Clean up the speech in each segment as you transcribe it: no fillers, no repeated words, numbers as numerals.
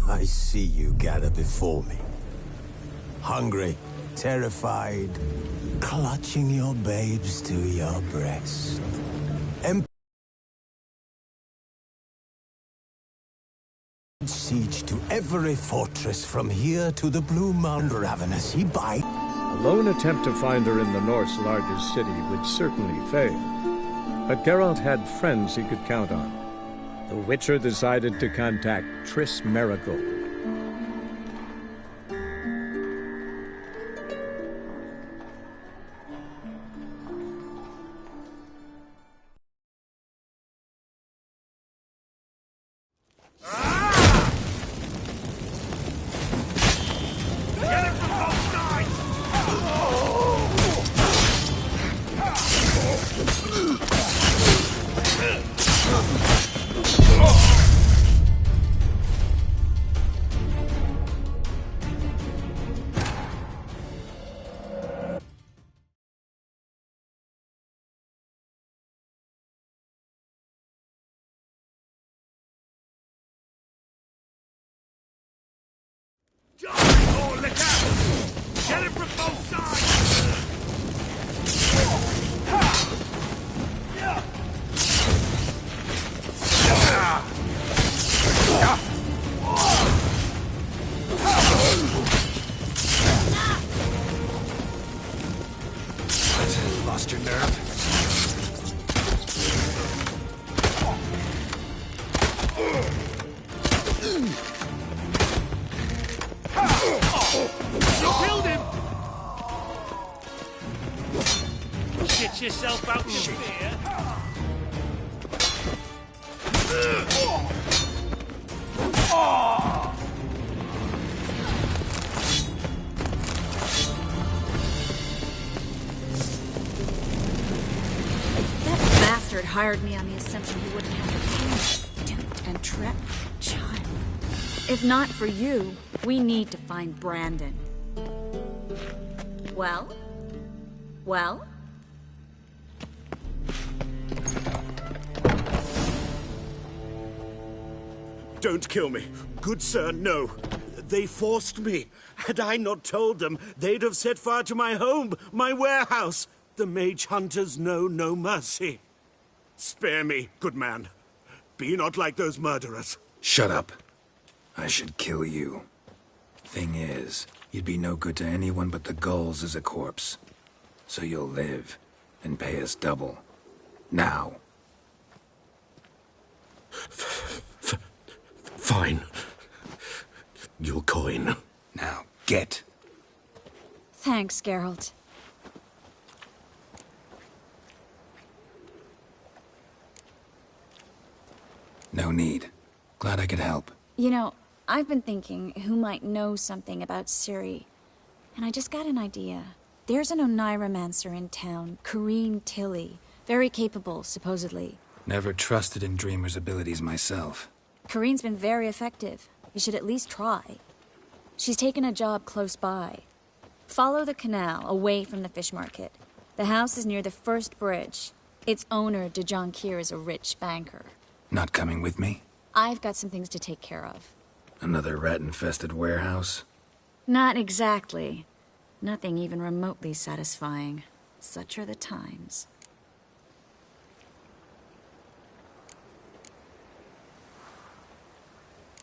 I see you gather before me. Hungry, terrified, clutching your babes to your breast. Siege to every fortress from here to the Blue Mound Ravenous. He bites. A lone attempt to find her in the North's largest city would certainly fail. But Geralt had friends he could count on. The Witcher decided to contact Triss Merigold. Oh, look out! Get him from both sides! Lost your nerve? You killed him! Get yourself out, you fear! That bastard hired me on the assumption he wouldn't have to pay me. Duped and trapped child. If not for you, we need to find Brandon. Well? Well? Don't kill me. Good sir, no. They forced me. Had I not told them, they'd have set fire to my home, my warehouse. The mage hunters know no mercy. Spare me, good man. Be not like those murderers. Shut up. I should kill you. Thing is, you'd be no good to anyone but the gulls as a corpse. So you'll live, and pay us double. Now. Fine. Your coin. Now, get. Thanks, Geralt. No need. Glad I could help. You know, I've been thinking who might know something about Ciri. And I just got an idea. There's an Oneiromancer in town, Corrine Tilly. Very capable, supposedly. Never trusted in Dreamer's abilities myself. Corrine's been very effective. You should at least try. She's taken a job close by. Follow the canal, away from the fish market. The house is near the first bridge. Its owner, de Jonquier, is a rich banker. Not coming with me? I've got some things to take care of. Another rat-infested warehouse? Not exactly. Nothing even remotely satisfying. Such are the times.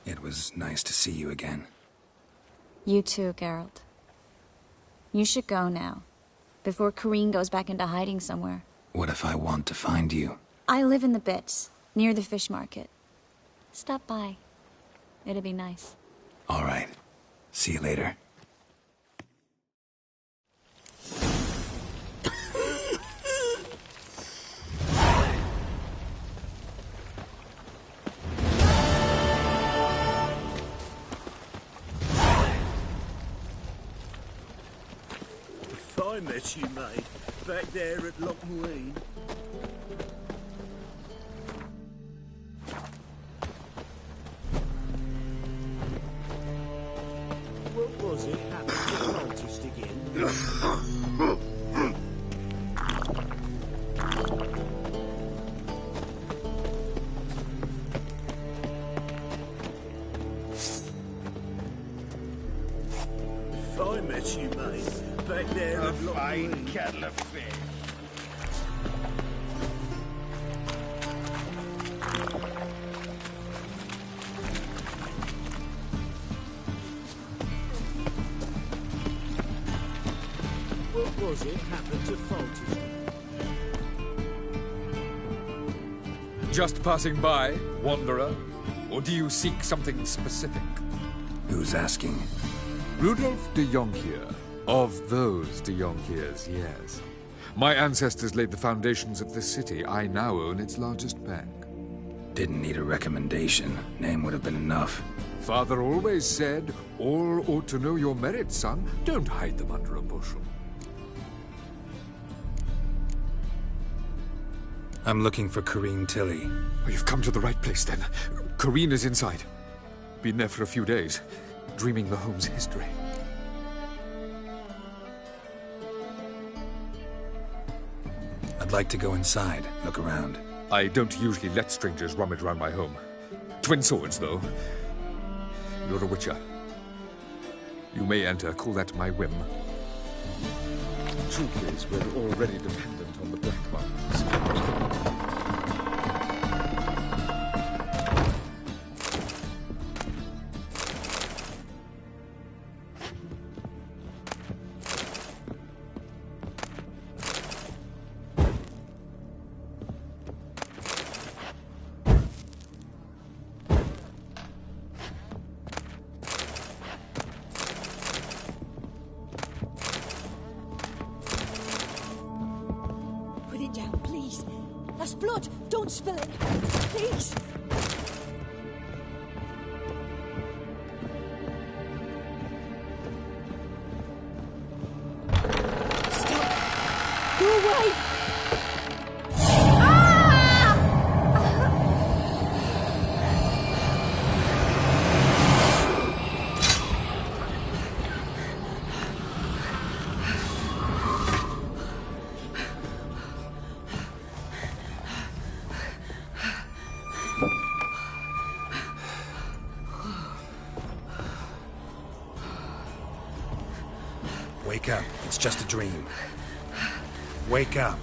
It was nice to see you again. You too, Geralt. You should go now, before Corrine goes back into hiding somewhere. What if I want to find you? I live in the Bits, near the fish market. Stop by. It'd be nice. All right. See you later. Fine mess you made, back there at Loch Muine. What was it happened to the cultist again? met you, mate. Back there A at Loch fine Green. kettle of fish. What was it happened to Falter's? Just passing by, wanderer? Or do you seek something specific? Who's asking? Rudolf de Jonkier. Of those de Jonkiers, yes. My ancestors laid the foundations of this city. I now own its largest bank. Didn't need a recommendation. Name would have been enough. Father always said, all ought to know your merits, son. Don't hide them under a bushel. I'm looking for Corrine Tilly. Oh, you've come to the right place, then. Corrine is inside. Been there for a few days, dreaming the home's history. I'd like to go inside, look around. I don't usually let strangers rummage around my home. Twin swords, though. You're a witcher. You may enter, call that my whim. Truth is, we're already dependent on the Black Ones. Put it down, please. That's blood. Don't spill it. Please. Stop. Go away. Wake up. It's just a dream. Wake up.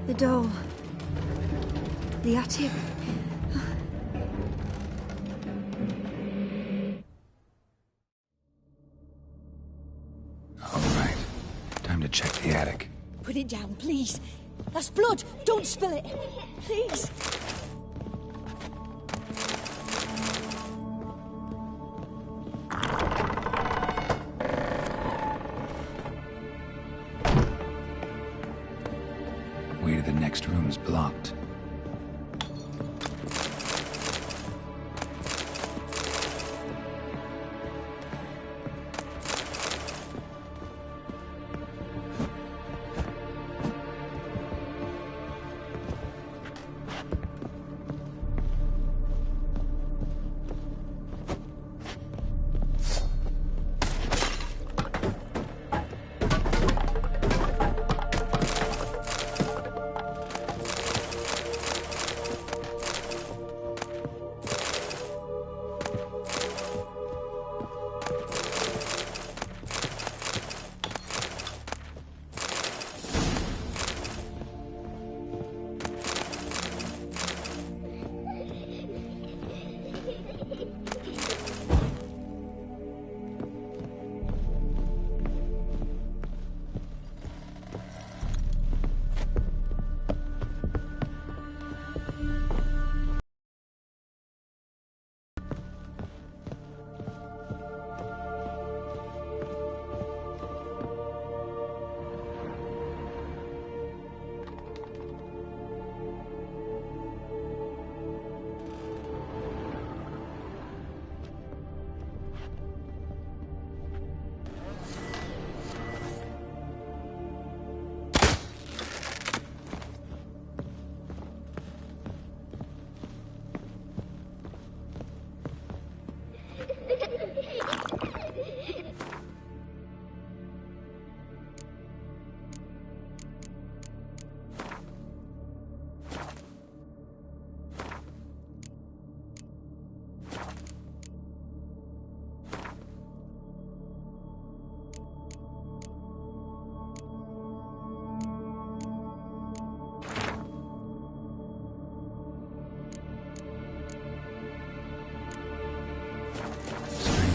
The doll. The attic. All right. Time to check the attic. Put it down, please. That's blood. Don't spill it. Please. Way to the next room's blocked.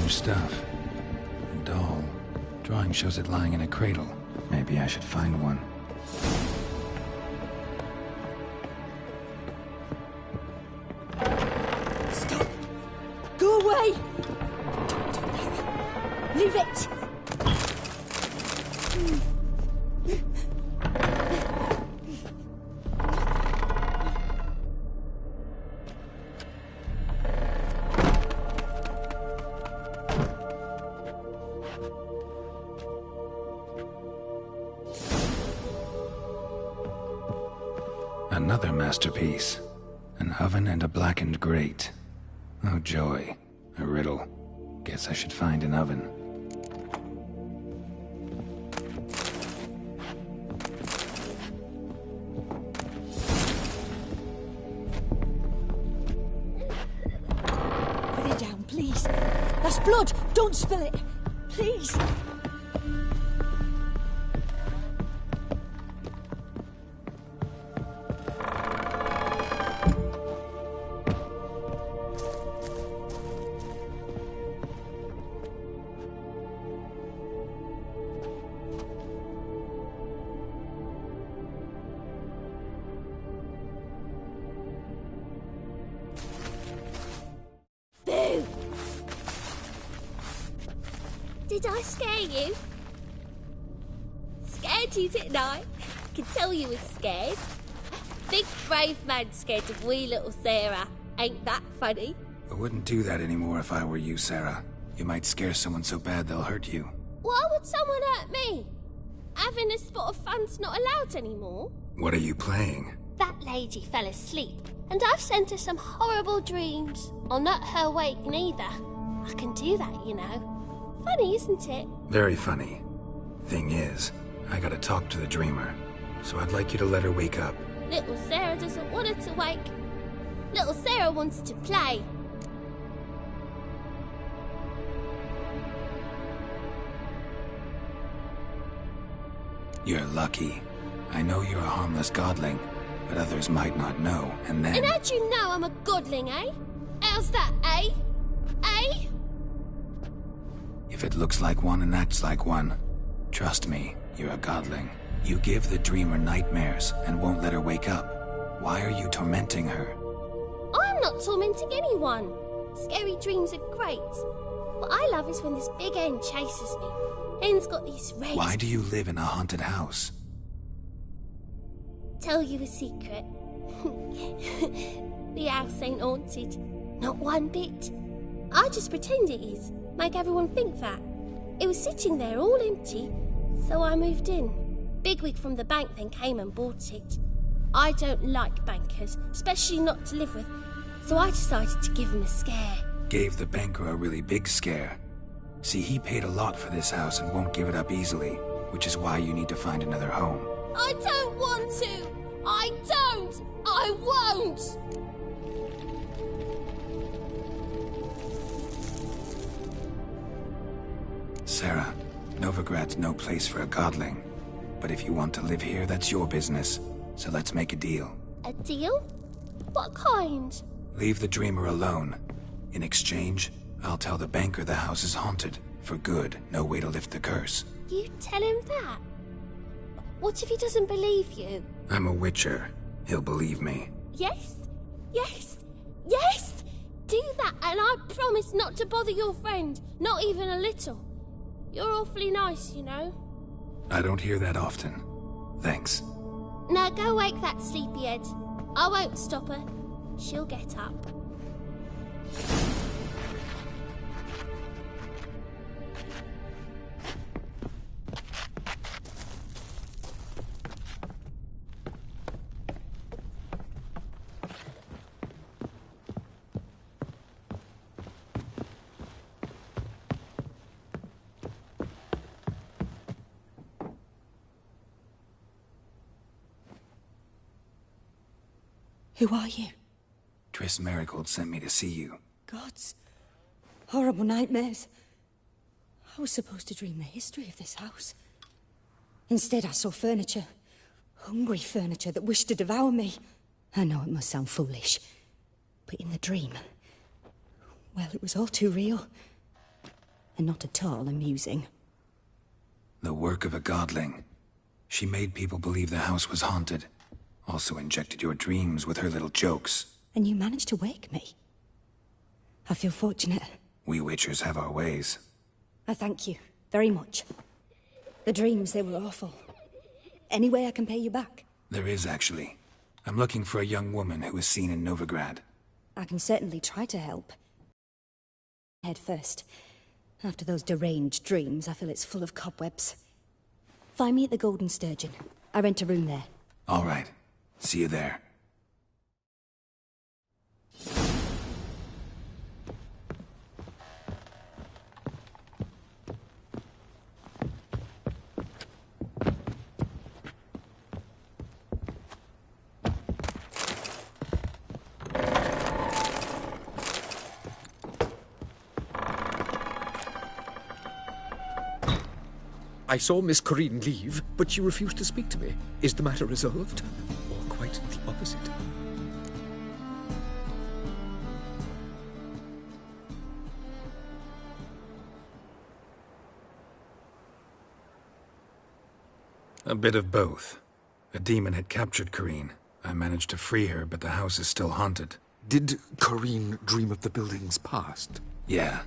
Strange stuff. A doll. Drawing shows it lying in a cradle. Maybe I should find one. Stop! Go away! Don't do that. Leave it! Another masterpiece. An oven and a blackened grate. Oh joy. A riddle. Guess I should find an oven. Put it down, please. That's blood! Don't spill it! Please! Boo! Did I scare you? Scared you, didn't I? I can tell you was scared. Big brave man scared of wee little Sarah. Ain't that funny? I wouldn't do that anymore if I were you, Sarah. You might scare someone so bad they'll hurt you. Why would someone hurt me? Having a spot of fun's not allowed anymore. What are you playing? That lady fell asleep, and I've sent her some horrible dreams. I'll not her wake neither. I can do that, you know. Funny, isn't it? Very funny. Thing is, I gotta talk to the dreamer, so I'd like you to let her wake up. Little Sarah doesn't want her to wake. Little Sarah wants to play. You're lucky. I know you're a harmless godling, but others might not know, and then... And how'd you know I'm a godling, eh? How's that, eh? Eh? If it looks like one and acts like one, trust me, you're a godling. You give the dreamer nightmares and won't let her wake up. Why are you tormenting her? I'm not tormenting anyone. Scary dreams are great. What I love is when this big hen chases me. Hen's got these red... Why do you live in a haunted house? Tell you a secret. The house ain't haunted. Not one bit. I just pretend it is. Make everyone think that. It was sitting there all empty, so I moved in. Bigwig from the bank then came and bought it. I don't like bankers, especially not to live with, so I decided to give him a scare. Gave the banker a really big scare. See, he paid a lot for this house and won't give it up easily, which is why you need to find another home. I don't want to! I don't! I won't! Sarah, Novigrad's no place for a godling. But if you want to live here, that's your business. So let's make a deal. A deal? What kind? Leave the dreamer alone. In exchange, I'll tell the banker the house is haunted. For good, no way to lift the curse. You tell him that? What if he doesn't believe you? I'm a witcher. He'll believe me. Yes? Yes? Yes! Do that, and I promise not to bother your friend. Not even a little. You're awfully nice, you know. I don't hear that often. Thanks. Now go wake that sleepyhead. I won't stop her. She'll get up. Who are you? Triss Merigold sent me to see you. Gods. Horrible nightmares. I was supposed to dream the history of this house. Instead, I saw furniture. Hungry furniture that wished to devour me. I know it must sound foolish, but in the dream, well, it was all too real. and not at all amusing. The work of a godling. She made people believe the house was haunted. Also injected your dreams with her little jokes. And you managed to wake me. I feel fortunate. We Witchers have our ways. I thank you very much. The dreams, they were awful. Any way I can pay you back? There is, actually. I'm looking for a young woman who was seen in Novigrad. I can certainly try to help. Head first. After those deranged dreams, I feel it's full of cobwebs. Find me at the Golden Sturgeon. I rent a room there. All right. See you there. I saw Miss Corinne leave, but she refused to speak to me. Is the matter resolved? Or quite the opposite? A bit of both. A demon had captured Corinne. I managed to free her, but the house is still haunted. Did Corinne dream of the building's past? Yeah.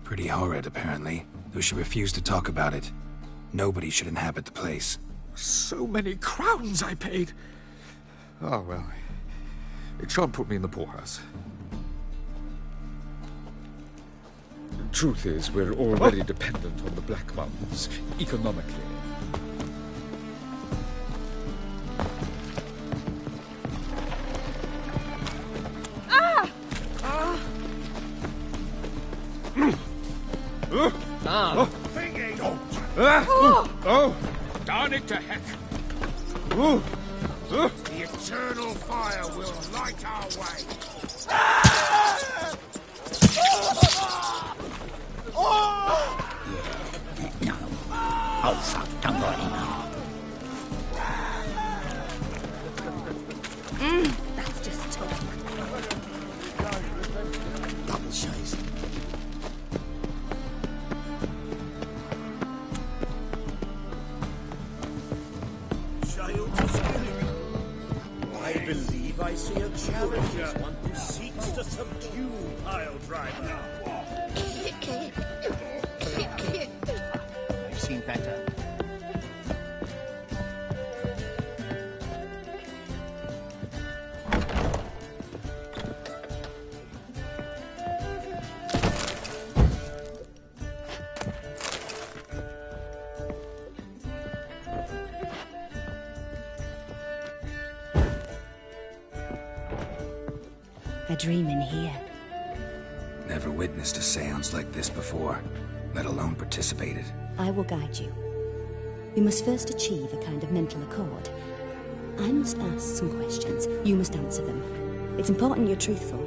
Pretty horrid, apparently, though she refused to talk about it. Nobody should inhabit the place. So many crowns I paid! Oh, well. It shan't put me in the poorhouse. The truth is, we're already dependent on the Black Mountains, economically. Oh! Darn it to heck! The eternal fire will light our way! Oh, fuck, don't worry now. That's just tough. Double chase. I believe I see a challenger, one who seeks to subdue Piledriver. I've seen better. A dream in here. Never witnessed a seance like this before, let alone participated. I will guide you. We must first achieve a kind of mental accord. I must ask some questions. You must answer them. It's important you're truthful.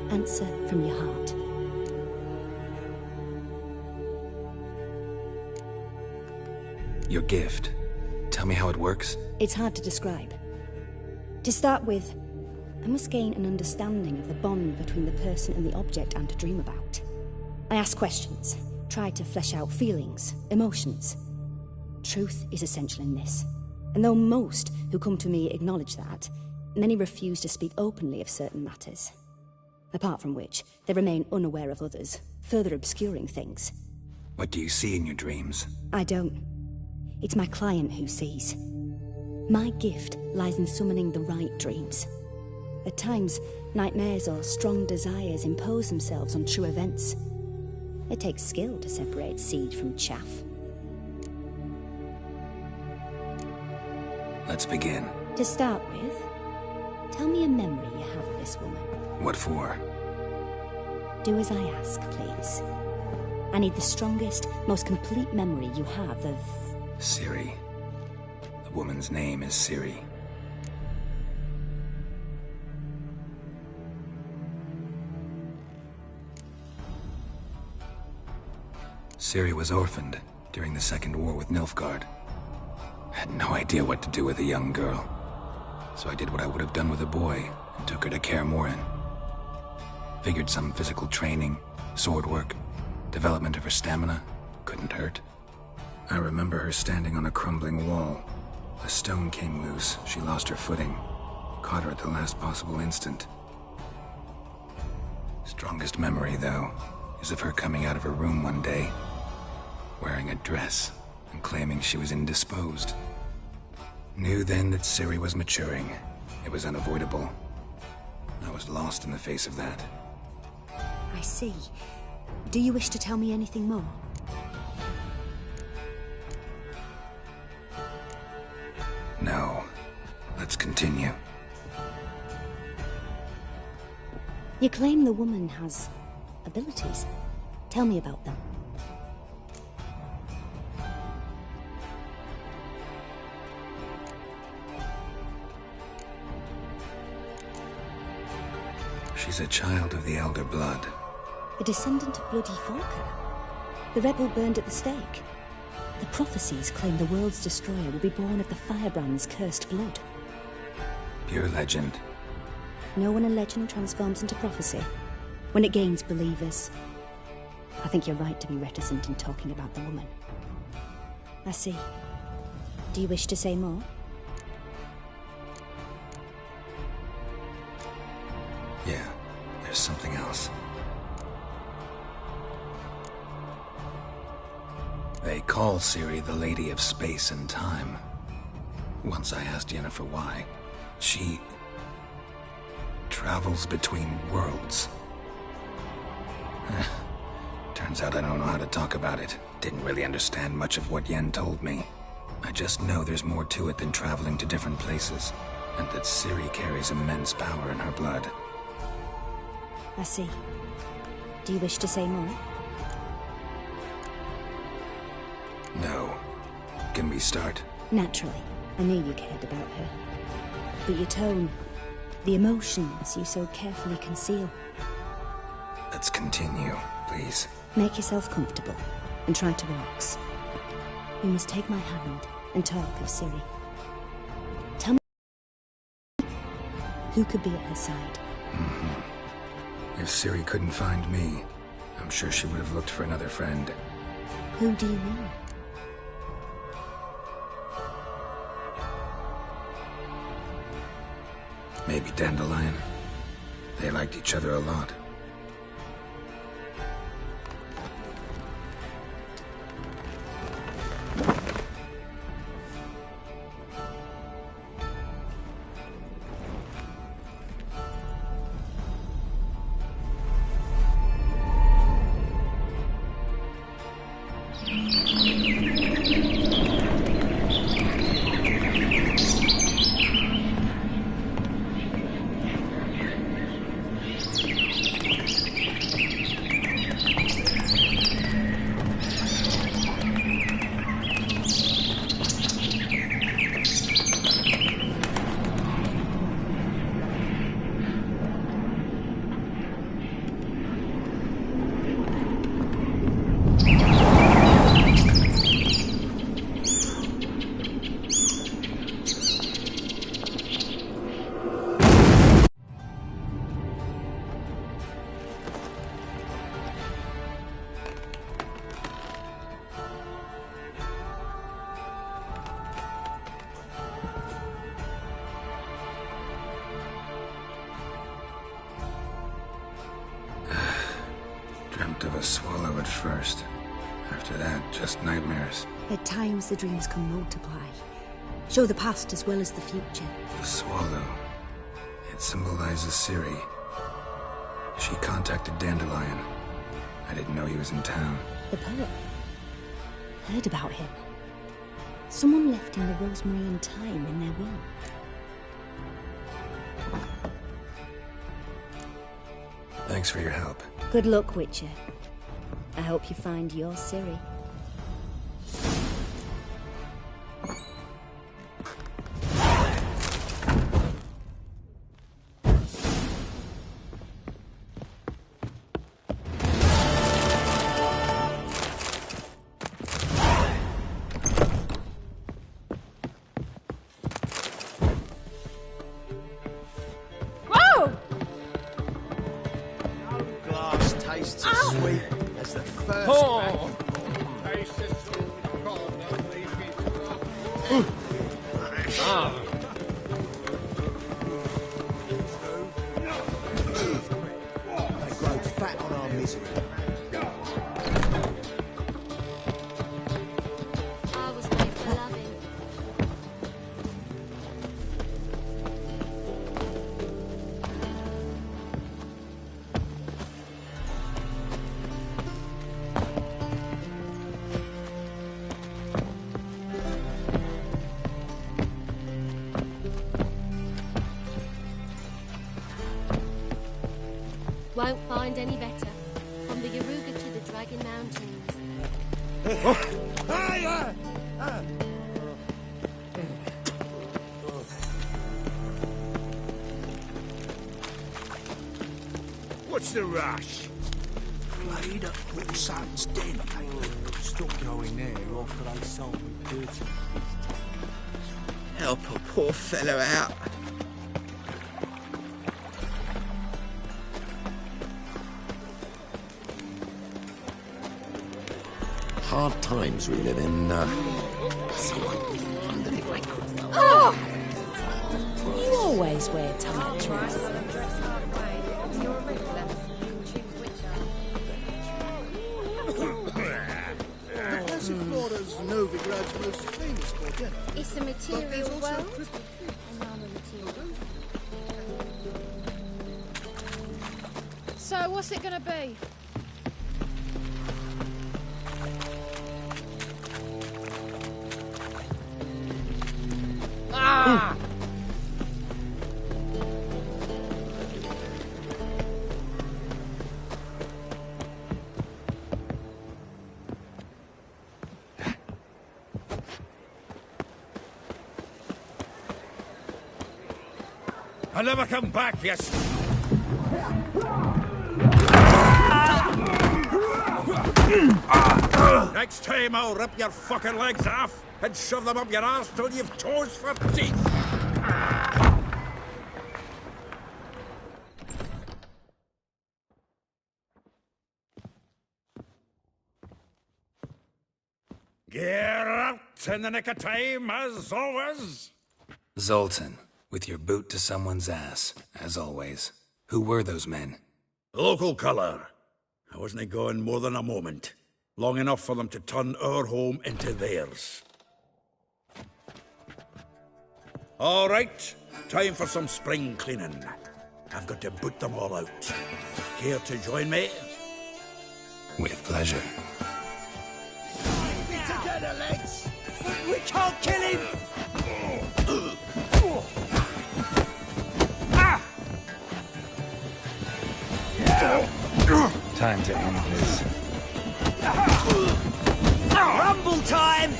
Answer from your heart. Your gift. Tell me how it works. It's hard to describe. To start with, I must gain an understanding of the bond between the person and the object I'm to dream about. I ask questions, try to flesh out feelings, emotions. Truth is essential in this. And though most who come to me acknowledge that, many refuse to speak openly of certain matters. Apart from which, they remain unaware of others, further obscuring things. What do you see in your dreams? I don't. It's my client who sees. My gift lies in summoning the right dreams. At times, nightmares or strong desires impose themselves on true events. It takes skill to separate seed from chaff. Let's begin. To start with, tell me a memory you have of this woman. What for? Do as I ask, please. I need the strongest, most complete memory you have of... Ciri. The woman's name is Ciri. Ciri was orphaned during the Second War with Nilfgaard. Had no idea what to do with a young girl. So I did what I would have done with a boy and took her to Kaer Morhen. Figured some physical training, sword work, Development of her stamina couldn't hurt. I remember her standing on a crumbling wall. A stone came loose, she lost her footing. Caught her at the last possible instant. Strongest memory, though, is of her coming out of her room one day, wearing a dress and claiming she was indisposed. Knew then that Ciri was maturing. It was unavoidable. I was lost in the face of that. I see. Do you wish to tell me anything more? No. Let's continue. You claim the woman has abilities. Tell me about them. She's a child of the Elder Blood. A descendant of Bloody Falker. The rebel burned at the stake. The prophecies claim the world's destroyer will be born of the Firebrand's cursed blood. Pure legend. Know when a legend transforms into prophecy? When it gains believers. I think you're right to be reticent in talking about the woman. I see. Do you wish to say more? Yeah, there's something else. They call Ciri the Lady of Space and Time. Once I asked Yennefer why. She travels between worlds. Turns out I don't know how to talk about it. Didn't really understand much of what Yen told me. I just know there's more to it than traveling to different places, and that Ciri carries immense power in her blood. I see. Do you wish to say more? No. Can we start? Naturally. I knew you cared about her. But your tone, the emotions you so carefully conceal. Let's continue, please. Make yourself comfortable and try to relax. You must take my hand and talk of Ciri. Tell me who could be at her side. If Ciri couldn't find me, I'm sure she would have looked for another friend. Who do you mean? Maybe Dandelion. They liked each other a lot. Dreamt of a swallow at first. After that, just nightmares. At times the dreams can multiply. Show the past as well as the future. The swallow. It symbolizes Ciri. She contacted Dandelion. I didn't know he was in town. The poet. Heard about him. Someone left him the rosemary and thyme in their will. Thanks for your help. Good luck, Witcher. I hope you find your Ciri. That's the first They grow fat on our misery. I was made for loving. Won't find any better. From the Yaruga to the Dragon Mountains. What's the rush? Played at Paul Son's den, Stop going there after they sold me dirty. Help a poor fellow out. Hard times we live in. Someone wondered if I could. Oh! You always wear tight trousers. Passiflora's Novigrad's most famous quartet. It's a material world. And I'm a material. So, what's it gonna be? Ah! I'll never come back, yes. Next time I'll rip your fucking legs off and shove them up your arse till you've toes for teeth. Get out in the nick of time, as always. Zoltan, with your boot to someone's ass, as always. Who were those men? Local colour. I wasn't gone more than a moment. Long enough for them to turn our home into theirs. All right, time for some spring cleaning. I've got to boot them all out. Care to join me? With pleasure. Be together, lads! We can't kill him! Time to end this. Rumble time!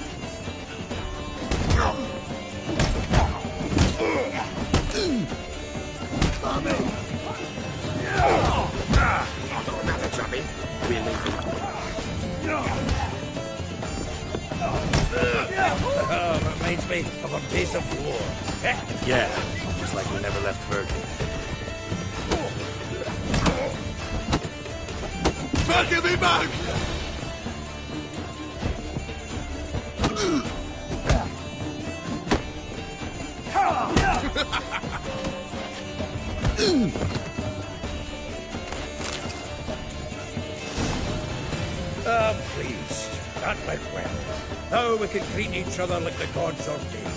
Another chubby. We're leaving. Reminds me of a piece of war. Yeah, just like we never left Virgin. Back me back! Pleased. That went well. Now we can greet each other like the gods ordained.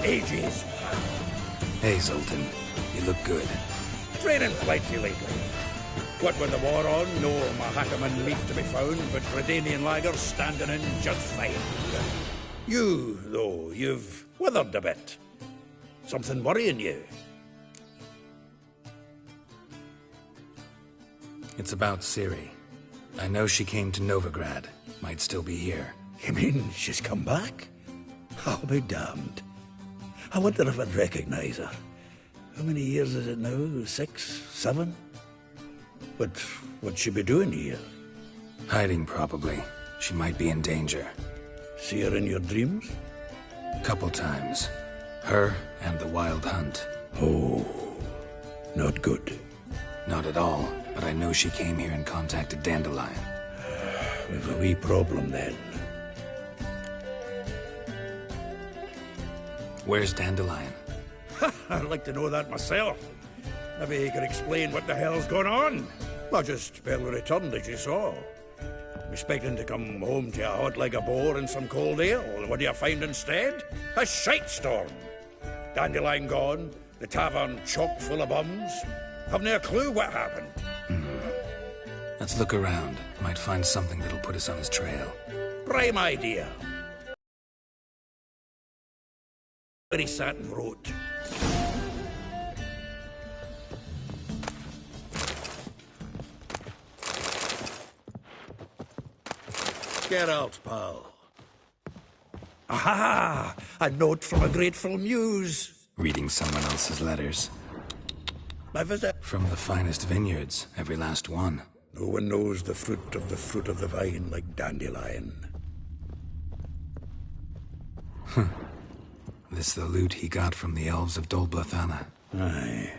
Ages past. Hey, Zoltan. You look good. Training plenty lately. What with the war on, no Mahakaman meat to be found, but Redanian lagers standing in just fine. You, though, you've withered a bit. Something worrying you? It's about Ciri. I know she came to Novigrad. Might still be here. You mean she's come back? I'll be damned. I wonder if I'd recognize her. How many years is it now? 6, 7? But what'd she be doing here? Hiding, probably. She might be in danger. See her in your dreams? Couple times. Her and the Wild Hunt. Oh, not good. Not at all, but I know she came here and contacted Dandelion. we've a wee problem then. Where's Dandelion? I'd like to know that myself. Maybe he could explain what the hell's going on. Well, just barely returned, as you saw. I'm expecting to come home to a hot like a boar and some cold ale, and what do you find instead? A shite storm. Dandelion gone, the tavern chock full of bums. Haven't a clue what happened. Let's look around. Might find something that'll put us on his trail. Prime idea. Where he sat and wrote. Geralt, pal. Aha! A note from a grateful muse. Reading someone else's letters. My visit. From the finest vineyards, every last one. No one knows the fruit of the vine like Dandelion. This the loot he got from the elves of Dol Blathanna. Aye.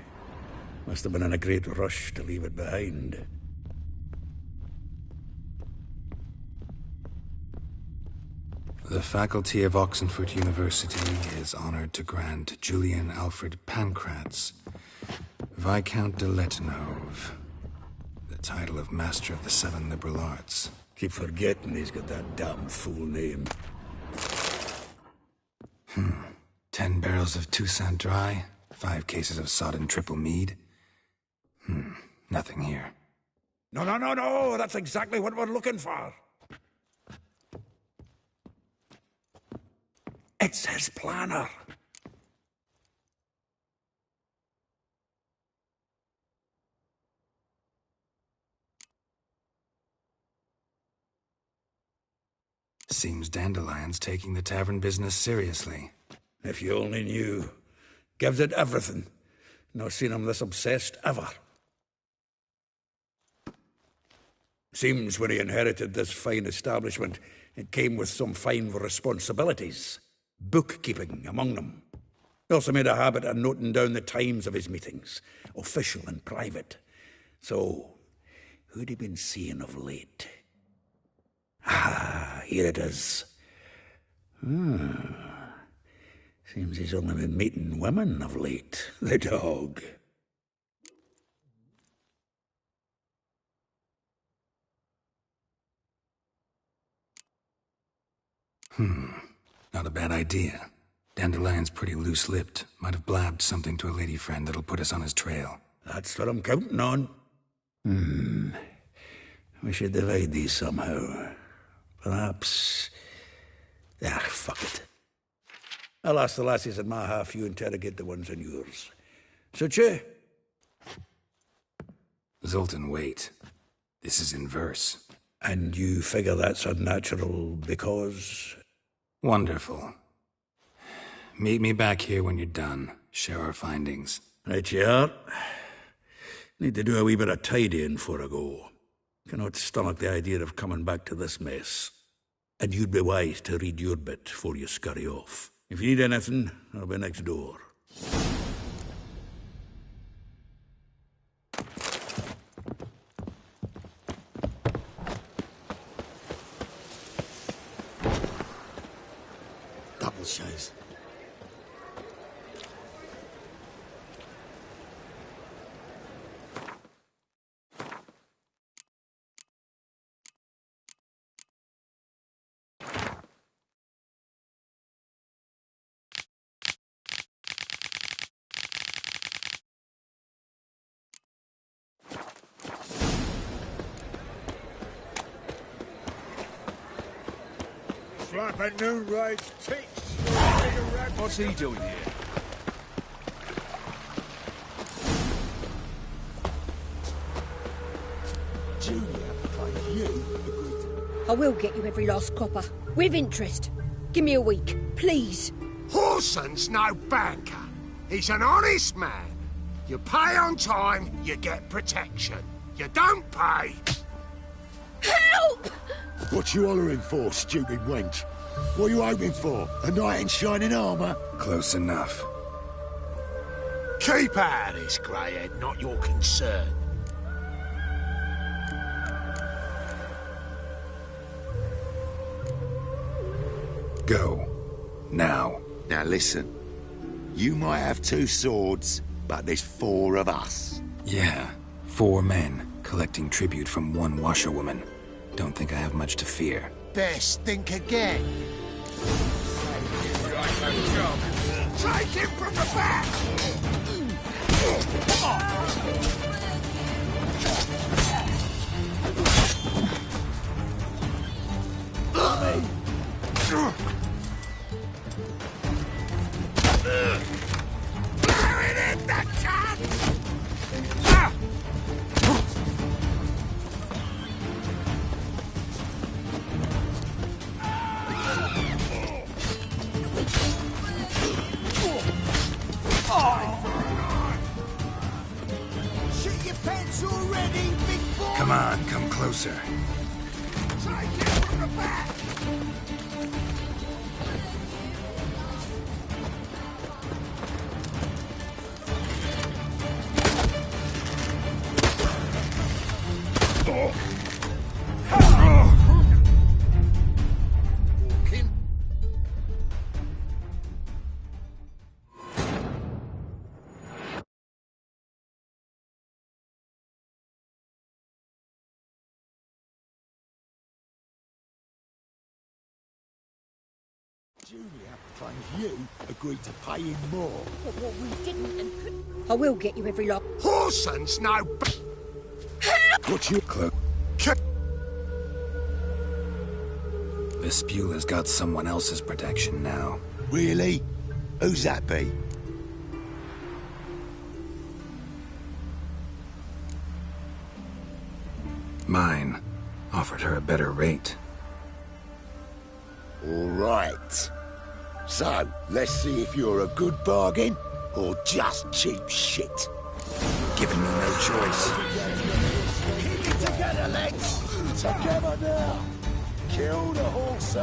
Must have been in a great rush to leave it behind. The faculty of Oxenford University is honored to grant Julian Alfred Pancratz, Viscount de Letenhove, the title of Master of the Seven Liberal Arts. Keep forgetting he's got that damn fool name. 10 barrels of Toussaint Dry, 5 cases of sodden triple mead. Nothing here. No, that's exactly what we're looking for. It's his planner. Seems Dandelion's taking the tavern business seriously. If you only knew. Gives it everything. Not seen him this obsessed ever. Seems when he inherited this fine establishment, it came with some fine responsibilities. Bookkeeping among them. He also made a habit of noting down the times of his meetings, official and private. So, who'd he been seeing of late? Ah, here it is. Seems he's only been meeting women of late, the dog. Not a bad idea. Dandelion's pretty loose-lipped. Might have blabbed something to a lady friend that'll put us on his trail. That's what I'm counting on. We should divide these somehow. Perhaps... fuck it. I'll ask the lassies in my half, you interrogate the ones in yours. Suit you? Zoltan, wait. This is in verse. And you figure that's unnatural because... Wonderful. Meet me back here when you're done. Share our findings. Right you are. Need to do a wee bit of tidying before I go. Cannot stomach the idea of coming back to this mess. And you'd be wise to read your bit before you scurry off. If you need anything, I'll be next door. Double shows. Flapping noon rides teach. What's he doing here? I will get you every last copper. With interest. Give me a week, please. Horson's no banker. He's an honest man. You pay on time, you get protection. You don't pay... Help! What you hollering for, stupid wench? What are you hoping for? A knight in shining armour? Close enough. Keep out of this, greyhead, not your concern. Go. Now. Now listen. You might have 2 swords, but there's 4 of us. Yeah, 4 men collecting tribute from 1 washerwoman. Don't think I have much to fear. Best think again. Take him from the back! Shit your pants already, big boy! Come on, come closer. Take him from the back! Junior claims you agreed to pay him more. But what we didn't and couldn't... I will get you every lot. Whoreson's no... Put your cloak. Vespula's got someone else's protection now. Really? Who's that be? Mine. Offered her a better rate. All right. So, let's see if you're a good bargain or just cheap shit. Giving me no choice. Keep it together, lads. Together now. Kill the horse.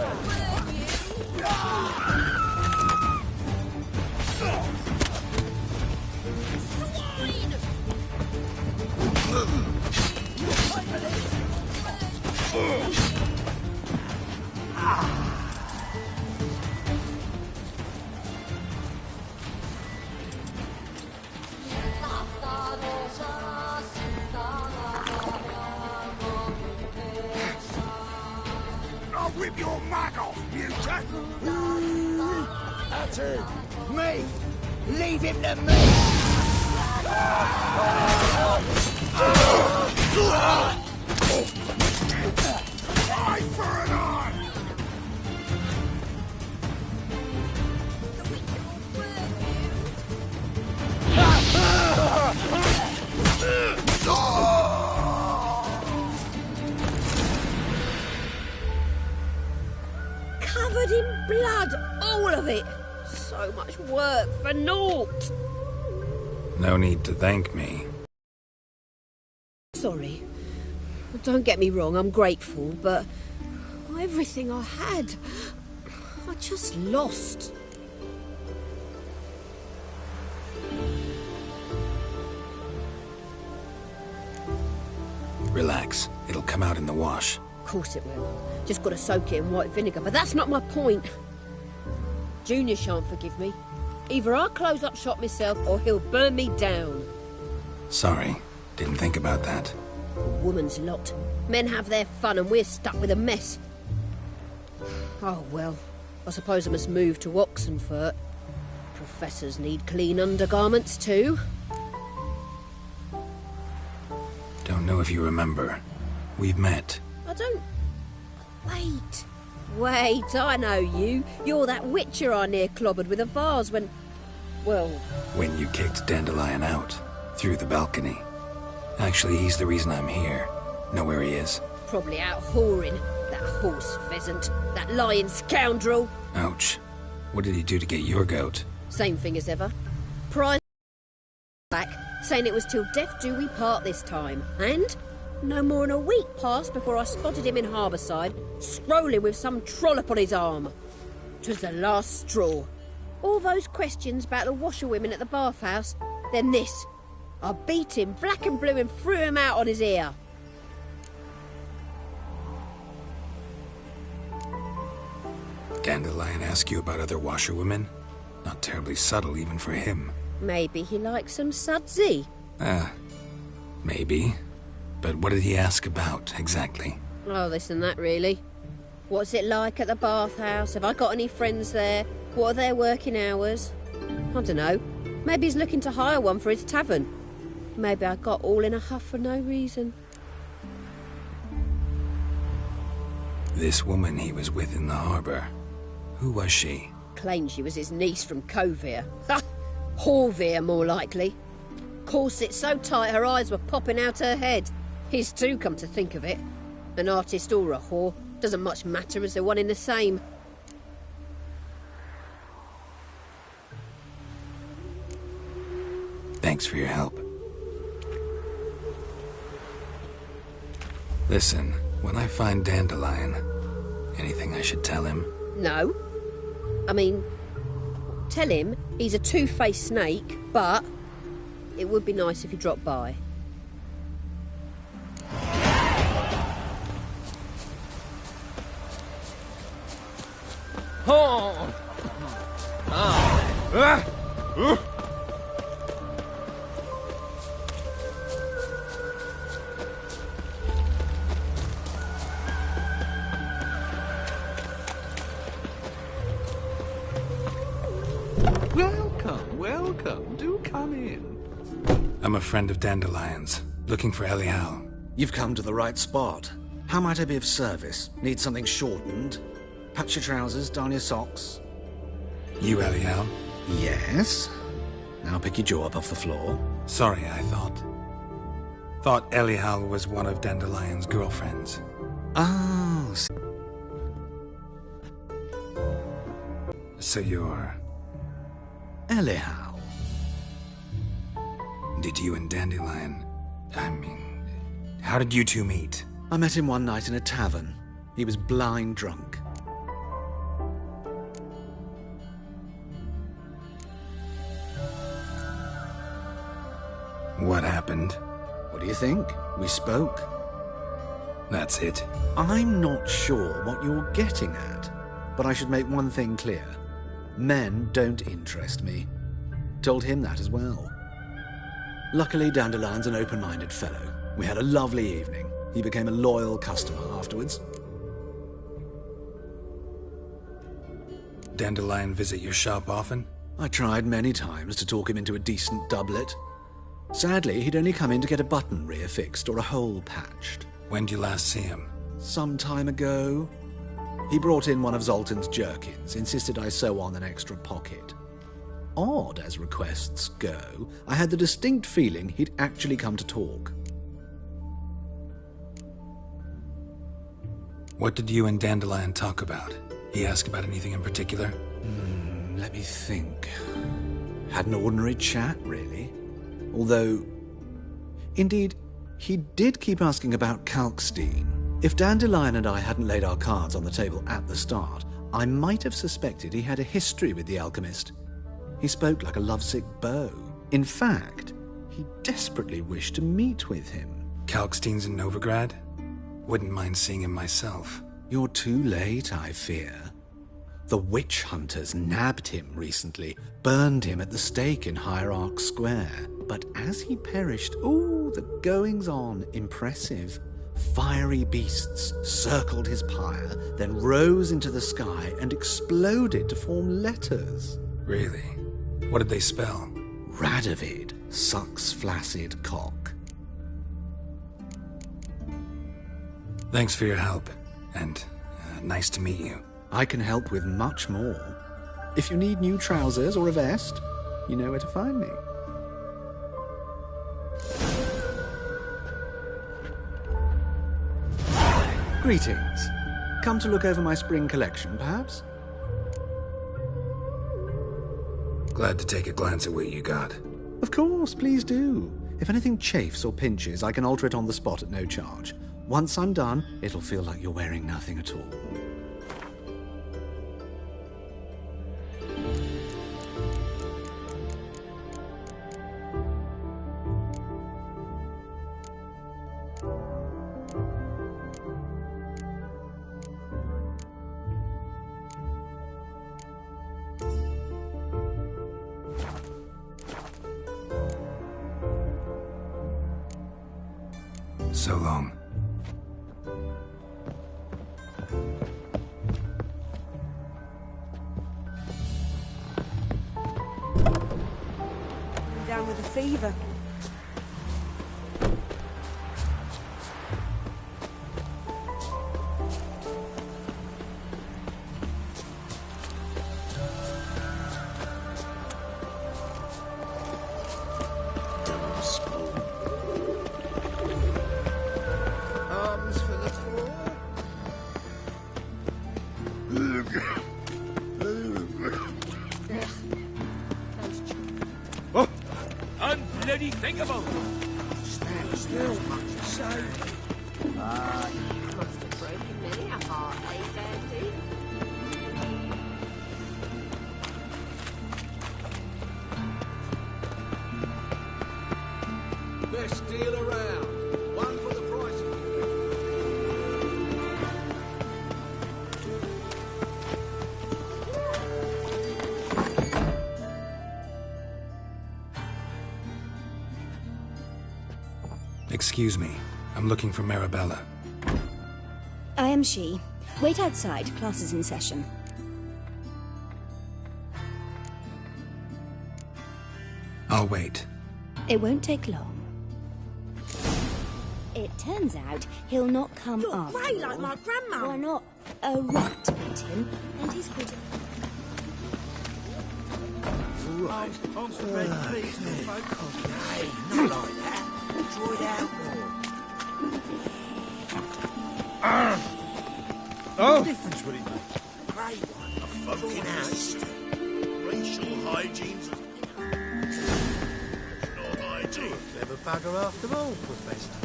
I'll rip your mug off, mutant! That's it. Me. Leave him to me. Eye for an eye! Covered in blood, all of it. So much work for naught. No need to thank me. Sorry. Don't get me wrong, I'm grateful, but everything I had, I just lost. Relax. It'll come out in the wash. Of course it will. Just got to soak it in white vinegar, but that's not my point. Junior shan't forgive me. Either I'll close up shop myself or he'll burn me down. Sorry. Didn't think about that. A woman's lot. Men have their fun and we're stuck with a mess. Oh, well. I suppose I must move to Oxenfurt. Professors need clean undergarments too. Don't know if you remember. We've met. I don't... Wait, I know you. You're that witcher I near clobbered with a vase when... Well... When you kicked Dandelion out. Through the balcony. Actually, he's the reason I'm here. Know where he is? Probably out whoring. That horse pheasant. That lying scoundrel. Ouch. What did he do to get your goat? Same thing as ever. Prize back, saying it was till death do we part this time. And no more than a week passed before I spotted him in Harbourside, strolling with some trollop on his arm. 'Twas the last straw. All those questions about the washerwomen at the bathhouse, then this. I beat him black and blue and threw him out on his ear. Dandelion ask you about other washerwomen? Not terribly subtle even for him. Maybe he likes some sudsy. Maybe. But what did he ask about, exactly? Oh, this and that, really. What's it like at the bathhouse? Have I got any friends there? What are their working hours? I don't know. Maybe he's looking to hire one for his tavern. Maybe I got all in a huff for no reason. This woman he was with in the harbour. Who was she? Claimed she was his niece from Kovir. Ha! Horvir, more likely. Corset so tight her eyes were popping out her head. His too, come to think of it. An artist or a whore. Doesn't much matter as they're one in the same. Thanks for your help. Listen, when I find Dandelion, anything I should tell him? No. I mean, tell him he's a two-faced snake, but it would be nice if he dropped by. Oh! Welcome. Do come in. I'm a friend of Dandelion's, looking for Elial. You've come to the right spot. How might I be of service? Need something shortened? Patch your trousers, darn your socks. You Elial? Yes. Now pick your jaw up off the floor. Sorry, I thought Elial was one of Dandelion's girlfriends. Oh. So you're... Elial. Did you and Dandelion... how did you two meet? I met him one night in a tavern. He was blind drunk. What happened? What do you think? We spoke. That's it. I'm not sure what you're getting at, but I should make one thing clear. Men don't interest me. Told him that as well. Luckily, Dandelion's an open-minded fellow. We had a lovely evening. He became a loyal customer afterwards. Dandelion visit your shop often? I tried many times to talk him into a decent doublet. Sadly, he'd only come in to get a button reaffixed or a hole patched. When did you last see him? Some time ago. He brought in one of Zoltan's jerkins, insisted I sew on an extra pocket. Odd as requests go, I had the distinct feeling he'd actually come to talk. What did you and Dandelion talk about? He asked about anything in particular? Let me think. Had an ordinary chat, really. Although, indeed, he did keep asking about Kalkstein. If Dandelion and I hadn't laid our cards on the table at the start, I might have suspected he had a history with the alchemist. He spoke like a lovesick beau. In fact, he desperately wished to meet with him. Kalkstein's in Novigrad? Wouldn't mind seeing him myself. You're too late, I fear. The witch hunters nabbed him recently, burned him at the stake in Hierarch Square. But as he perished, the goings-on, impressive. Fiery beasts circled his pyre, then rose into the sky and exploded to form letters. Really? What did they spell? Radovid sucks flaccid cock. Thanks for your help, and nice to meet you. I can help with much more. If you need new trousers or a vest, you know where to find me. Greetings. Come to look over my spring collection, perhaps? Glad to take a glance at what you got. Of course, please do. If anything chafes or pinches, I can alter it on the spot at no charge. Once I'm done, it'll feel like you're wearing nothing at all. So long. I'm down with a fever. Arms for the floor. Unbloody thinkable! Stand still, much to say. Ah, you must have broken many a heart, eh, Dandy? Best deal around. One for the price of Excuse me. I'm looking for Marabella. I am she. Wait outside. Class is in session. I'll wait. It won't take long. It turns out he'll not come after grey like all. my grandma. Why not? A rat bit him, and he's good. Right. On for red peas, folks. Hey, not like that. Draw it out more. Oh! What difference would it make? Grey one. A fucking house. Racial hygiene's... Racial hygiene. Clever bugger after all, Professor.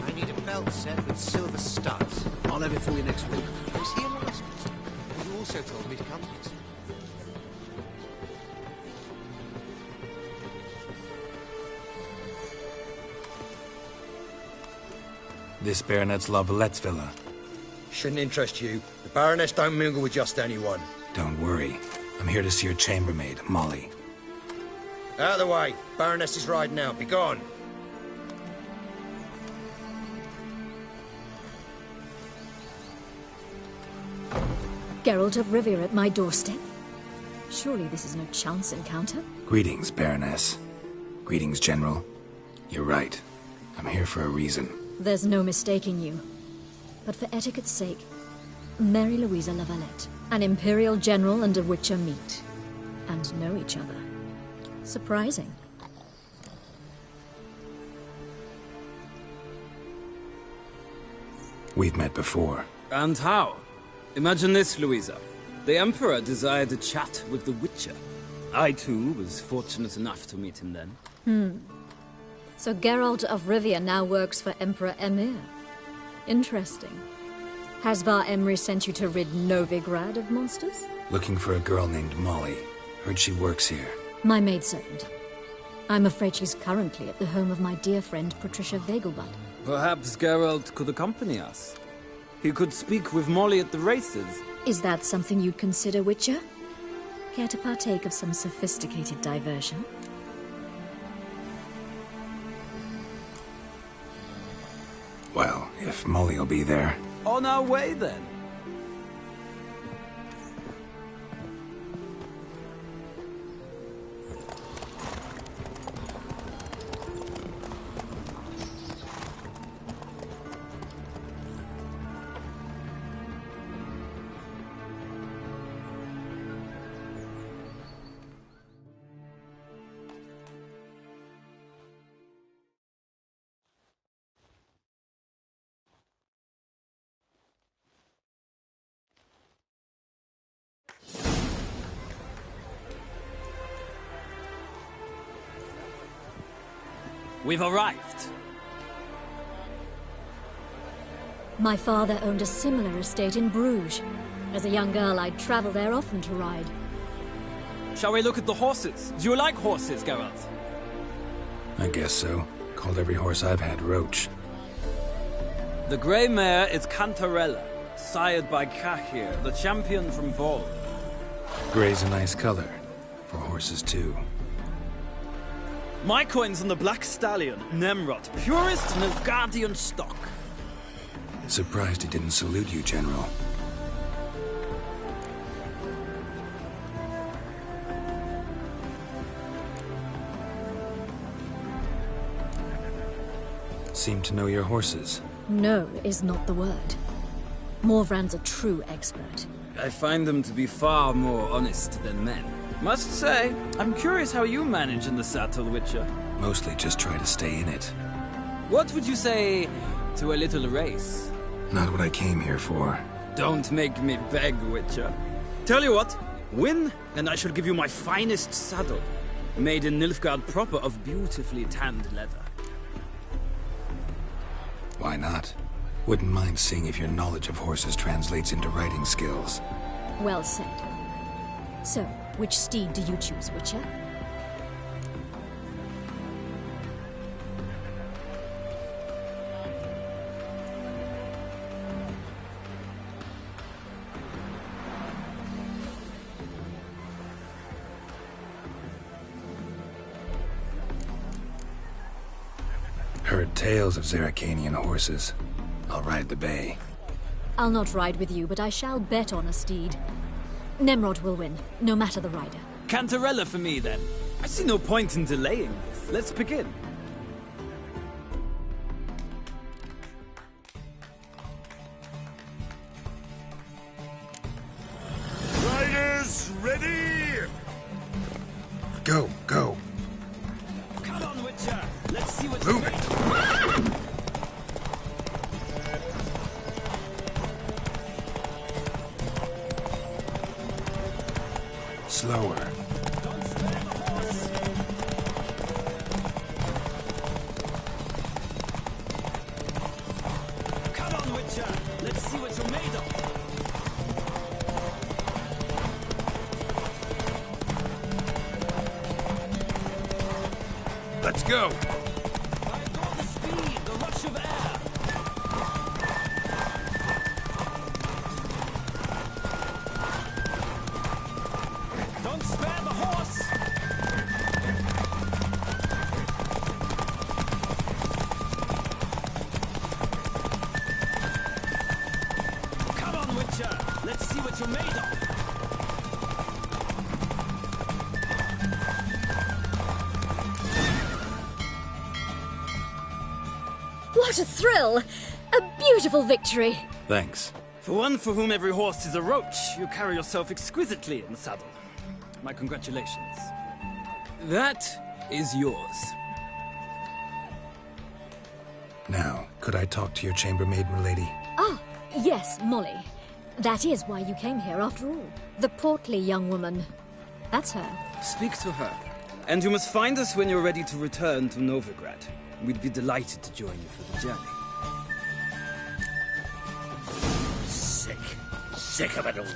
I need a belt set with silver studs. I'll have it for you next week. Was he a nice man? You also told me to come next. This Baronet's La Vallette's villa. Shouldn't interest you. The Baroness don't mingle with just anyone. Don't worry. I'm here to see your chambermaid, Molly. Out of the way. Baroness is riding out. Be gone. Geralt of Rivia at my doorstep? Surely this is no chance encounter? Greetings, Baroness. Greetings, General. You're right. I'm here for a reason. There's no mistaking you. But for etiquette's sake, Mary Louisa La Valette, an Imperial General and a Witcher meet. And know each other. Surprising. We've met before. And how? Imagine this, Louisa. The Emperor desired a chat with the Witcher. I, too, was fortunate enough to meet him then. So Geralt of Rivia now works for Emperor Emhyr. Interesting. Has Var Emry sent you to rid Novigrad of monsters? Looking for a girl named Molly. Heard she works here. My maidservant. I'm afraid she's currently at the home of my dear friend Patricia Vegelbud. Perhaps Geralt could accompany us. He could speak with Molly at the races. Is that something you'd consider, Witcher? Care to partake of some sophisticated diversion? Well, if Molly'll be there. On our way, then. We've arrived. My father owned a similar estate in Bruges. As a young girl, I'd travel there often to ride. Shall we look at the horses? Do you like horses, Geralt? I guess so. Called every horse I've had Roach. The grey mare is Cantarella, sired by Cahir, the champion from Vol. Gray's a nice color. For horses, too. My coin's on the Black Stallion, Nemrod, purest Nilfgaardian stock. Surprised he didn't salute you, General. Seem to know your horses. No is not the word. Morvran's a true expert. I find them to be far more honest than men. Must say, I'm curious how you manage in the saddle, Witcher. Mostly just try to stay in it. What would you say to a little race? Not what I came here for. Don't make me beg, Witcher. Tell you what, win, and I shall give you my finest saddle. Made in Nilfgaard proper of beautifully tanned leather. Why not? Wouldn't mind seeing if your knowledge of horses translates into riding skills. Well said. So, which steed do you choose, Witcher? Heard tales of Zeracanian horses. I'll ride the bay. I'll not ride with you, but I shall bet on a steed. Nemrod will win, no matter the rider. Cantarella for me, then. I see no point in delaying this. Let's begin. Riders, ready! Go, go. Come on, Witcher. Let's see what's Move it. Slower. Come on, Witcher. Let's see what you're made of. Let's go. The speed, the rush of air. Don't spare the horse. Come on, Witcher. Let's see what you're made of. What a thrill! A beautiful victory! Thanks. For one for whom every horse is a roach, you carry yourself exquisitely in the saddle. My congratulations. That is yours. Now, could I talk to your chambermaid, milady? Ah, yes, Molly. That is why you came here after all. The portly young woman. That's her. Speak to her. And you must find us when you're ready to return to Novigrad. We'd be delighted to join you for the journey. Sick of it all.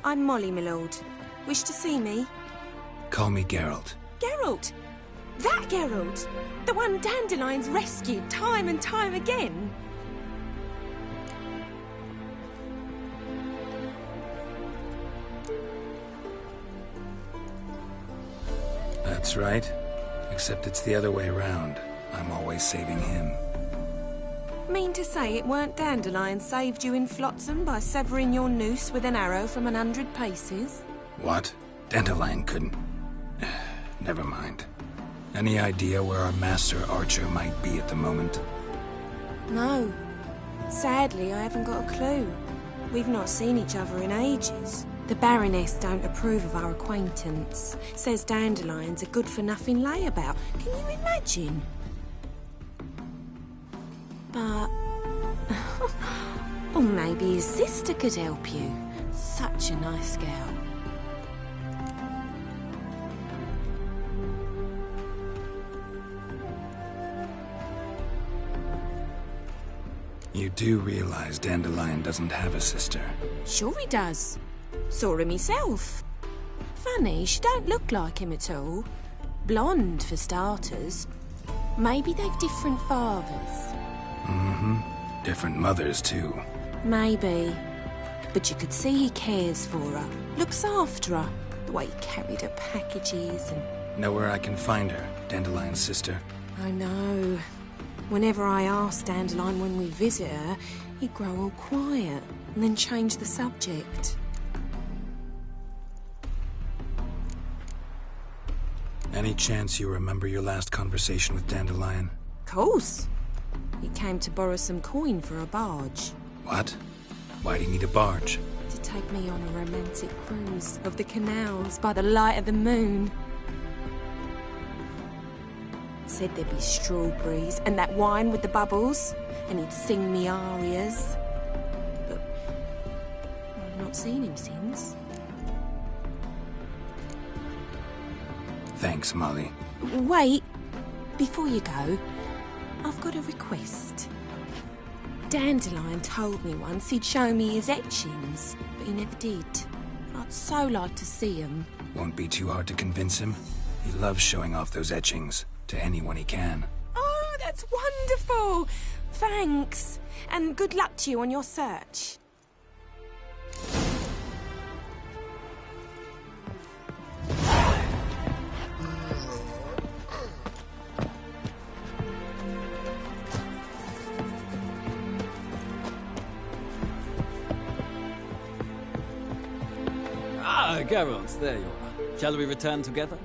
I'm Molly, my lord. Wish to see me? Call me Geralt. Geralt! That Geralt! The one Dandelion's rescued time and time again! That's right. Except it's the other way around. I'm always saving him. Mean to say it weren't Dandelion saved you in Flotsam by severing your noose with an arrow from 100 paces? What? Dandelion couldn't... Never mind. Any idea where our master archer might be at the moment? No. Sadly, I haven't got a clue. We've not seen each other in ages. The Baroness don't approve of our acquaintance. Says Dandelion's a good-for-nothing layabout. Can you imagine? But... or maybe his sister could help you. Such a nice girl. You do realize Dandelion doesn't have a sister? Sure he does. Saw him himself. Funny, she don't look like him at all. Blonde, for starters. Maybe they've different fathers. Mm-hmm. Different mothers, too. Maybe. But you could see he cares for her, looks after her, the way he carried her packages and... Know where I can find her, Dandelion's sister? I know. Whenever I ask Dandelion when we visit her, he'd grow all quiet and then change the subject. Any chance you remember your last conversation with Dandelion? Course. He came to borrow some coin for a barge. What? Why do you need a barge? To take me on a romantic cruise of the canals by the light of the moon. Said there'd be strawberries and that wine with the bubbles, and he'd sing me arias. But I've not seen him since. Thanks, Molly. Wait, before you go, I've got a request. Dandelion told me once he'd show me his etchings, but he never did. I'd so like to see them. Won't be too hard to convince him. He loves showing off those etchings to anyone he can. Oh, that's wonderful! Thanks, and good luck to you on your search. Ah, Geralt, there you are. Shall we return together?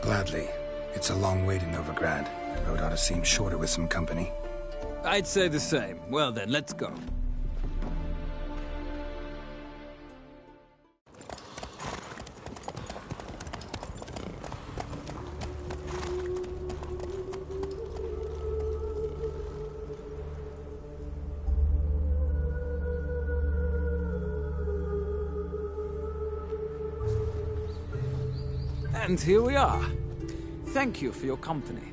Gladly. It's a long way to Novigrad. The road ought to seem shorter with some company. I'd say the same. Well then, let's go. And here we are. Thank you for your company.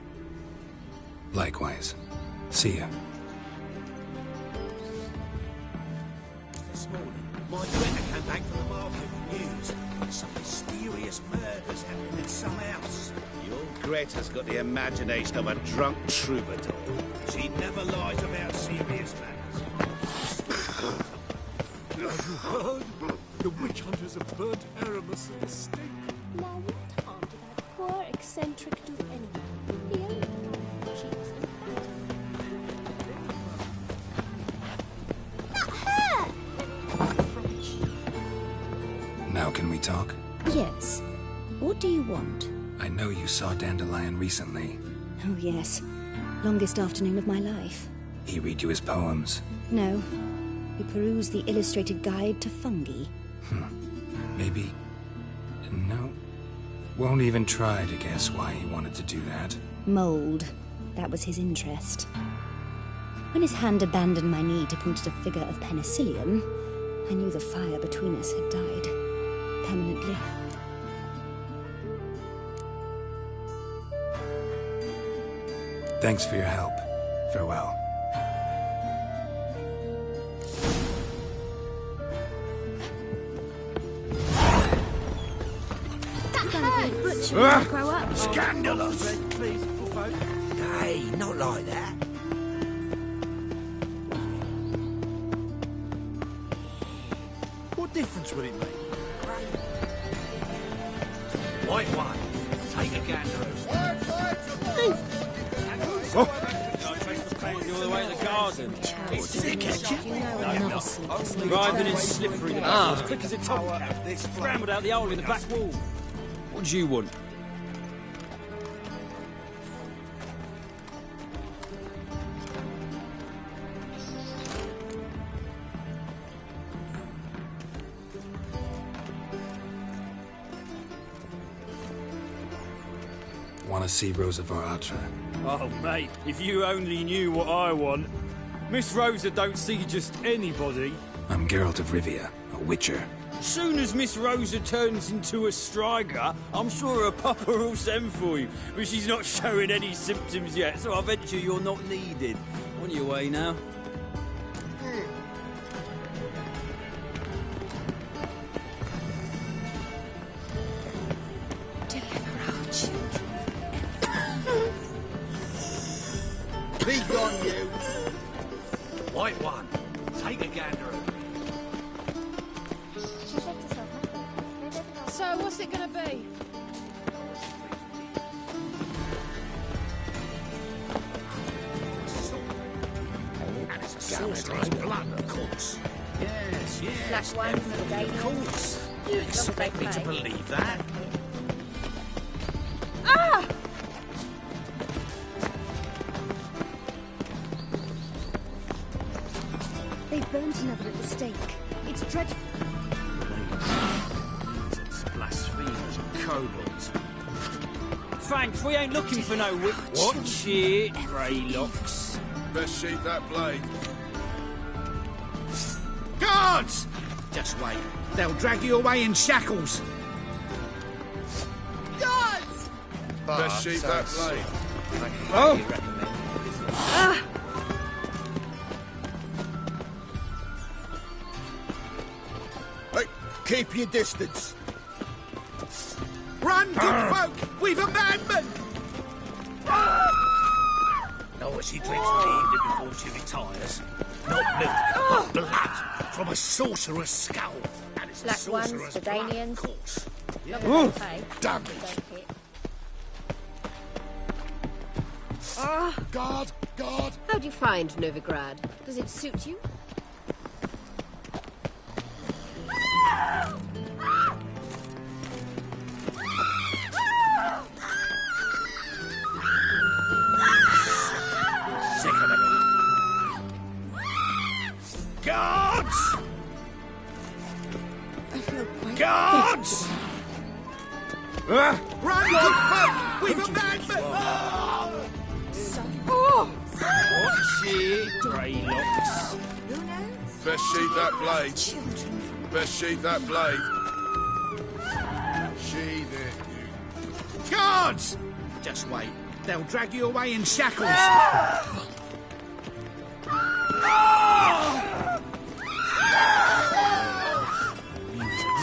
Likewise. See ya. This morning, my letter came back from the market with news. Some mysterious murders happening in some house. Your Greta's got the imagination of a drunk troubadour. She never lies about serious matters. Have you heard? The witch hunters have burnt Aramis at the stake. Now what harm did that poor eccentric do anyway? He only got cheeks and fat. Now can we talk? Yes. What do you want? I know you saw Dandelion recently. Oh, yes. Longest afternoon of my life. He read you his poems. No. We perused the illustrated guide to fungi. Maybe... No. Won't even try to guess why he wanted to do that. Mold. That was his interest. When his hand abandoned my knee to point at a figure of penicillium, I knew the fire between us had died. Permanently. Thanks for your help. Farewell. Grow up. Scandalous! Hey, not like that. What difference would it make? White one. Take a gander. All the way to the garden. You know, Driving in slippery the back as quick as a tomcat. Scrambled out the hole in the back wall. What do you want? Want to see Rosa Varatra? Oh, mate, if you only knew what I want. Miss Rosa don't see just anybody. I'm Geralt of Rivia, a witcher. Soon as Miss Rosa turns into a striker, I'm sure her papa will send for you. But she's not showing any symptoms yet, so I venture you're not needed. On your way now. Be gone, you! right one. Take a gander at me. So, what's it gonna be? And it's a sorcerer's blood, of course. Yes, yes. Black ones, the daisies. Of course. You expect me to believe that? Ah! They burnt another at the stake. It's dreadful. Blasphemers and kobolds. Thanks, we ain't looking for no witch. Watch it, Greylocks. Best sheath that blade. Guards! Just wait. They'll drag you away in shackles. Guards! Best sheath that blade. Oh! Ah! Hey, keep your distance. Run, good folk! We've a madman! Oh, as she drinks the evening before she retires. Not milk, but blood from a sorcerer's skull. And it's a Black ones, sorcerer's the blood, Danians. of course. Ooh, damage. Guard! Guard! How'd you find Novigrad? Does it suit you? Sick of it all. Guards! I feel quite... Guards! Run, good folk! We've a madman! Oh! Watch it, Greylocks. Best sheath that blade. Best sheath that blade. Sheath it. Guards! Just wait. They'll drag you away in shackles.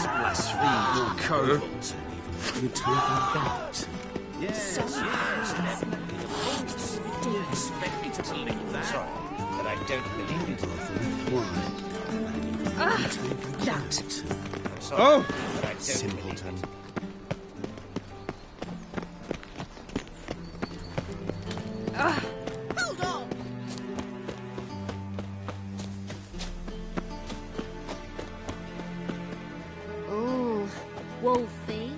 Blaspheme, you kobolds. You take that. Yes, yes, definitely, of course. Do you expect me to believe that? Sorry, but I don't believe it. Why? That. Sorry, oh! But I don't simpleton. Hold on! Ooh, Wolfie.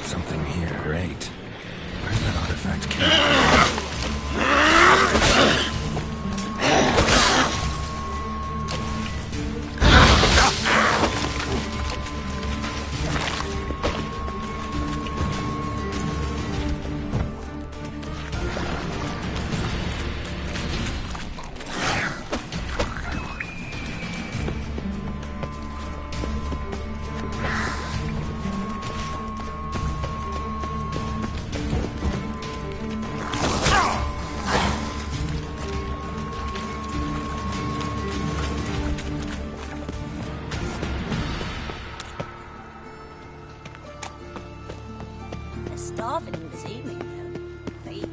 Something here. Great. Where's that artifact key? They're starving in this evening, though. They eat all.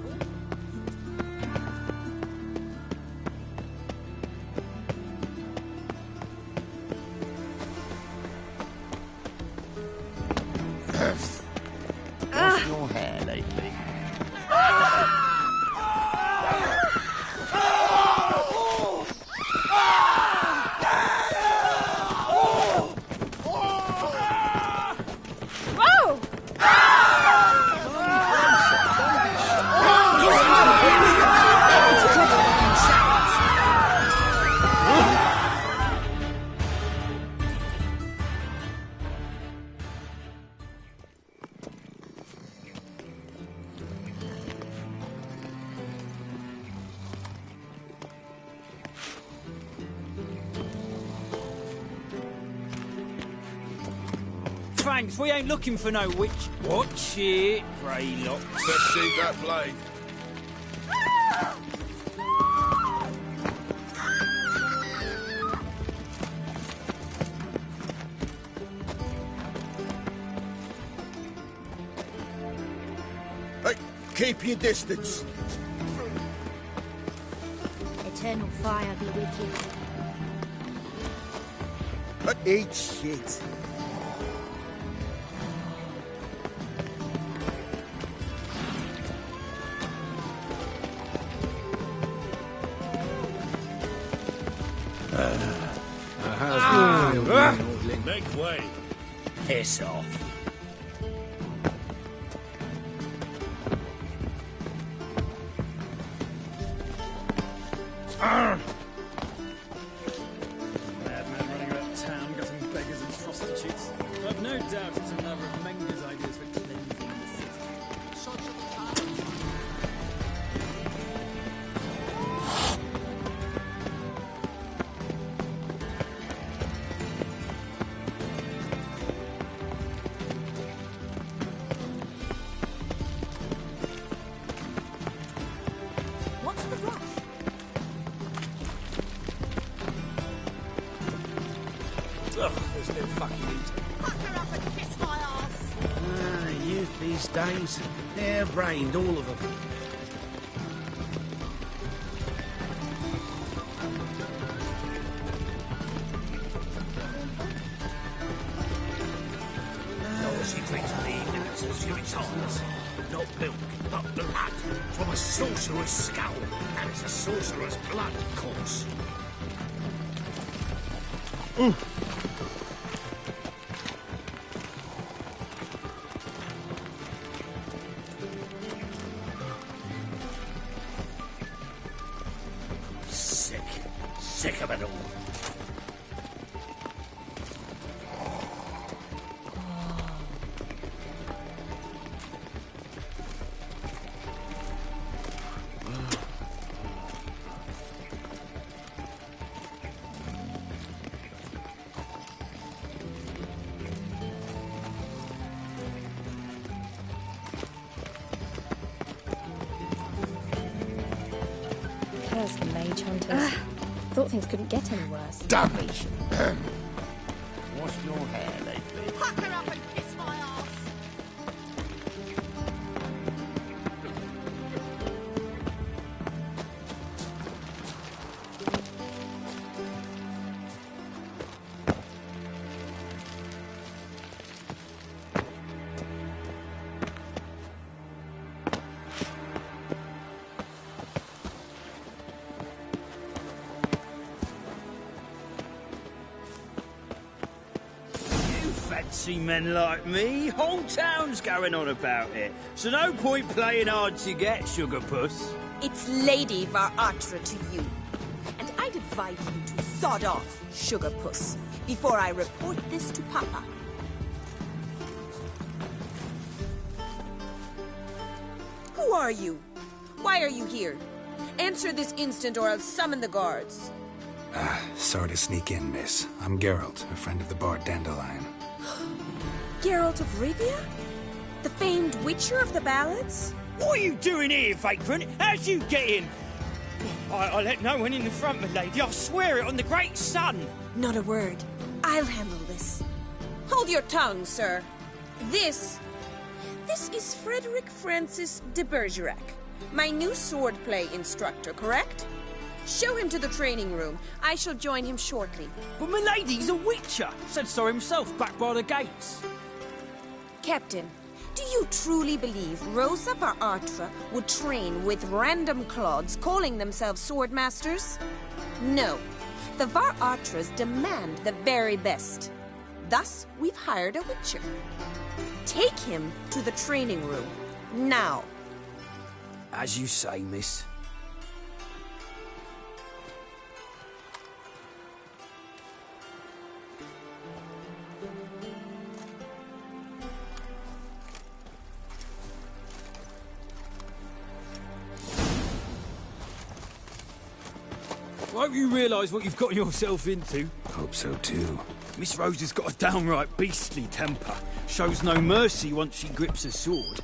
What's your hair lately? Whoa! thanks. We ain't looking for no witch. Watch it, Greylock. Best sheath that blade. Hey, keep your distance. Eternal fire be with you. Eat shit. Make way. Piss off. Madman running about town, gutting beggars and prostitutes. I've no doubt it's another of Menger's ideas for cleansing the city. What's the rush? Ugh, there's no fucking eating. Pucker up and kiss my arse. Youth these days, they're brained, all of them. She drinks lean and it's utensils. Not milk, but blood. From a sorcerer's skull. And it's a sorcerer's blood, of course. Sick. Sick of it all. Curse the mage hunters. Thought things couldn't get any worse. Dummies. What's your hair lately? Pucker up and kiss my arse. Fancy men like me, whole town's going on about it. So no point playing hard to get, sugar puss. It's Lady Var-Atra to you. And I'd advise you to sod off, sugar puss, before I report this to Papa. Who are you? Why are you here? Answer this instant or I'll summon the guards. Sorry to sneak in, miss. I'm Geralt, a friend of the bard Dandelion. Geralt of Rivia? The famed witcher of the ballads? What are you doing here, vagrant? How'd you get in? I let no one in the front, my lady. I swear it on the great sun. Not a word. I'll handle this. Hold your tongue, sir. This is Frederick Francis de Bergerac, my new swordplay instructor, correct? Show him to the training room. I shall join him shortly. But my lady's a witcher. Said so himself back by the gates. Captain, do you truly believe Rosa Var-Atra would train with random clods calling themselves swordmasters? No. The Var-Atras demand the very best. Thus, we've hired a witcher. Take him to the training room. Now. As you say, miss. Won't you realise what you've got yourself into? Hope so too. Miss Rosa's got a downright beastly temper. Shows no mercy once she grips a sword.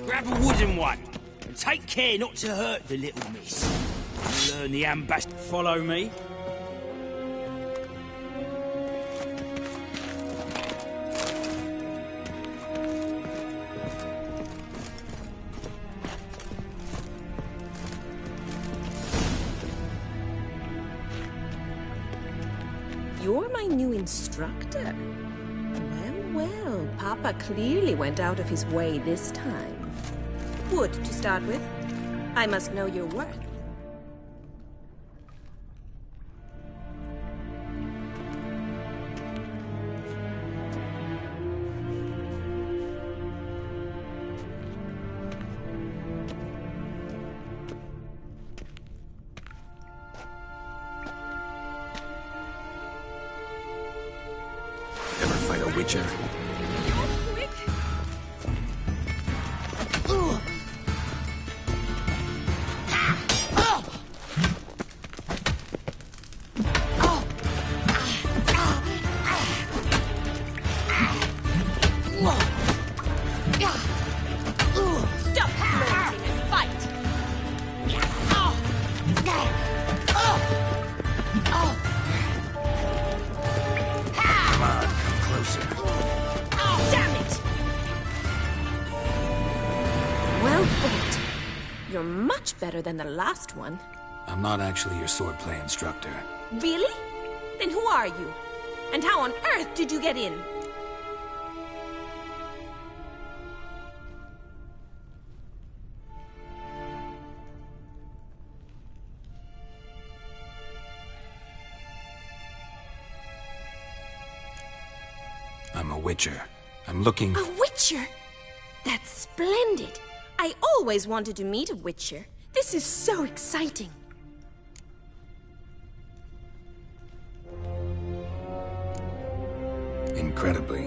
Grab a wooden one, and take care not to hurt the little miss. Learn the ambassador. Follow me. You're my new instructor. Well, Papa clearly went out of his way this time. Wood, to start with. I must know your worth. Ever fight a witcher? You're much better than the last one. I'm not actually your swordplay instructor. Really? Then who are you? And how on earth did you get in? I'm a witcher. I'm looking... A witcher? That's splendid. I always wanted to meet a witcher. This is so exciting. Incredibly.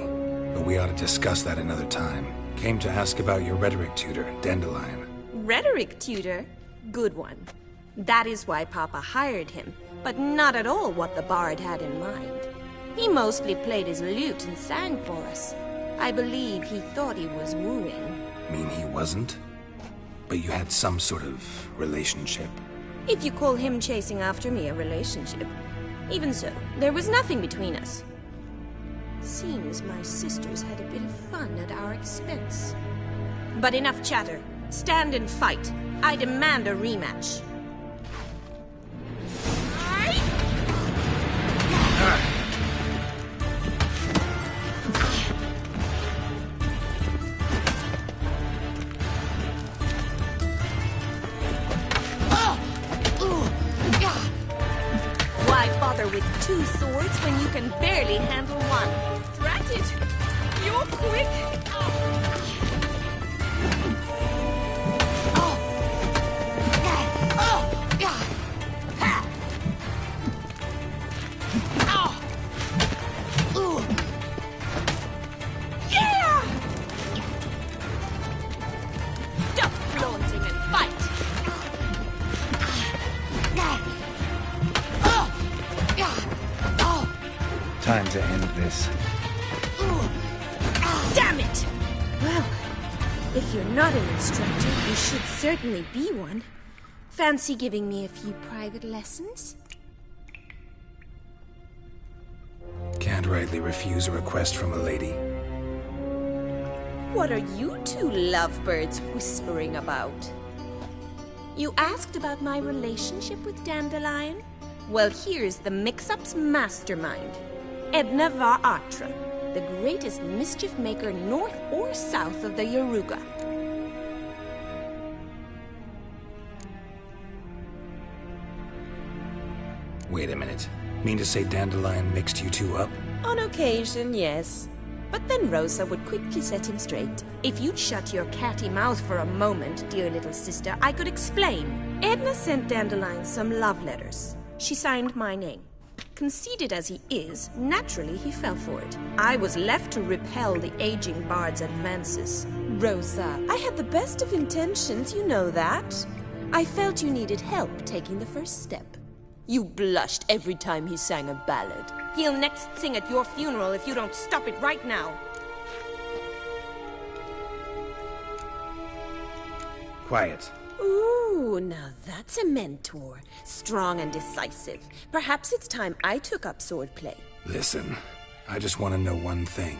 But we ought to discuss that another time. Came to ask about your rhetoric tutor, Dandelion. Rhetoric tutor? Good one. That is why Papa hired him, but not at all what the bard had in mind. He mostly played his lute and sang for us. I believe he thought he was wooing. Mean he wasn't? But you had some sort of relationship. If you call him chasing after me a relationship. Even so, there was nothing between us. Seems my sisters had a bit of fun at our expense. But enough chatter. Stand and fight. I demand a rematch. With two swords when you can barely handle one. Drat it! You're quick! Yeah! Stop flaunting and fight! Time to end this. Damn it! Well, if you're not an instructor, you should certainly be one. Fancy giving me a few private lessons? Can't rightly refuse a request from a lady. What are you two lovebirds whispering about? You asked about my relationship with Dandelion? Well, here's the mix-up's mastermind. Edna var Atra, the greatest mischief maker north or south of the Yaruga. Wait a minute. Mean to say Dandelion mixed you two up? On occasion, yes. But then Rosa would quickly set him straight. If you'd shut your catty mouth for a moment, dear little sister, I could explain. Edna sent Dandelion some love letters. She signed my name. Conceited as he is, naturally he fell for it. I was left to repel the aging bard's advances. Rosa, I had the best of intentions, you know that. I felt you needed help taking the first step. You blushed every time he sang a ballad. He'll next sing at your funeral if you don't stop it right now. Quiet. Ooh, now that's a mentor. Strong and decisive. Perhaps it's time I took up swordplay. Listen, I just want to know one thing.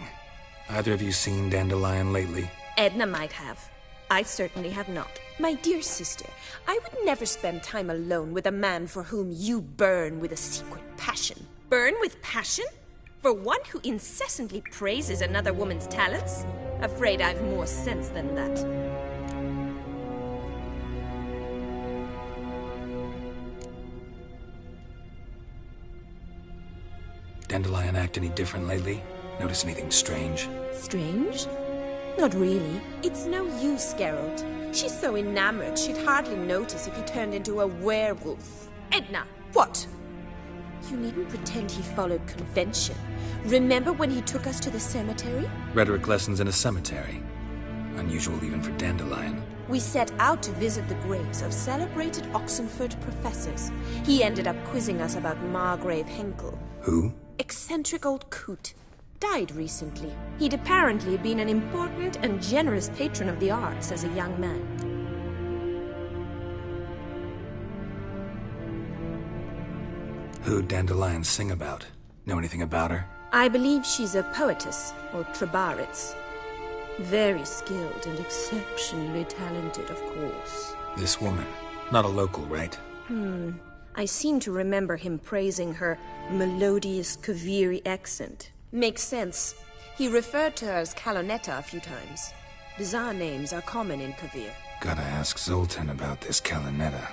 Either of you seen Dandelion lately? Edna might have. I certainly have not. My dear sister, I would never spend time alone with a man for whom you burn with a secret passion. Burn with passion? For one who incessantly praises another woman's talents? Afraid I've more sense than that. Dandelion act any different lately? Notice anything strange? Strange? Not really. It's no use, Geralt. She's so enamored she'd hardly notice if he turned into a werewolf. Edna! What? You needn't pretend he followed convention. Remember when he took us to the cemetery? Rhetoric lessons in a cemetery. Unusual even for Dandelion. We set out to visit the graves of celebrated Oxenford professors. He ended up quizzing us about Margrave Henkel. Who? Eccentric old coot. Died recently. He'd apparently been an important and generous patron of the arts as a young man. Who'd Dandelion sing about? Know anything about her? I believe she's a poetess, or trebarits. Very skilled and exceptionally talented, of course. This woman. Not a local, right? I seem to remember him praising her melodious Kaviri accent. Makes sense. He referred to her as Calonetta a few times. Bizarre names are common in Kavir. Gotta ask Zoltan about this Calonetta.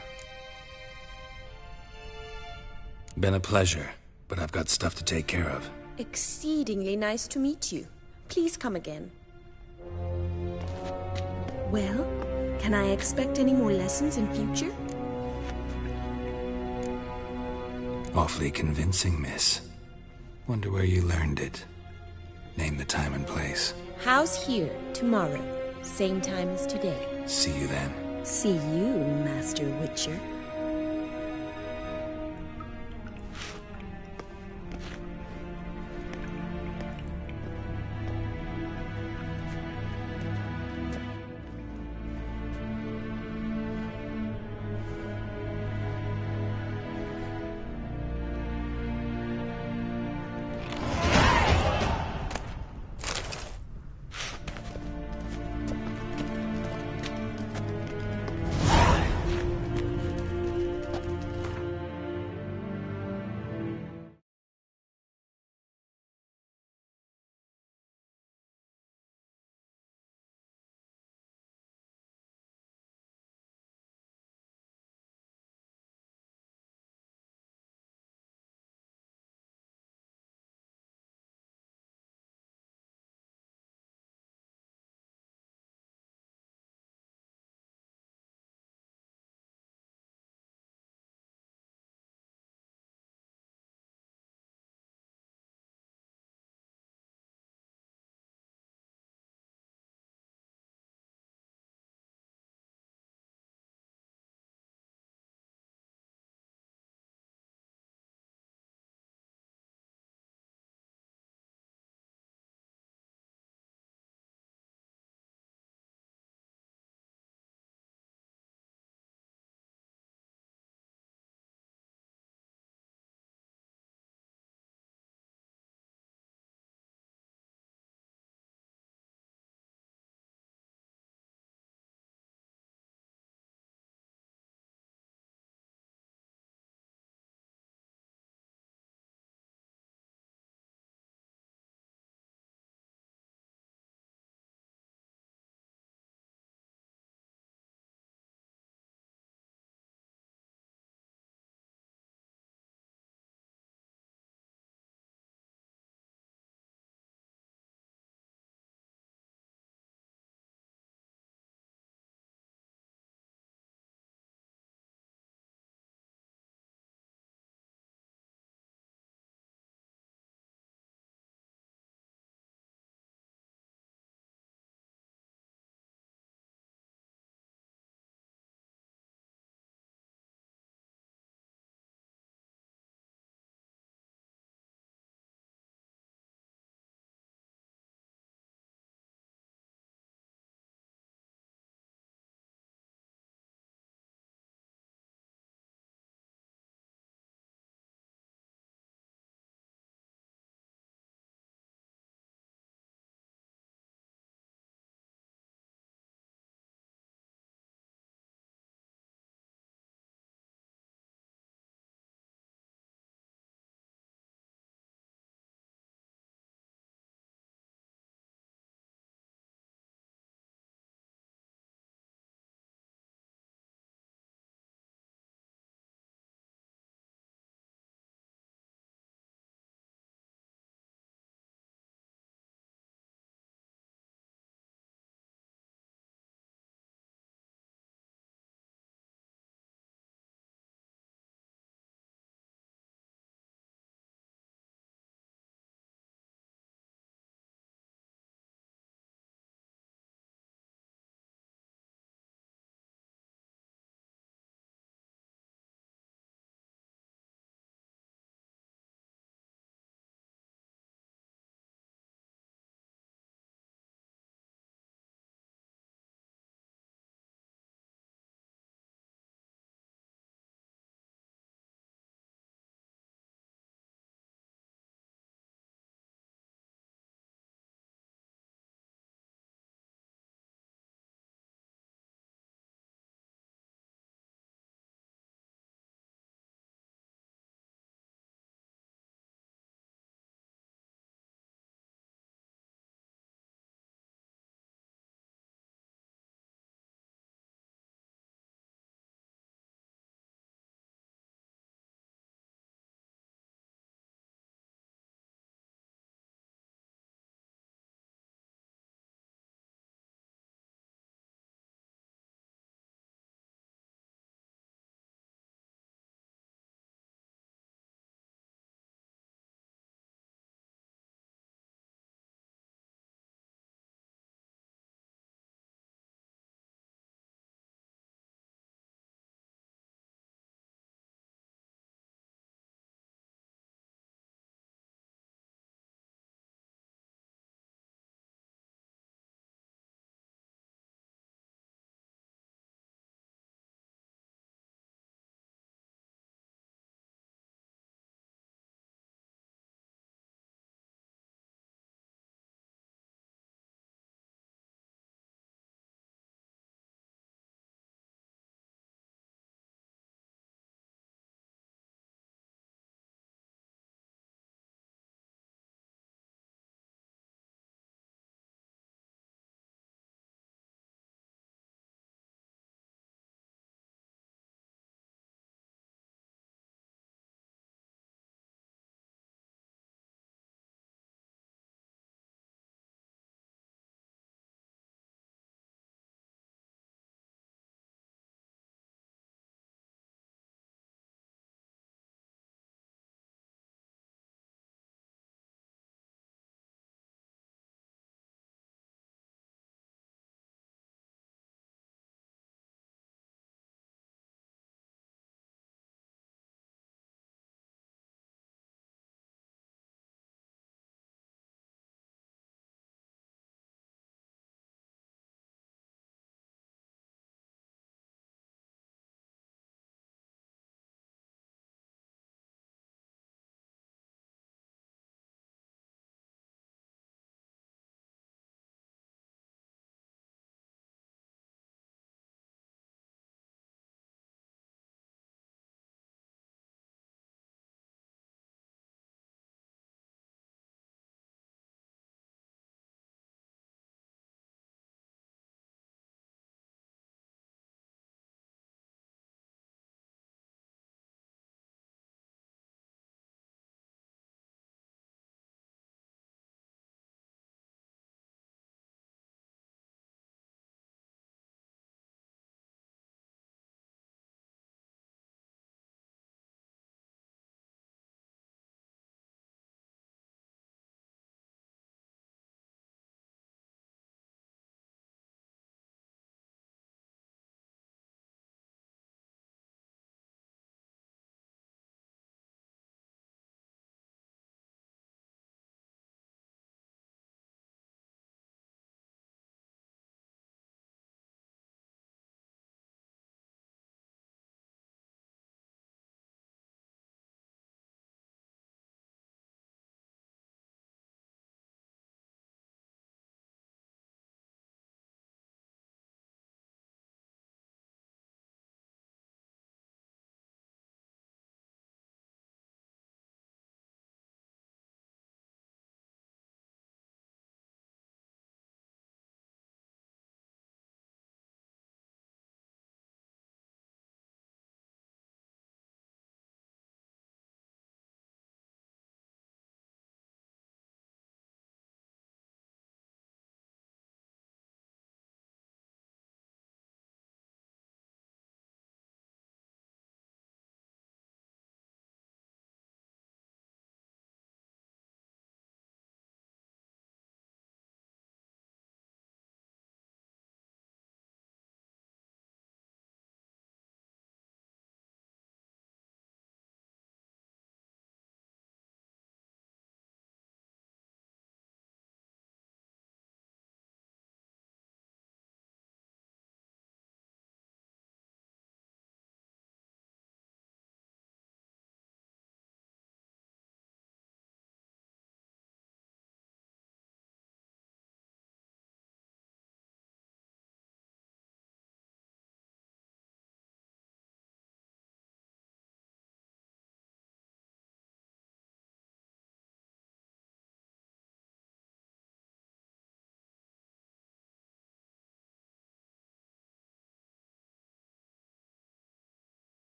Been a pleasure, but I've got stuff to take care of. Exceedingly nice to meet you. Please come again. Well, can I expect any more lessons in future? Awfully convincing, miss. Wonder where you learned it. Name the time and place. House here, tomorrow. Same time as today. See you then. See you, Master Witcher.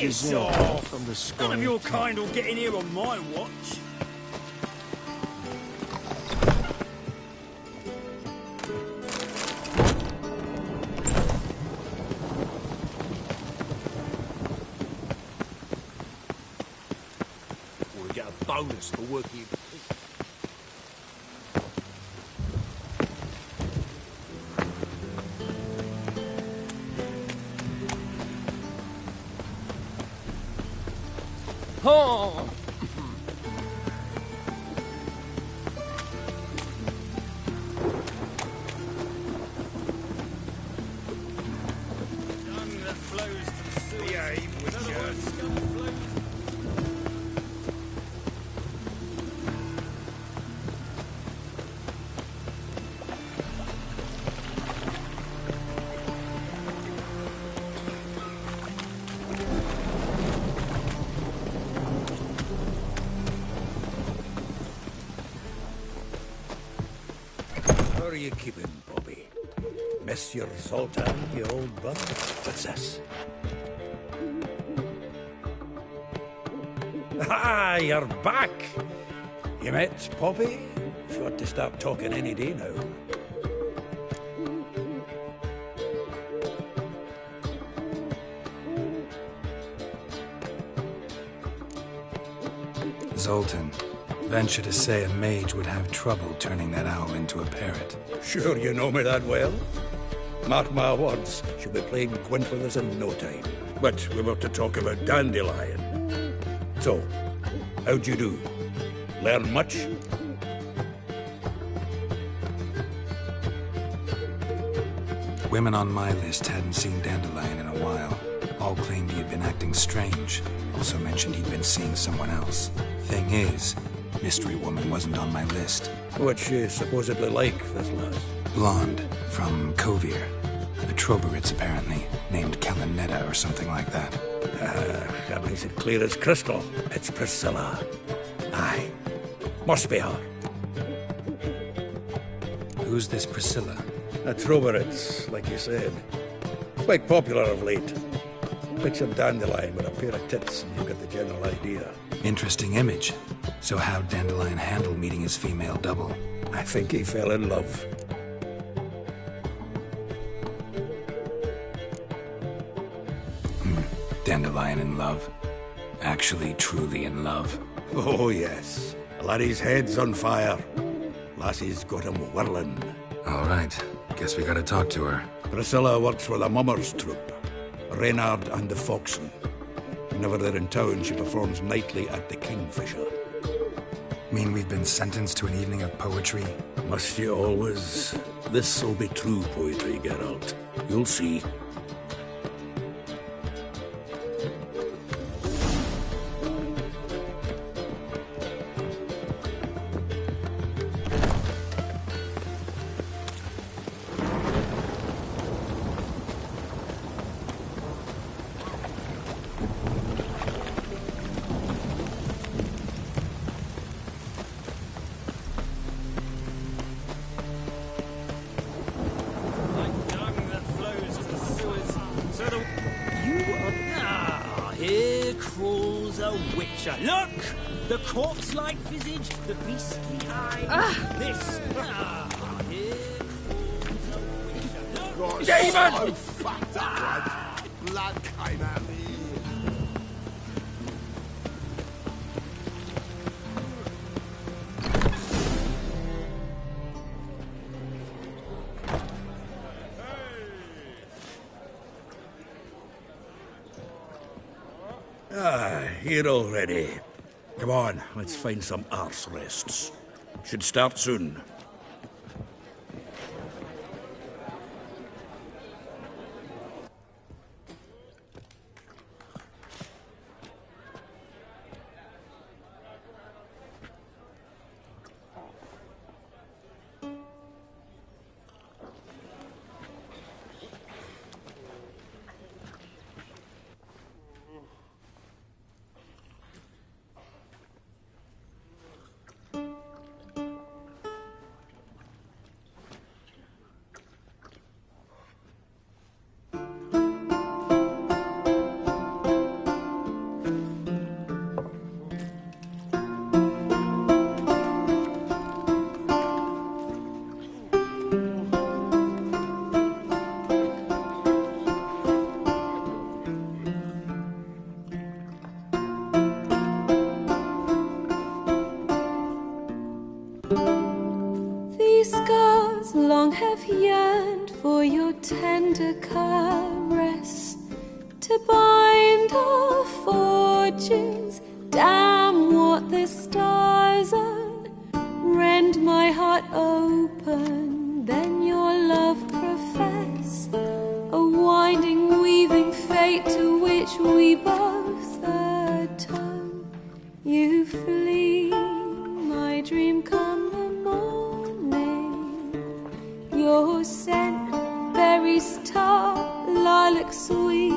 Piss gazelle off! from the sky. None of your kind will get in here on my watch. We get a bonus for working. Oh! That flows to the sea. Yeah, even with How are you keeping, Bobby? Miss your Zoltan, you old buck? What's this? Ah, you're back! You met Poppy? She ought to start talking any day now. Zoltan. Venture to say a mage would have trouble turning that owl into a parrot. Sure you know me that well? Mark my words, she'll be playing Gwent with us in no time. But we were to talk about Dandelion. So, how'd you do? Learn much? Women on my list hadn't seen Dandelion in a while. All claimed he had been acting strange. Also mentioned he'd been seeing someone else. Thing is, Mystery Woman wasn't on my list. What's she supposedly like, this lass? Blonde, from Kovir. A Troberitz, apparently, named Kalinetta or something like that. That makes it clear as crystal. It's Priscilla. Aye. Must be her. Who's this Priscilla? A Troberitz, like you said. Quite popular of late. Picture Dandelion with a pair of tits and you get the general idea. Interesting image. So how'd Dandelion handle meeting his female double? I think he fell in love. Dandelion in love. Actually, truly in love. Oh, yes. Laddie's head's on fire. Lassie's got him whirling. All right. Guess we gotta talk to her. Priscilla works for the Mummers troupe. Reynard and the Foxen. Whenever they're in town, she performs nightly at the Kingfisher. Mean we've been sentenced to an evening of poetry? Must you always? This'll be true poetry, Geralt. You'll see. Look! The corpse-like visage, the beastly eye. This. Here Demon! Oh, fuck the blood came out of me. Here already. Come on, let's find some arse rests. Should start soon. have yearned for your tender caress, to bind our fortunes. Damn what the stars are, rend my heart open, then your love profess, a winding, weaving fate to which we both atone. You flee, my dream come the morning, your scent, berry star, lilac sweet,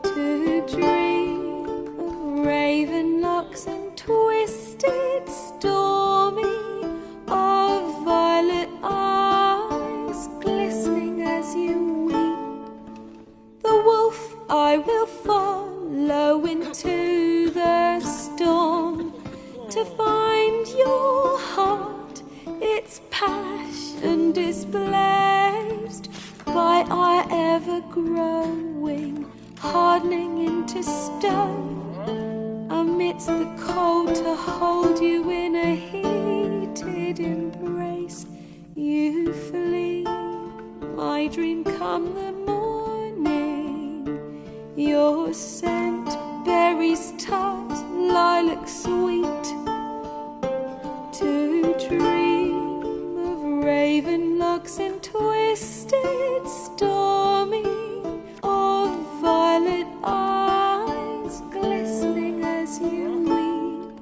to dream of raven locks and twisted, stormy, of violet eyes glistening as you weep. The wolf I will follow into the storm, to find your heart, its passion displaced by our ever-growing, hardening into stone, amidst the cold to hold you in a heated embrace. You flee, my dream come the morning, your scent, berries tart, lilac sweet, to dream of raven locks and twisted, stormy, of violet eyes glistening as you weep.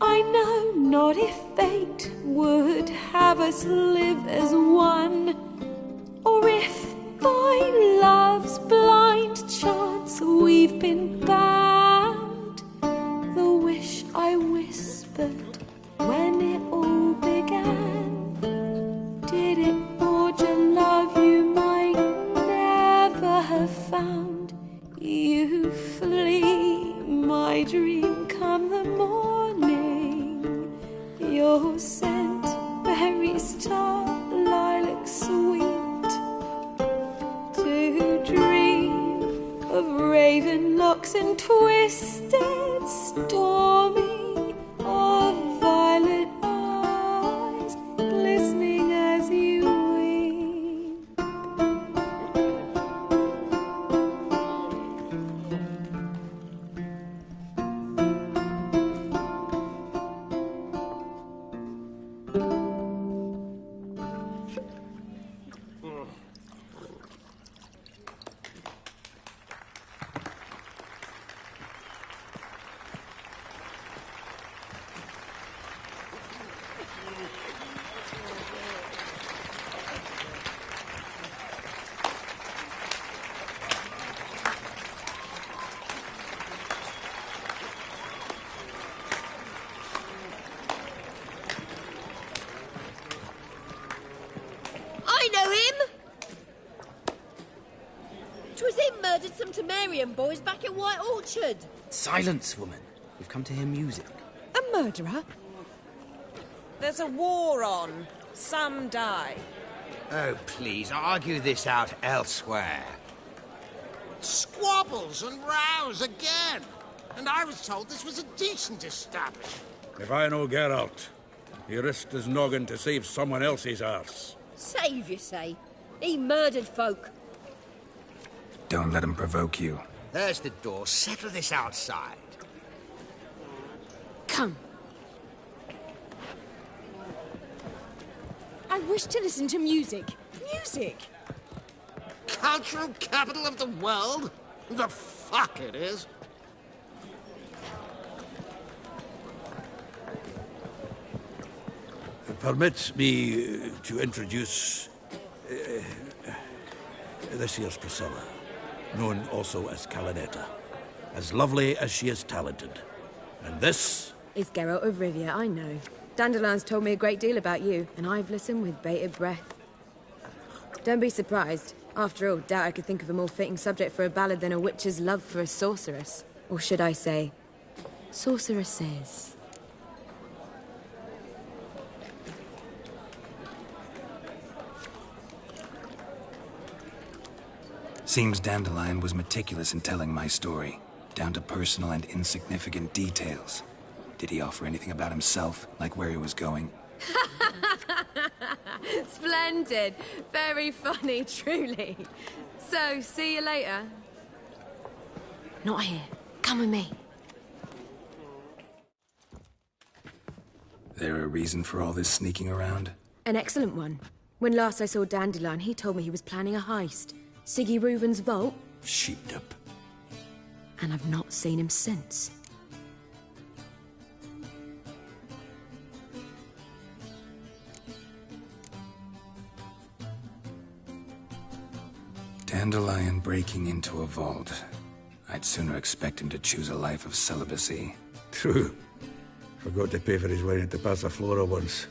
I know not if fate would have us live as one, or if by love's blind chance we've been bound. The wish I whispered when it all began, did it forge a love you might never have found? You flee, my dream come the morning, your scent, berry star, lilac sweet, to dream of raven locks and twisted, stormy, of violet eyes glistening as you weep. I know him! 'Twas him murdered some Temerian boys back at White Orchard. Silence, woman. We've come to hear music. A murderer? There's a war on. Some die. Oh, please, argue this out elsewhere. Squabbles and rows again. And I was told this was a decent establishment. If I know Geralt, he risked his noggin to save someone else's arse. Save, you say? He murdered folk. Don't let him provoke you. There's the door. Settle this outside. Come. I wish to listen to music. Music! Cultural capital of the world? The fuck it is. Permit me to introduce... this here's Priscilla, known also as Calinetta. As lovely as she is talented. And this... It's Geralt of Rivia, I know. Dandelion's told me a great deal about you, and I've listened with bated breath. Don't be surprised. After all, doubt I could think of a more fitting subject for a ballad than a witch's love for a sorceress. Or should I say, sorceresses. Seems Dandelion was meticulous in telling my story, down to personal and insignificant details. Did he offer anything about himself, like where he was going? Splendid. Very funny, truly. So, see you later. Not here. Come with me. There a reason for all this sneaking around? An excellent one. When last I saw Dandelion, he told me he was planning a heist. Siggy Reuven's vault. Sheeped up. And I've not seen him since. Dandelion breaking into a vault. I'd sooner expect him to choose a life of celibacy. True. Forgot to pay for his wedding to Passaflora once.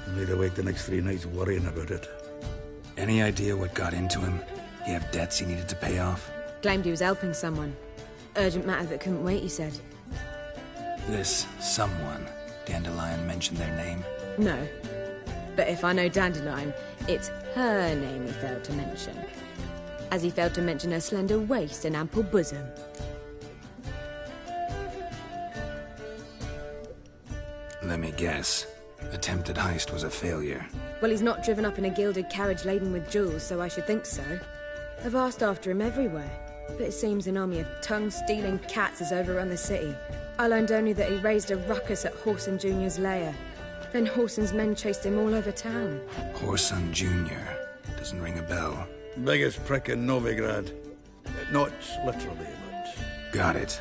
And laid awake the next 3 nights worrying about it. Any idea what got into him? He have debts he needed to pay off? Claimed he was helping someone. Urgent matter that couldn't wait, he said. This someone, Dandelion mentioned their name? No. But if I know Dandelion, it's her name he failed to mention. As he failed to mention her slender waist and ample bosom. Let me guess. Attempted heist was a failure. Well, he's not driven up in a gilded carriage laden with jewels, so I should think so. I've asked after him everywhere, but it seems an army of tongue-stealing cats has overrun the city. I learned only that he raised a ruckus at Whoreson Jr.'s lair. Then Whoreson's men chased him all over town. Whoreson Jr. Doesn't ring a bell. Biggest prick in Novigrad. Not literally, but... Got it.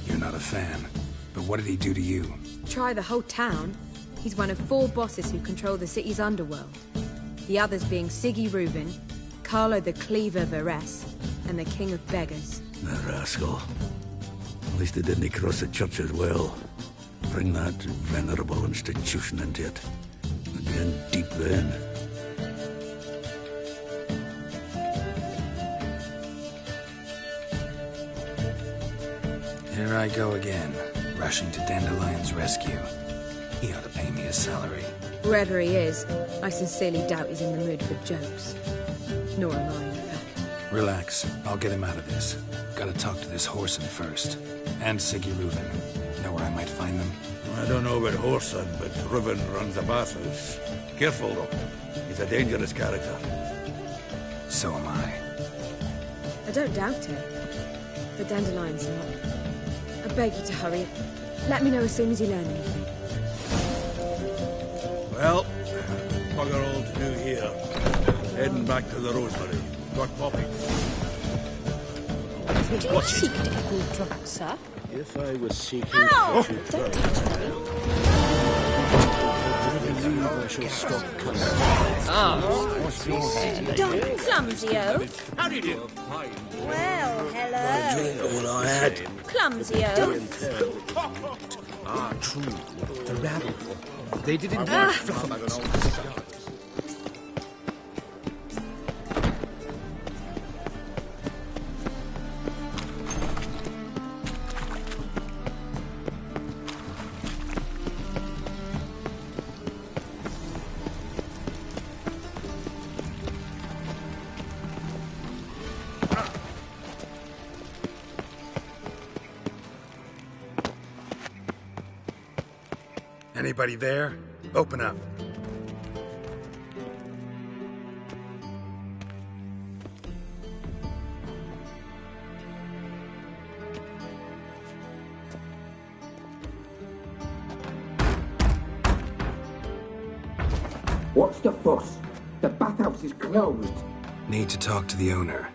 You're not a fan. But what did he do to you? Try the whole town. He's one of 4 bosses who control the city's underworld. The others being Siggy Reuven, Carlo the Cleaver Varese, and the King of Beggars. The rascal. At least he didn't cross the church as well. Bring that venerable institution into it. We'd be in deep then. Here I go again, rushing to Dandelion's rescue. He ought to pay me a salary. Wherever he is, I sincerely doubt he's in the mood for jokes. Nor am I, in fact. Relax. I'll get him out of this. Gotta talk to this Whoreson first. And Siggy Reuven. Know where I might find them? I don't know about Whoreson, but Reuven runs a bathhouse. Careful, though. He's a dangerous character. So am I. I don't doubt it. But Dandelion's not. I beg you to hurry. Let me know as soon as you learn anything. Well, bugger all to do here. Heading back to the Rosemary. Got Poppy. Do you seek to get me drunk, sir? If I was seeking Ow! to Don't drunk, touch me. I believe I shall stop coming. What's your head? Don't clumsy oaf. How do you do? Well, hello. All I had. Clumsy oaf. Ah, true. The rabble. They did indeed fluff about an old Anybody there? Open up. What's the fuss? The bathhouse is closed. Need to talk to the owner.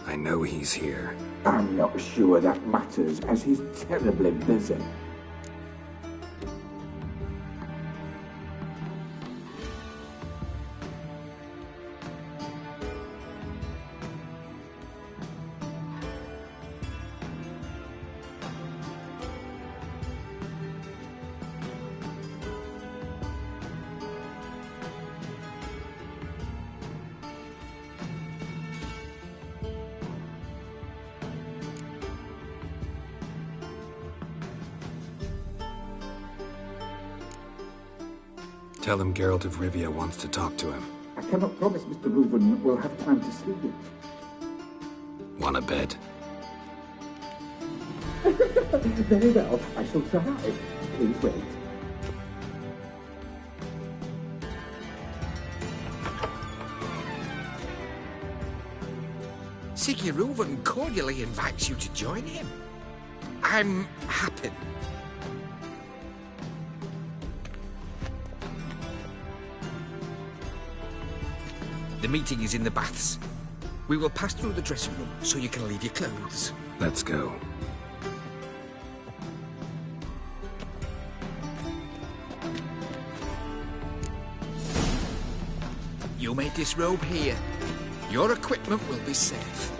I know he's here. I'm not sure that matters, as he's terribly busy. Tell him Geralt of Rivia wants to talk to him. I cannot promise Mr. Reuven will have time to see you. Wanna bet? Very well, I shall try. Please wait. Siggy Reuven cordially invites you to join him. I'm happy. The meeting is in the baths. We will pass through the dressing room so you can leave your clothes. Let's go. You may disrobe here. Your equipment will be safe.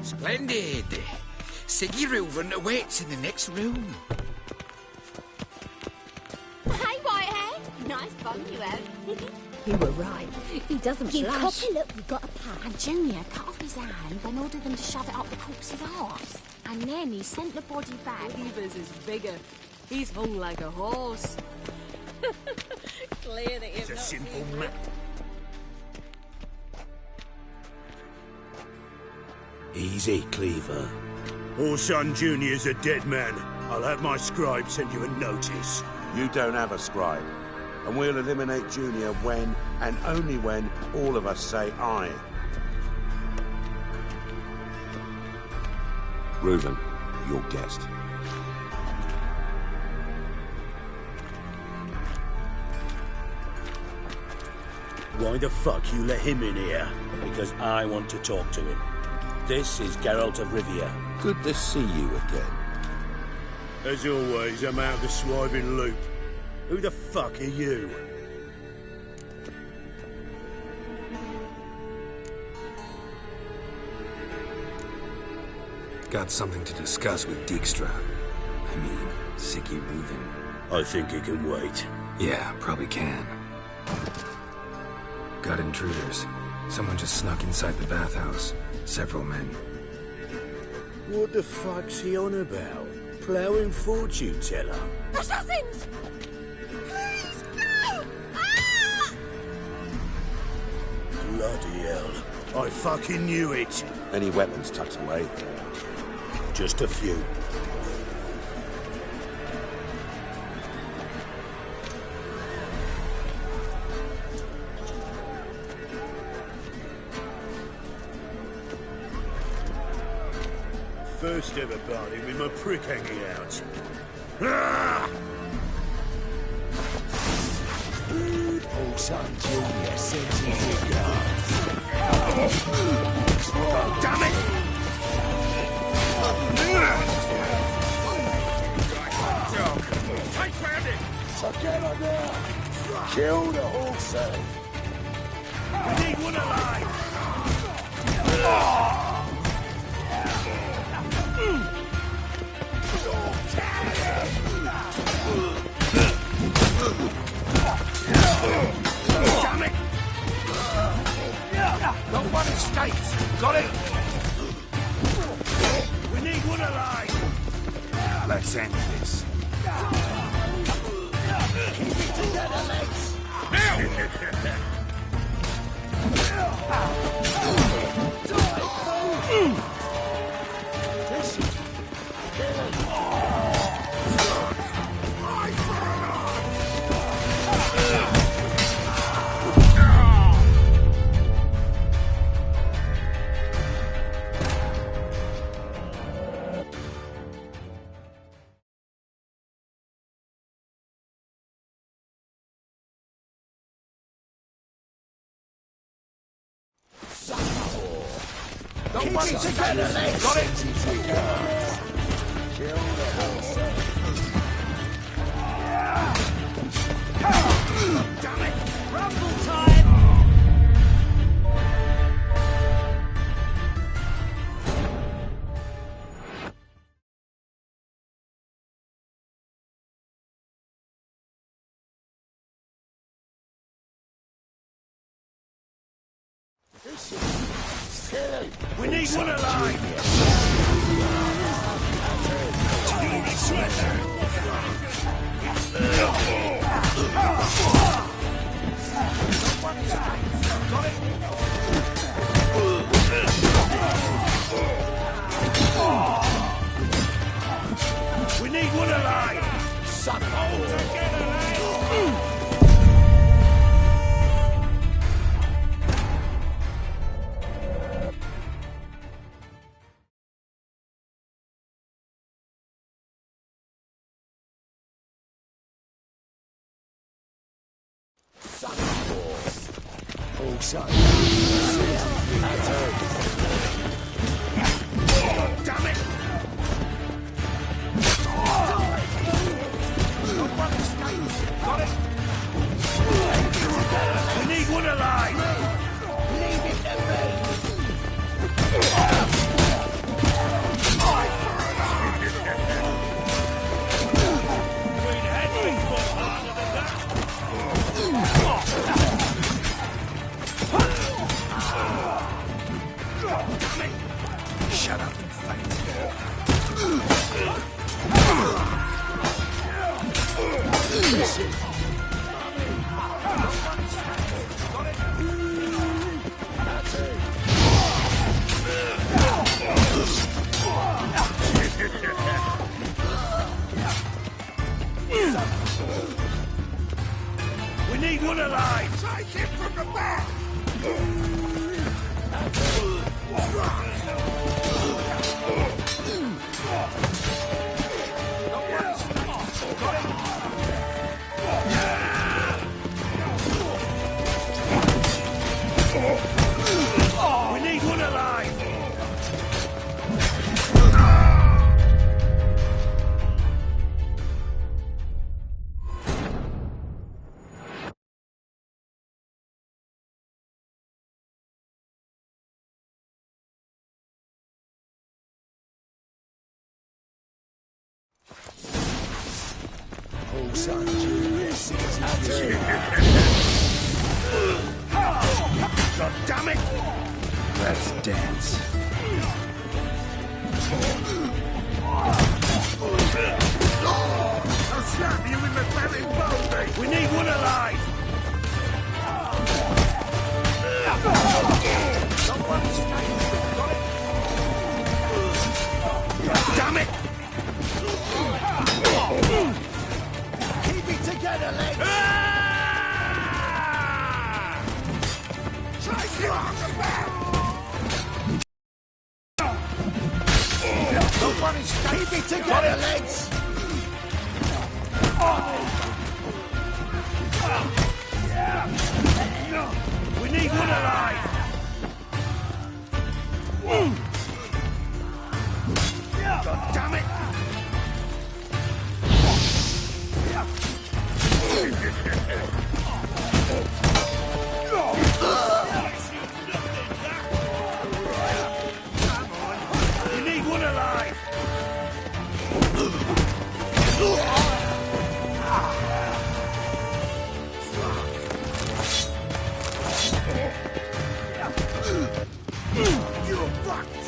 Splendid. Siggy Reuven awaits in the next room. Hey, Whitehead. Nice bum you have. You were right. He doesn't You blush. copy, look, we've got a plan. And Junior cut off his hand and ordered them to shove it up the corpse's arse. And then he sent the body back. Beavers is bigger. He's hung like a horse. Clear that It's a simple matter. Easy, Cleaver. Orson Jr.'s a dead man. I'll have my scribe send you a notice. You don't have a scribe. And we'll eliminate Junior when, and only when, all of us say aye. Reuven, your guest. Why the fuck you let him in here? Because I want to talk to him. This is Geralt of Rivia. Good to see you again. As always, I'm out the swibing loop. Who the fuck are you? Got something to discuss with Dijkstra. I mean, Siggy Reuven. I think he can wait. Yeah, probably can. Got intruders. Someone just snuck inside the bathhouse. Several men. What the fuck's he on about? Ploughing fortune teller? Assassins! Please, no! Ah! Bloody hell. I fucking knew it. Any weapons tucked away? Just a few. First ever party with my prick hanging out. Ah! Orson Jr. sends his regards. Damn it! Take round it! Together now! Kill the horse! We need one alive! Damn it! No one escapes! Got it? We need one alive! Let's end this. Keep it together, legs! Keep it together, legs! Got it? Kill the horse. Damn it! Rumble time! We need one alive! We need one alive! Son of a whore! son. Damn it! Got it? We need one alive! Leave it to me! Shut up and fight. We need one alive! Take him from the back! We need one alive! Oh, son, this is God damn it! Let's dance. I'll slap you in the very bone, we need one alive! Someone's got it! God damn it! Keep it together, legs! Try to on the back! Keep it together, legs! We need one alive! God damn it! We need one alive! You're fucked!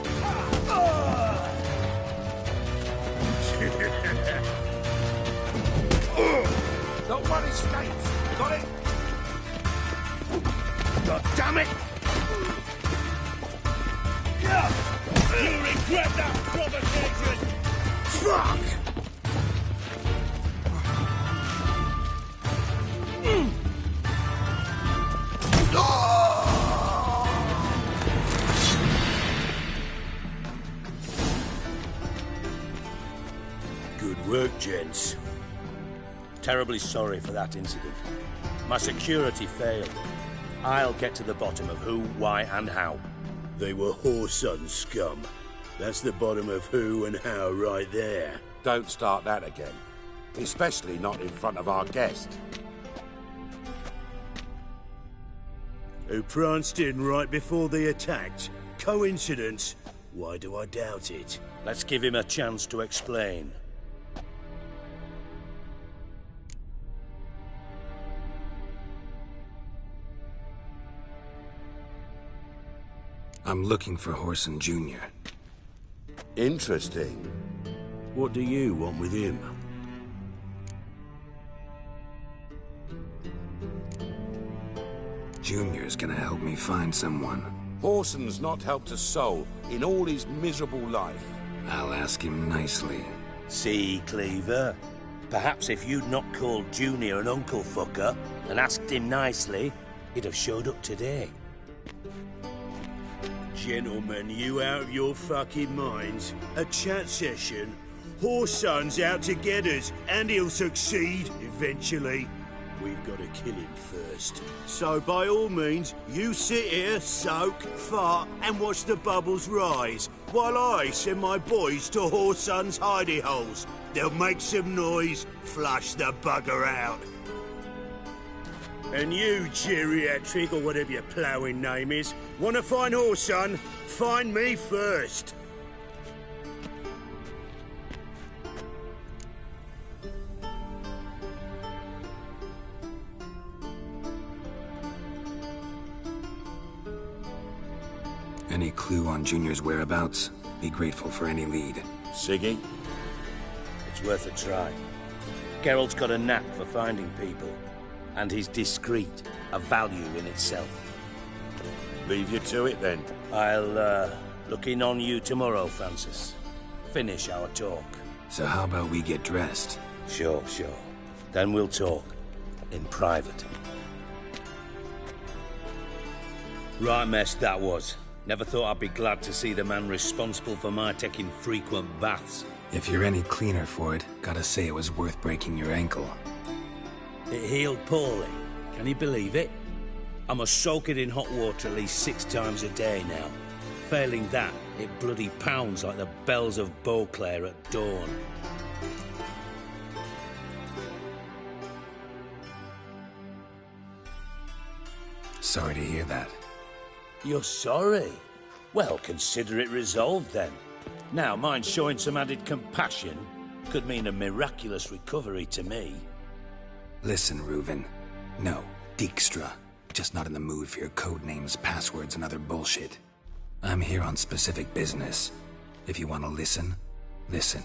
Not one escapes! Got it? God damn it! You regret that provocation! Fuck! Good work, gents. Terribly sorry for that incident. My security failed. I'll get to the bottom of who, why, and how. They were whoreson scum. That's the bottom of who and how right there. Don't start that again. Especially not in front of our guest. Who pranced in right before they attacked. Coincidence? Why do I doubt it? Let's give him a chance to explain. I'm looking for Whoreson Jr. Interesting. What do you want with him? Junior's gonna help me find someone. Whoreson's not helped a soul in all his miserable life. I'll ask him nicely. See, Cleaver? Perhaps if you'd not called Junior an uncle fucker and asked him nicely, he'd have showed up today. Gentlemen, you out of your fucking minds? A chat session? Whoreson's out to get us, and he'll succeed, eventually. we've got to kill him first. So by all means, you sit here, soak, fart, and watch the bubbles rise, while I send my boys to Whoreson's hidey holes. They'll make some noise, flush the bugger out. And you, geriatric, or whatever your ploughing name is, want to find Whoreson? Find me first. Any clue on Junior's whereabouts? Be grateful for any lead. Siggy? It's worth a try. Geralt's got a knack for finding people. And he's discreet, a value in itself. Leave you to it, then. I'll, look in on you tomorrow, Francis. Finish our talk. So how about we get dressed? Sure. Then we'll talk. In private. Right mess that was. Never thought I'd be glad to see the man responsible for my taking frequent baths. If you're any cleaner for it, gotta say it was worth breaking your ankle. It healed poorly. Can you believe it? I must soak it in hot water at least 6 times a day now. Failing that, it bloody pounds like the bells of Beauclair at dawn. Sorry to hear that. You're sorry? Well, consider it resolved then. Now, mind showing some added compassion could mean a miraculous recovery to me. Listen, Reuven. No, Dijkstra. Just not in the mood for your code names, passwords, and other bullshit. I'm here on specific business. If you want to listen, listen.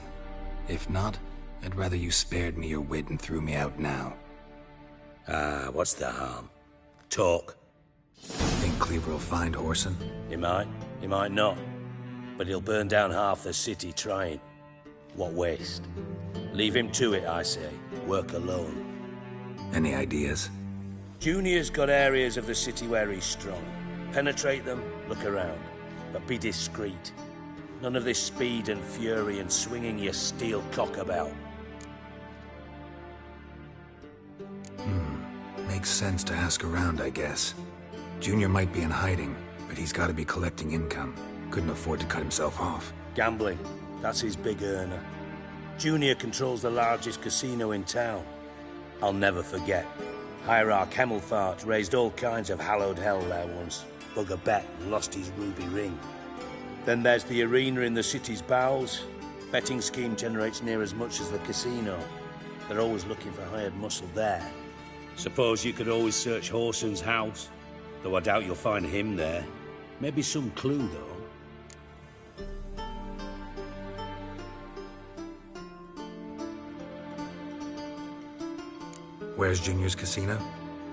If not, I'd rather you spared me your wit and threw me out now. What's the harm? Talk. Think Cleaver will find Whoreson? He might not. But he'll burn down half the city trying. What waste? Leave him to it, I say. Work alone. Any ideas? Junior's got areas of the city where he's strong. Penetrate them, look around. But be discreet. None of this speed and fury and swinging your steel cock about. Makes sense to ask around, I guess. Junior might be in hiding, but he's got to be collecting income. Couldn't afford to cut himself off. Gambling. That's his big earner. Junior controls the largest casino in town. I'll never forget. Hierarch Hemmelfart raised all kinds of hallowed hell there once. Bugger bet and lost his ruby ring. Then there's the arena in the city's bowels. Betting scheme generates near as much as the casino. They're always looking for hired muscle there. Suppose you could always search Whoreson's house. Though I doubt you'll find him there. Maybe some clue, though. Where's Junior's casino?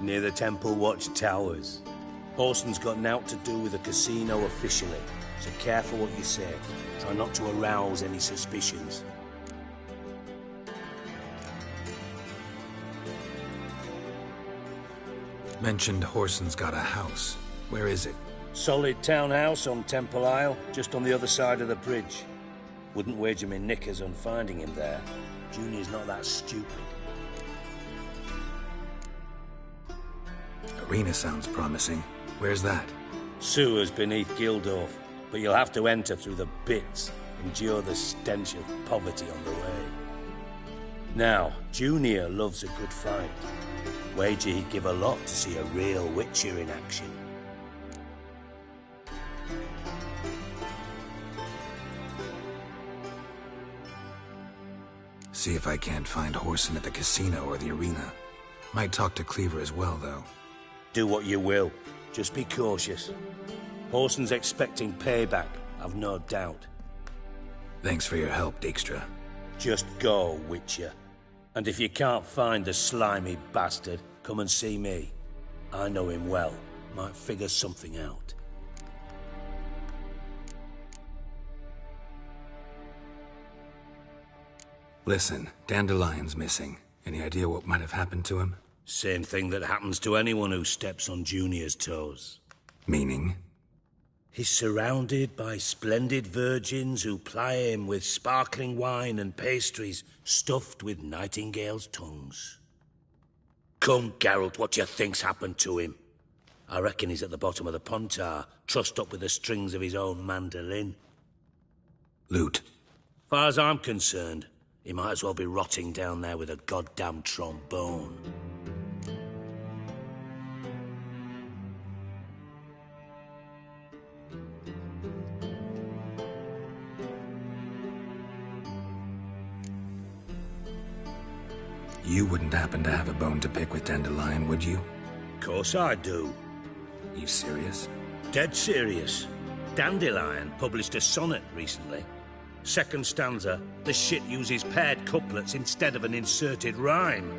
Near the Temple Watch Towers. Whoreson's got naught to do with the casino officially, so careful what you say. Try not to arouse any suspicions. Mentioned Whoreson's got a house. Where is it? Solid townhouse on Temple Isle, just on the other side of the bridge. Wouldn't wager me knickers on finding him there. Junior's not that stupid. Arena sounds promising. Where's that? Sewers beneath Gildorf, but you'll have to enter through the bits, endure the stench of poverty on the way. Now, Junior loves a good fight. Wager he'd give a lot to see a real Witcher in action. See if I can't find Whoreson at the casino or the arena. Might talk to Cleaver as well, though. Do what you will. Just be cautious. Whoreson's expecting payback, I've no doubt. Thanks for your help, Dijkstra. Just go, Witcher. And if you can't find the slimy bastard, come and see me. I know him well. Might figure something out. Listen, Dandelion's missing. Any idea what might have happened to him? Same thing that happens to anyone who steps on Junior's toes. Meaning? He's surrounded by splendid virgins who ply him with sparkling wine and pastries stuffed with nightingales' tongues. Come, Geralt, what do you think's happened to him? I reckon he's at the bottom of the Pontar, trussed up with the strings of his own mandolin. Loot. Far as I'm concerned, he might as well be rotting down there with a goddamn trombone. You wouldn't happen to have a bone to pick with Dandelion, would you? Course I do. You serious? Dead serious. Dandelion published a sonnet recently. Second stanza, the shit uses paired couplets instead of an inserted rhyme.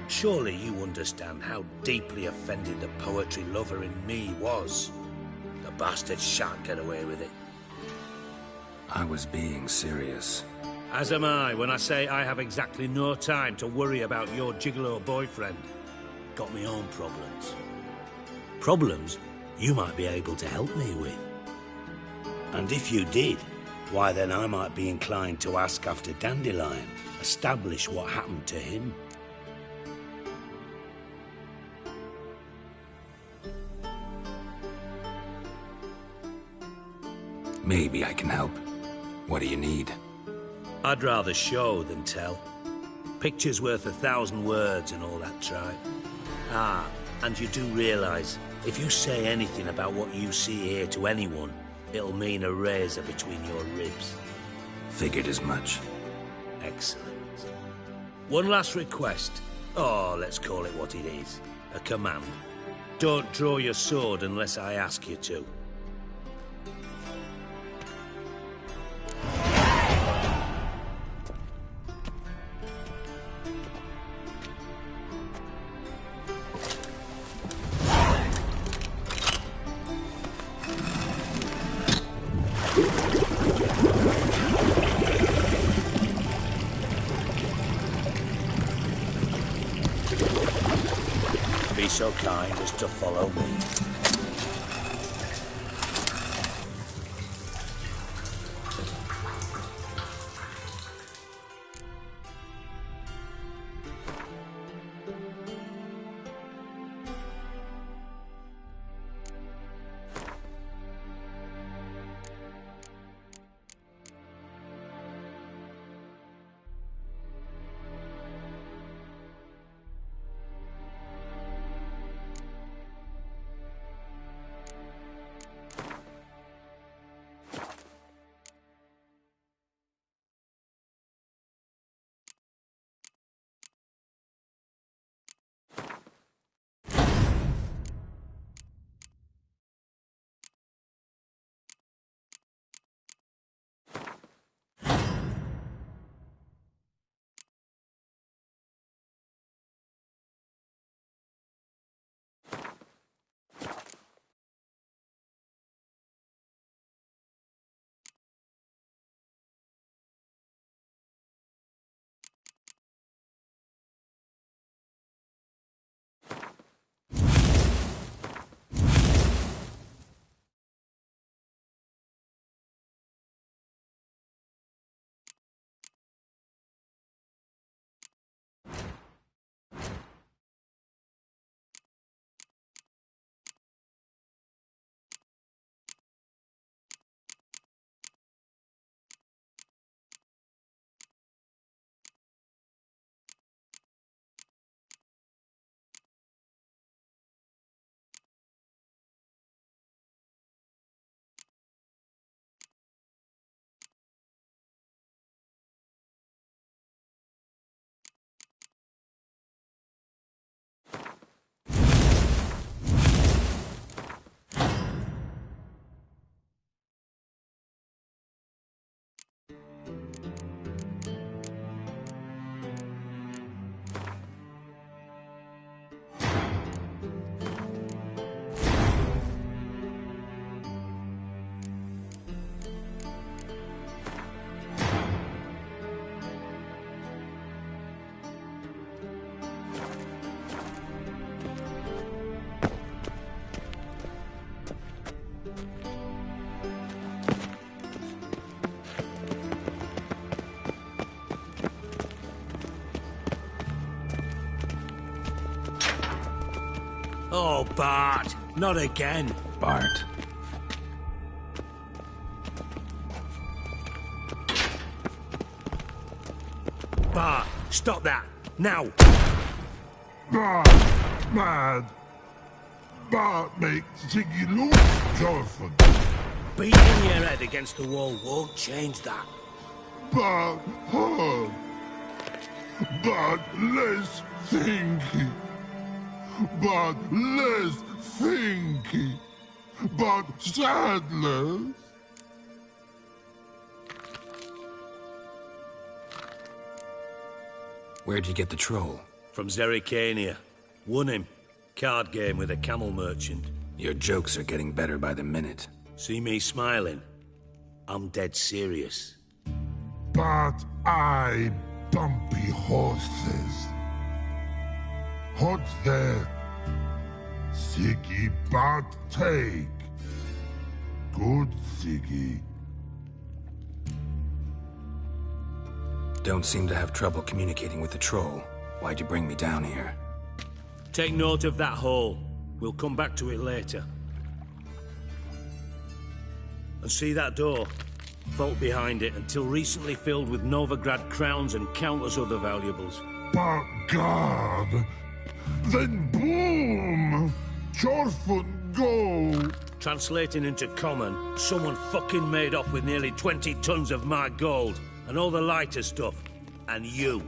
Surely you understand how deeply offended the poetry lover in me was. The bastard shan't get away with it. I was being serious. As am I when I say I have exactly no time to worry about your gigolo boyfriend. Got me own problems. Problems you might be able to help me with. And if you did, why then I might be inclined to ask after Dandelion, establish what happened to him. Maybe I can help. What do you need? I'd rather show than tell. Picture's worth 1,000 words and all that tripe. Ah, and you do realise, if you say anything about what you see here to anyone, it'll mean a razor between your ribs. Figured as much. Excellent. One last request. Oh, let's call it what it is. A command. Don't draw your sword unless I ask you to. Be so kind as to follow me. Oh, Bart, not again. Bart. Bart, stop that, now. Bart, mad. Bart make Ziggy look joyful. Beating your head against the wall won't change that. Bart hard. Bart less thinky. Bart less thinky. Bart sadless. Where'd you get the troll? From Zerrikania. Won him. Card game with a camel merchant. Your jokes are getting better by the minute. See me smiling? I'm dead serious. But I bumpy horses. What's there? Ziggy but take. Good Ziggy. Don't seem to have trouble communicating with the troll. Why'd you bring me down here? Take note of that hole. We'll come back to it later. And see that door? Vault behind it, until recently filled with Novigrad crowns and countless other valuables. But God! Then boom! Chorfun go! Translating into common, someone fucking made off with nearly 20 tons of my gold, and all the lighter stuff. And you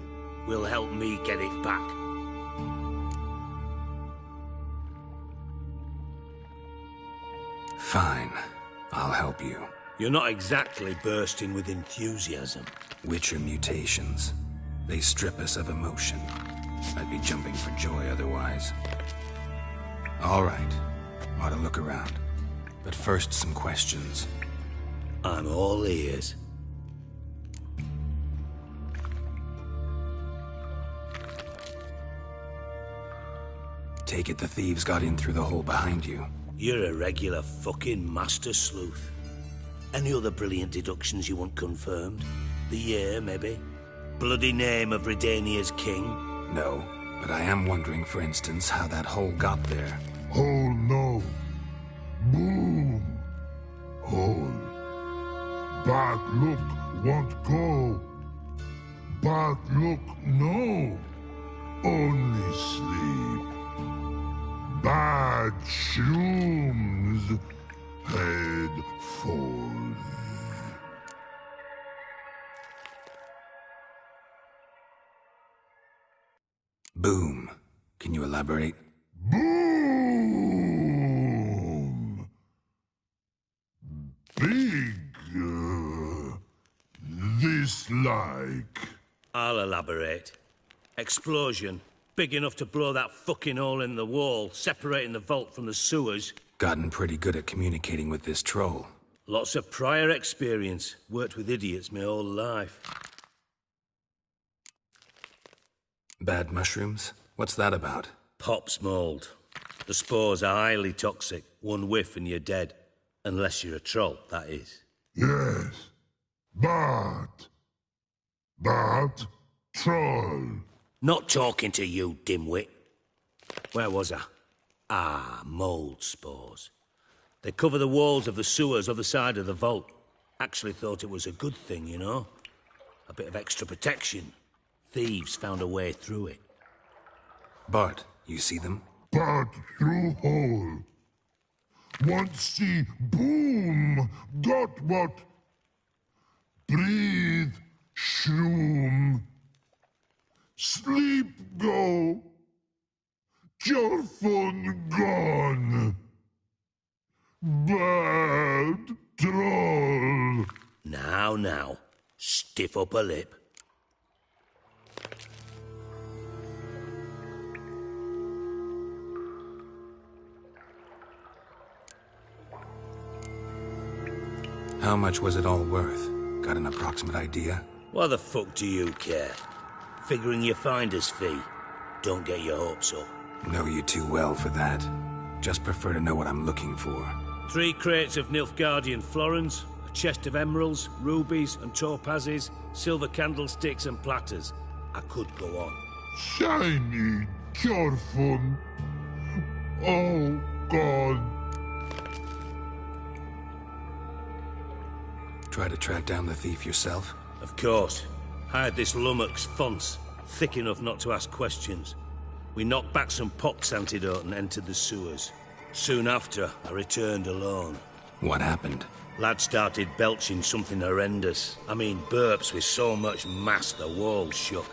will help me get it back. Fine. I'll help you. You're not exactly bursting with enthusiasm. Witcher mutations. They strip us of emotion. I'd be jumping for joy otherwise. All right. Ought to look around. But first, some questions. I'm all ears. Take it the thieves got in through the hole behind you. You're a regular fucking master sleuth. Any other brilliant deductions you want confirmed? The year, maybe? Bloody name of Redania's king? No, but I am wondering, for instance, how that hole got there. Hole no. Boom. Hole. But look, won't go. But look, no. Only sleep. Bad shrooms. Head falls. Boom. Can you elaborate? Boom! Big. This like. I'll elaborate. Explosion. Big enough to blow that fucking hole in the wall, separating the vault from the sewers. Gotten pretty good at communicating with this troll. Lots of prior experience. Worked with idiots my whole life. Bad mushrooms? What's that about? Pop's mold. The spores are highly toxic. One whiff and you're dead. Unless you're a troll, that is. Yes. But troll. Not talking to you, dimwit. Where was I? Ah, mold spores. They cover the walls of the sewers other side of the vault. Actually thought it was a good thing, you know? A bit of extra protection. Thieves found a way through it. Bart, you see them? But through hole. Want see boom. Got what? Breathe. Shroom. Sleep go. Your phone gone. Bad troll. Now. Stiff upper lip. How much was it all worth? Got an approximate idea? Why the fuck do you care? Figuring your finder's fee. Don't get your hopes up. Know you too well for that. Just prefer to know what I'm looking for. 3 crates of Nilfgaardian florins, a chest of emeralds, rubies and topazes, silver candlesticks and platters. I could go on. Shiny, careful. Oh, God. Try to track down the thief yourself? Of course. I had this lummox Fonce, thick enough not to ask questions. We knocked back some pox antidote and entered the sewers. Soon after, I returned alone. What happened? Lad started belching something horrendous. I mean, burps with so much mass the walls shook.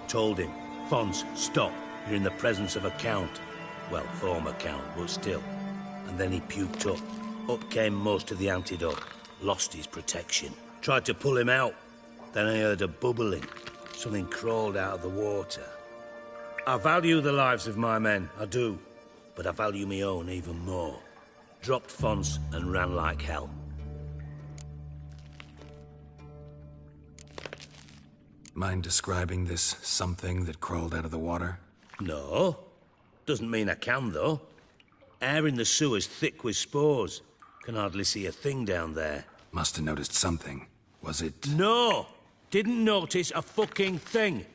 Told him, Fonce, stop. You're in the presence of a count. Well, former count, but still. And then he puked up. Up came most of the antidote. Lost his protection. Tried to pull him out. Then I heard a bubbling. Something crawled out of the water. I value the lives of my men, I do. But I value my own even more. Dropped Fonce and ran like hell. Mind describing this something that crawled out of the water? No. Doesn't mean I can, though. Air in the sewer's thick with spores. Can hardly see a thing down there. Must have noticed something. Was it... No! Didn't notice a fucking thing.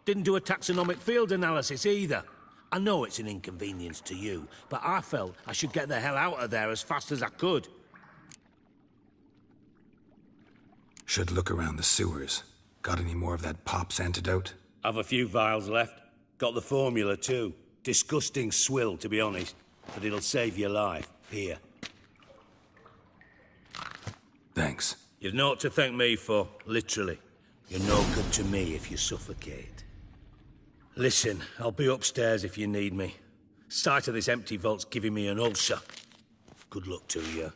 Didn't do a taxonomic field analysis either. I know it's an inconvenience to you, but I felt I should get the hell out of there as fast as I could. Should look around the sewers. Got any more of that Pop's antidote? I've a few vials left. Got the formula too. Disgusting swill, to be honest. But it'll save your life. Here. Thanks. You've naught to thank me for, literally. You're no good to me if you suffocate. Listen, I'll be upstairs if you need me. Sight of this empty vault's giving me an ulcer. Good luck to you.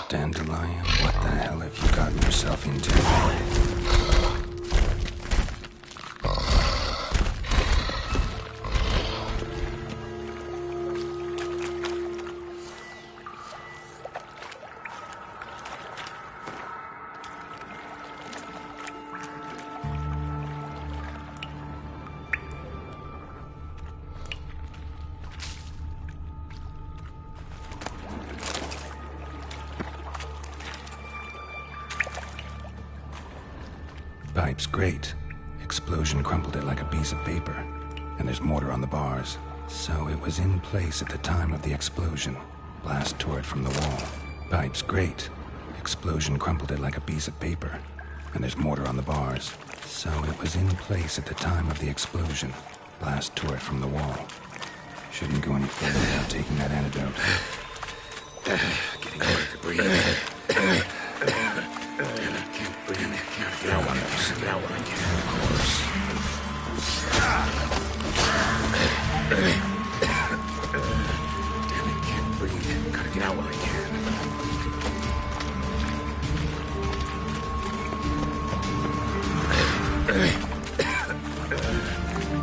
Dandelion, what the hell have you gotten yourself into? Pipe's great. Explosion crumpled it like a piece of paper. And there's mortar on the bars. So it was in place at the time of the explosion. Blast tore it from the wall. Pipe's great. Explosion crumpled it like a piece of paper. And there's mortar on the bars. So it was in place at the time of the explosion. Blast tore it from the wall. Shouldn't go any further without taking that antidote. Getting harder to breathe. Damn, I can't breathe. Can't get out when I can. Get out when I can, of course. Damn it, can't breathe. Gotta get out when I can.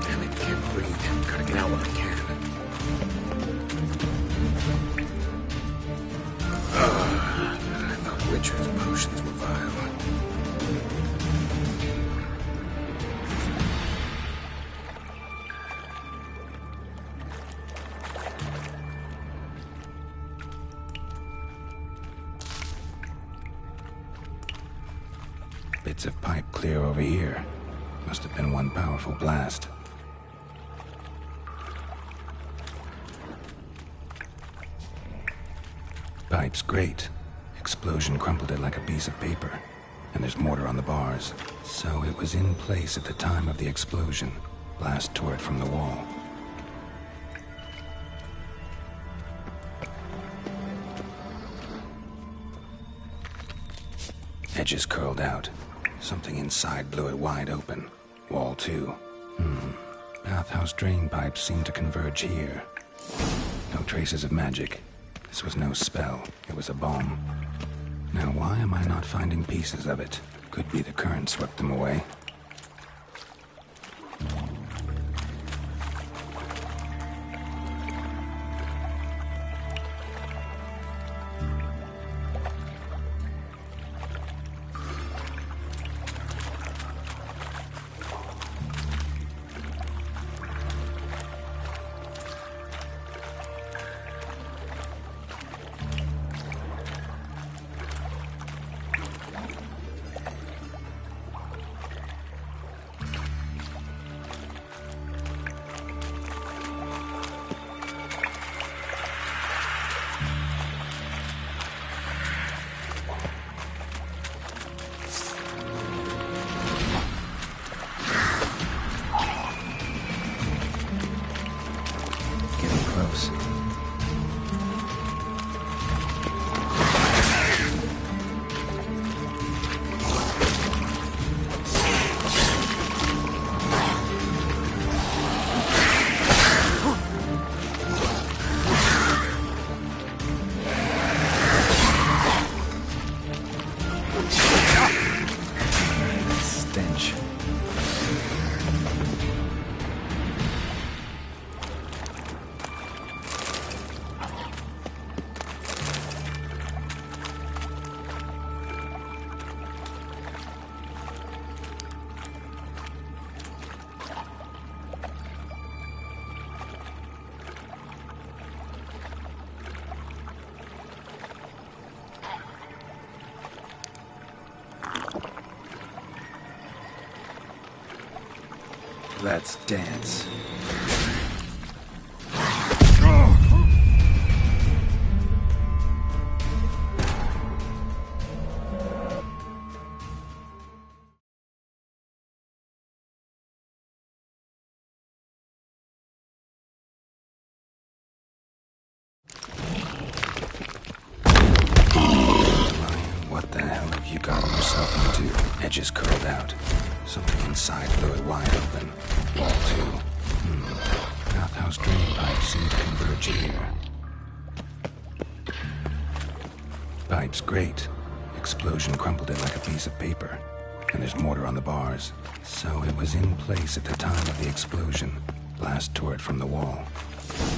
Damn it, can't breathe. Gotta get out when I can. I thought Richard's potions were vile. Bits of pipe clear over here. Must have been one powerful blast. Pipe's great. Explosion crumpled it like a piece of paper. And there's mortar on the bars. So it was in place at the time of the explosion. Blast tore it from the wall. Edges curled out. Something inside blew it wide open. Wall too. Bathhouse drain pipes seem to converge here. No traces of magic. This was no spell. It was a bomb. Now why am I not finding pieces of it? Could be the current swept them away. close. Stench. Let's dance. What the hell have you gotten yourself into? Edges curled out. Something inside blew it wide open. Wall 2. Bathhouse drain pipes seem to converge here. Pipes great. Explosion crumpled it like a piece of paper. And there's mortar on the bars. So it was in place at the time of the explosion. Blast tore it from the wall.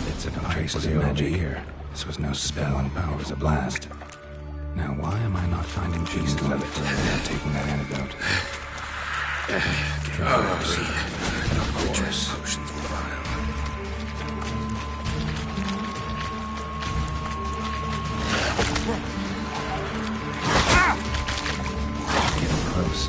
Bits of no traces of magic here. This was no spell and power, it was a blast. Now why am I not finding pieces of it without taking that antidote? Of course. Potions were vile. Getting close.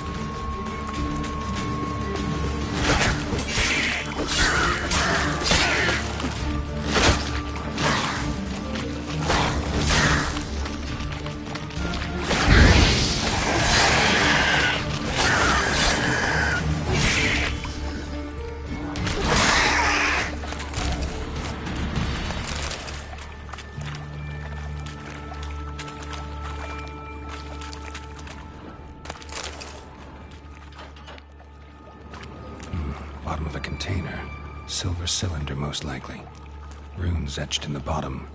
Bottom of a container. Silver cylinder, most likely. Runes etched in the bottom.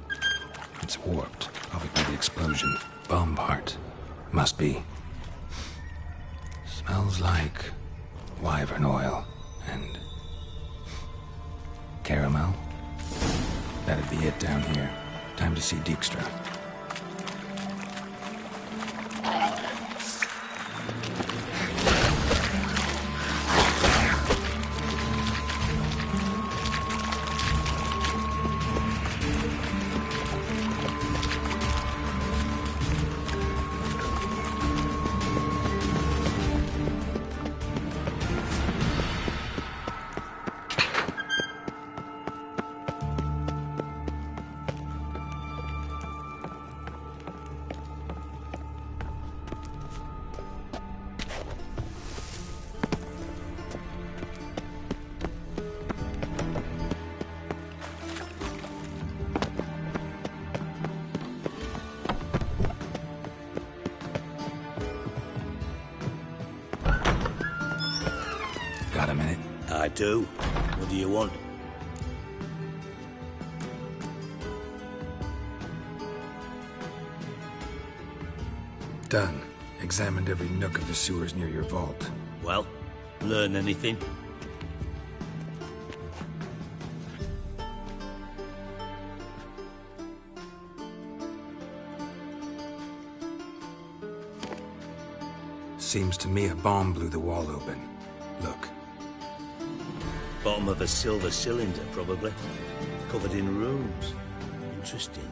It's warped, probably by the explosion. Bomb part. Must be. Smells like wyvern oil and caramel. That'd be it down here. Time to see Dijkstra. Got a minute? I do. What do you want? Done. Examined every nook of the sewers near your vault. Well, learn anything? Seems to me a bomb blew the wall open. Look. Bottom of a silver cylinder, probably. Covered in runes. Interesting.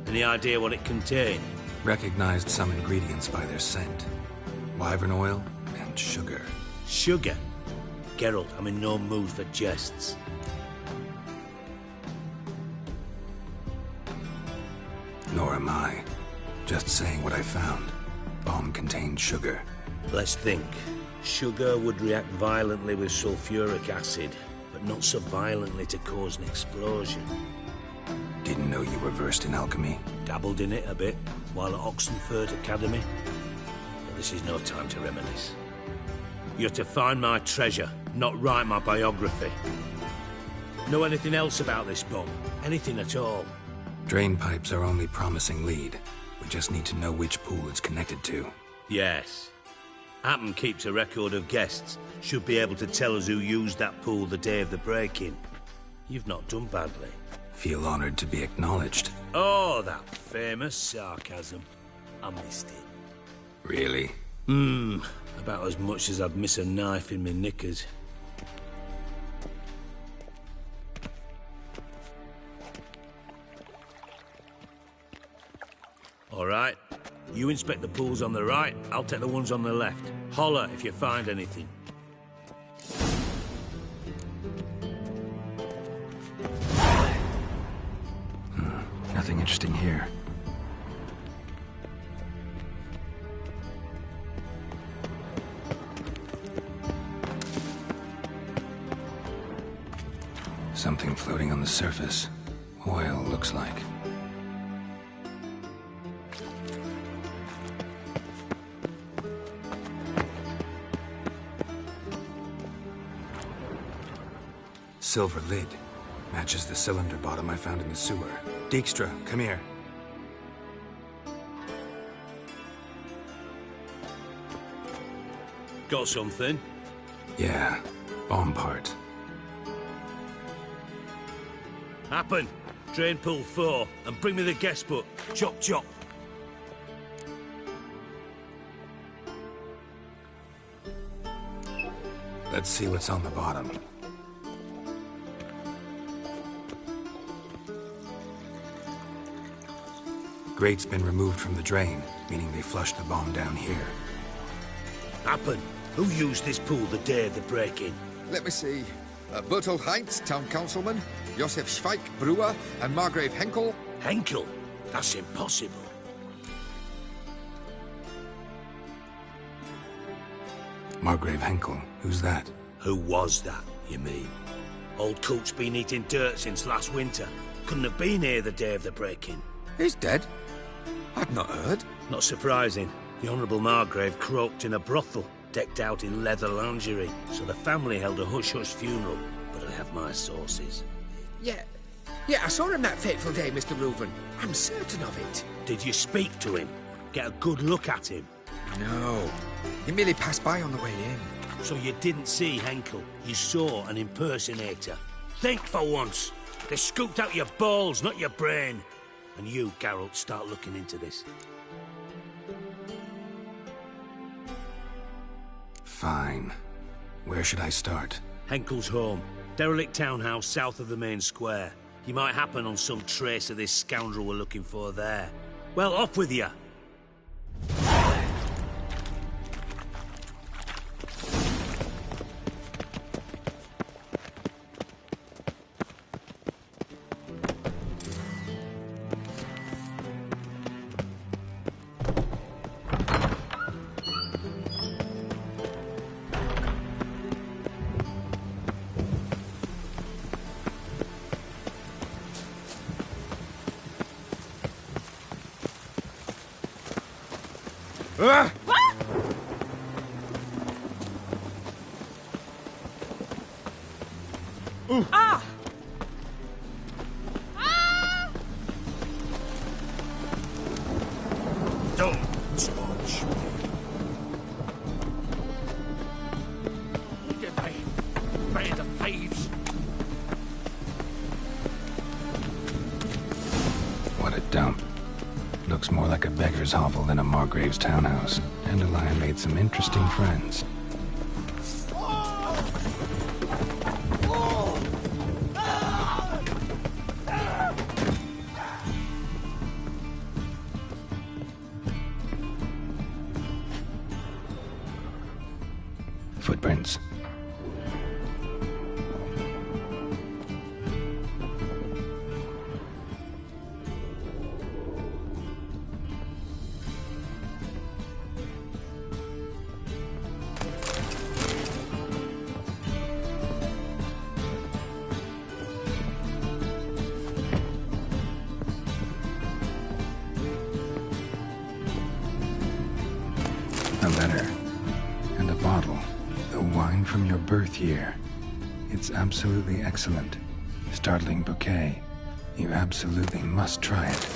Any idea what it contained? Recognized some ingredients by their scent. Wyvern oil and sugar. Sugar? Geralt, I'm in no mood for jests. Nor am I. Just saying what I found. Bomb contained sugar. Let's think. Sugar would react violently with sulfuric acid, but but not so violently to cause an explosion. Didn't know you were versed in alchemy. Dabbled in it a bit while at Oxenford Academy. But this is no time to reminisce. You're to find my treasure, not write my biography. Know anything else about this bomb? Anything at all? Drain pipes are only promising lead. We just need to know which pool it's connected to. Yes. Happen keeps a record of guests. Should be able to tell us who used that pool the day of the break-in. You've not done badly. Feel honored to be acknowledged. Oh, that famous sarcasm. I missed it. Really? About as much as I'd miss a knife in my knickers. All right. You inspect the pools on the right, I'll take the ones on the left. Holler if you find anything. Nothing interesting here. Something floating on the surface. Oil, looks like. Silver lid. Matches the cylinder bottom I found in the sewer. Dijkstra, come here. Got something? Yeah, bomb part. Happen. Drain pool 4, and bring me the guest book. Chop chop. Let's see what's on the bottom. Grate's been removed from the drain, meaning they flushed the bomb down here. Happen. Who used this pool the day of the break-in? Let me see. Bertolt Heinz, town councilman, Josef Schweik, brewer, and Margrave Henkel. Henkel? That's impossible. Margrave Henkel, who's that? Who was that, you mean? Old Coot's been eating dirt since last winter. Couldn't have been here the day of the break-in. He's dead? I'd not heard. Not surprising. The Honourable Margrave croaked in a brothel, decked out in leather lingerie, so the family held a hush-hush funeral, but I have my sources. Yeah, I saw him that fateful day, Mr. Reuven. I'm certain of it. Did you speak to him? Get a good look at him? No. He merely passed by on the way in. So you didn't see Henkel? You saw an impersonator? Think for once. They scooped out your balls, not your brain. And you, Geralt, start looking into this. Fine. Where should I start? Henkel's home. Derelict townhouse south of the main square. You might happen on some trace of this scoundrel we're looking for there. Well, off with you. Ah! Don't touch me. Did they? Band of thieves. What a dump. Looks more like a beggar's hovel than a Margrave's townhouse. Dandelion made some interesting friends. Footprints. from your birth year. It's absolutely excellent. Startling bouquet. You absolutely must try it.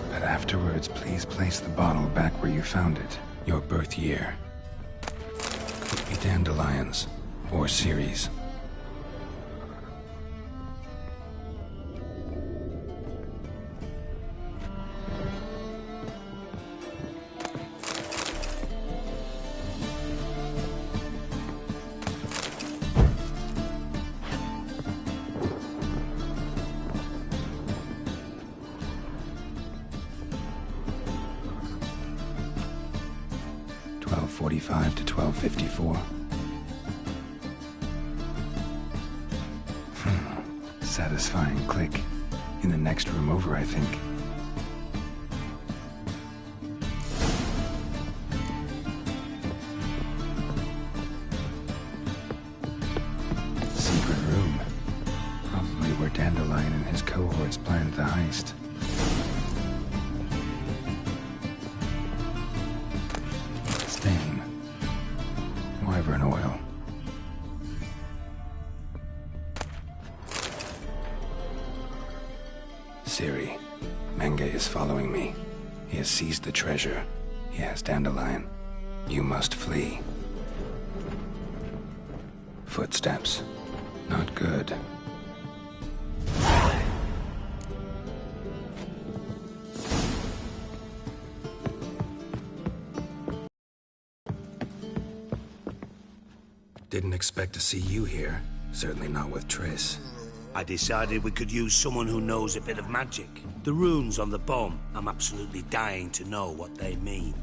But afterwards, please place the bottle back where you found it. Your birth year. Could be dandelions or Ceres. .45 to 12:54. Satisfying click. In the next room over, I think. Secret room. Probably where Dandelion and his cohorts planned the heist. Stain. Wyvern oil. Ciri, Menge is following me. He has seized the treasure. He has Dandelion. You must flee. Footsteps. Not good. Didn't expect to see you here. Certainly not with Triss. I decided we could use someone who knows a bit of magic. The runes on the bomb, I'm absolutely dying to know what they mean.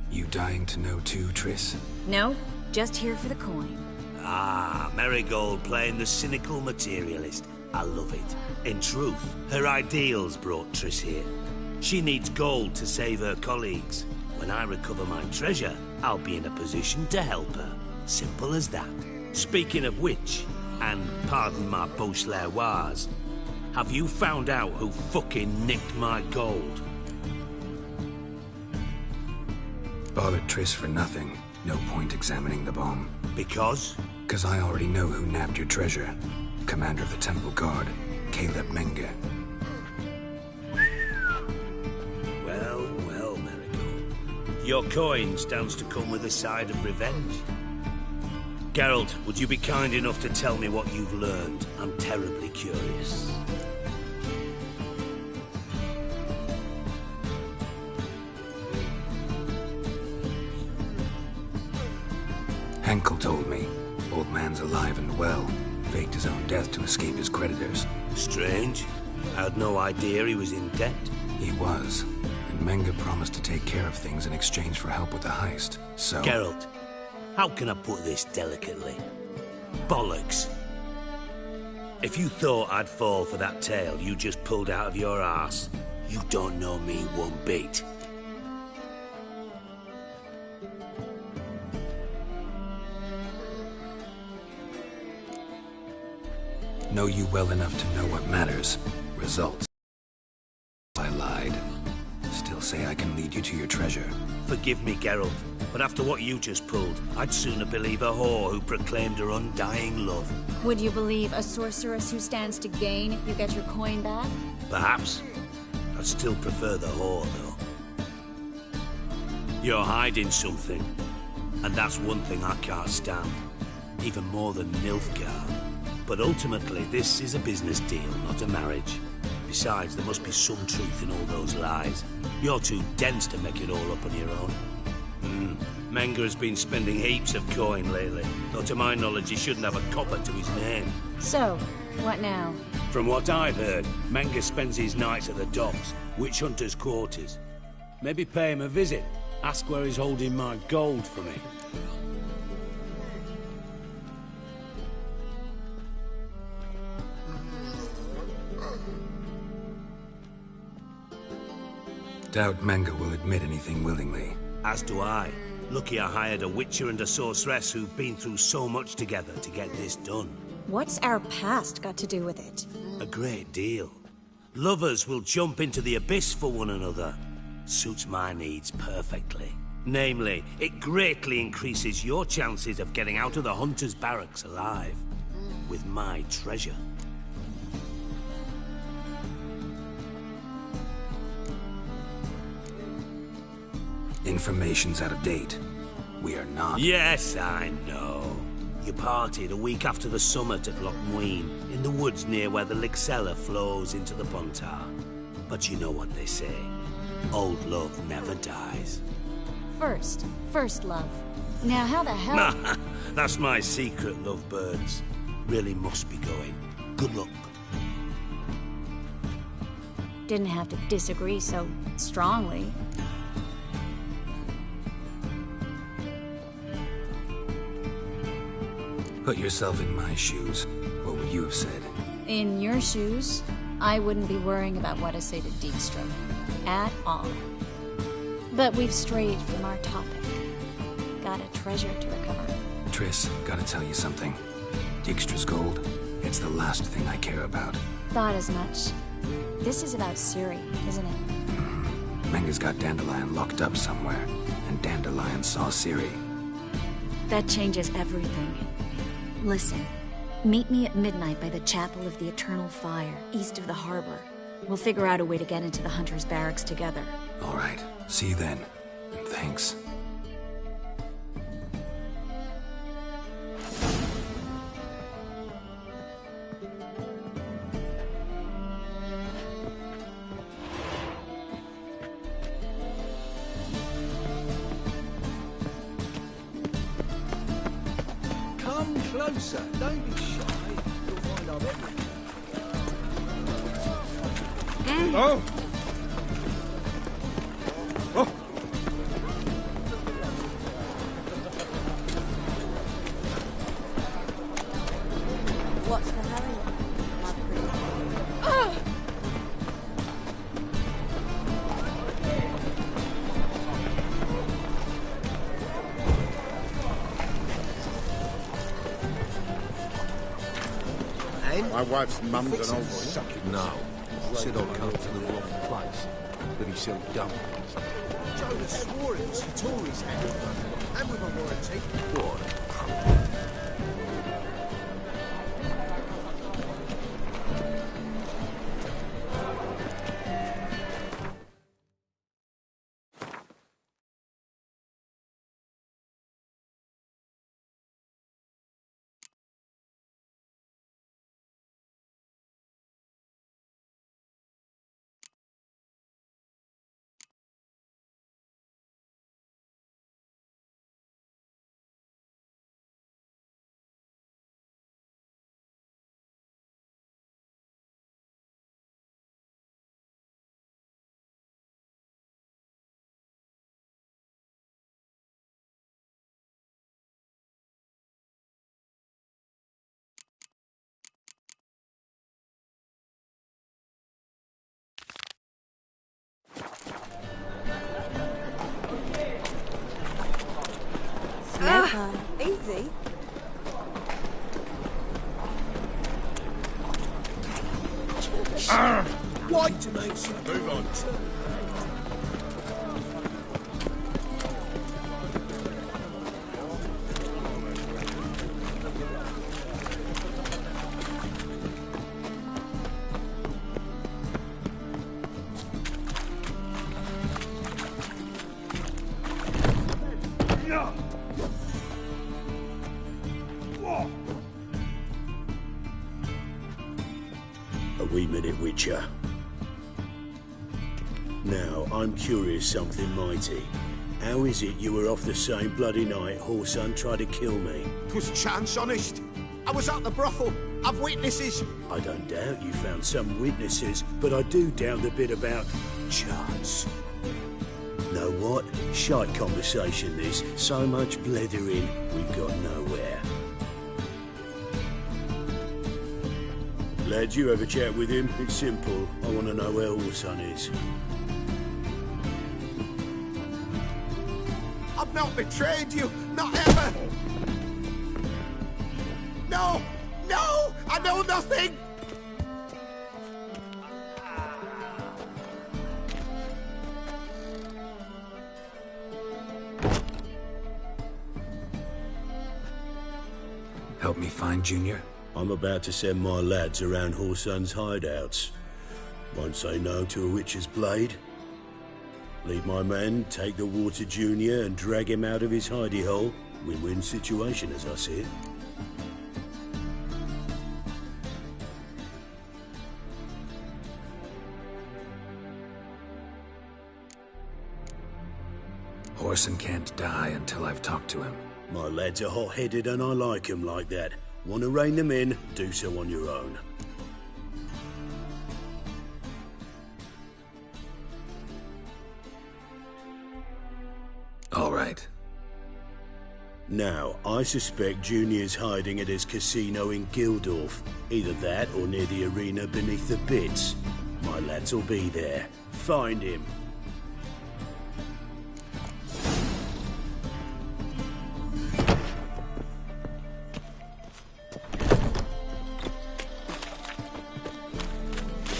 You dying to know too, Triss? No, just here for the coin. Ah, Marigold playing the cynical materialist. I love it. In truth, her ideals brought Triss here. She needs gold to save her colleagues. When I recover my treasure, I'll be in a position to help her. Simple as that. Speaking of which, and pardon my Beauclervois, have you found out who fucking nicked my gold? Bothered Triss for nothing. No point examining the bomb. Because? Because I already know who nabbed your treasure. Commander of the Temple Guard, Caleb Menge. Well, well, Marigold. Your coin stands to come with a side of revenge. Geralt, would you be kind enough to tell me what you've learned? I'm terribly curious. Henkel told me. Old man's alive and well. Faked his own death to escape his creditors. Strange. I had no idea he was in debt. He was. And Menge promised to take care of things in exchange for help with the heist. So... Geralt, how can I put this delicately? Bollocks. If you thought I'd fall for that tale you just pulled out of your arse, you don't know me one bit. Know you well enough to know what matters. Results. I lied. Still say I can lead you to your treasure. Forgive me, Geralt, but after what you just pulled, I'd sooner believe a whore who proclaimed her undying love. Would you believe a sorceress who stands to gain if you get your coin back? Perhaps. I'd still prefer the whore, though. You're hiding something, and that's one thing I can't stand. Even more than Nilfgaard. But ultimately, this is a business deal, not a marriage. Besides, there must be some truth in all those lies. You're too dense to make it all up on your own. Menge has been spending heaps of coin lately, though to my knowledge he shouldn't have a copper to his name. So, what now? From what I've heard, Menge spends his nights at the docks, witch hunters' quarters. Maybe pay him a visit. Ask where he's holding my gold for me. Doubt Menge will admit anything willingly. As do I. Lucky I hired a witcher and a sorceress who've been through so much together to get this done. What's our past got to do with it? A great deal. Lovers will jump into the abyss for one another. Suits my needs perfectly. Namely, it greatly increases your chances of getting out of the Hunter's barracks alive. With my treasure. Information's out of date. We are not... Yes, I know. You partied a week after the summit at Loch Muin, in the woods near where the Lixella flows into the Pontar. But you know what they say. Old love never dies. First love. Now, how the hell... That's my secret, lovebirds. Really must be going. Good luck. Didn't have to disagree so strongly. Put yourself in my shoes. What would you have said? In your shoes, I wouldn't be worrying about what to say to Dijkstra. At all. But we've strayed from our topic. Got a treasure to recover. Triss, gotta tell you something. Dijkstra's gold, it's the last thing I care about. Thought as much. This is about Ciri, isn't it? Menga's got Dandelion locked up somewhere, and Dandelion saw Ciri. That changes everything. Listen, meet me at midnight by the Chapel of the Eternal Fire, east of the harbor. We'll figure out a way to get into the Hunter's barracks together. All right, see you then. And thanks. Come closer. Don't be shy. You'll find I'm everything. Oh! Oh! What's the hurry? My wife's mum's an old sucking now. Said I'd come to the wrong place, but he said dumb. Jonas swore it was the Tories' hand, and with a warranty. What? Easy. White to make some. Move on. A wee minute, Witcher. Now, I'm curious something mighty. How is it you were off the same bloody night Whoreson tried to kill me? 'Twas chance, honest. I was at the brothel. I've witnesses. I don't doubt you found some witnesses, but I do doubt the bit about chance. Know what? Shite conversation this. So much blethering, we've got nowhere. Lad, you have a chat with him? It's simple. I want to know where Whoreson is. I've not betrayed you. Not ever. No! No! I know nothing! me find Junior? I'm about to send my lads around Whoreson's hideouts. Won't say no to a witch's blade. Lead my men, take the Water Junior and drag him out of his hidey hole. Win-win situation, as I see it. Whoreson can't die until I've talked to him. My lads are hot-headed and I like 'em like that. Want to rein them in, do so on your own. All right. Now, I suspect Junior's hiding at his casino in Gildorf. Either that or near the arena beneath the bits. My lads will be there. Find him.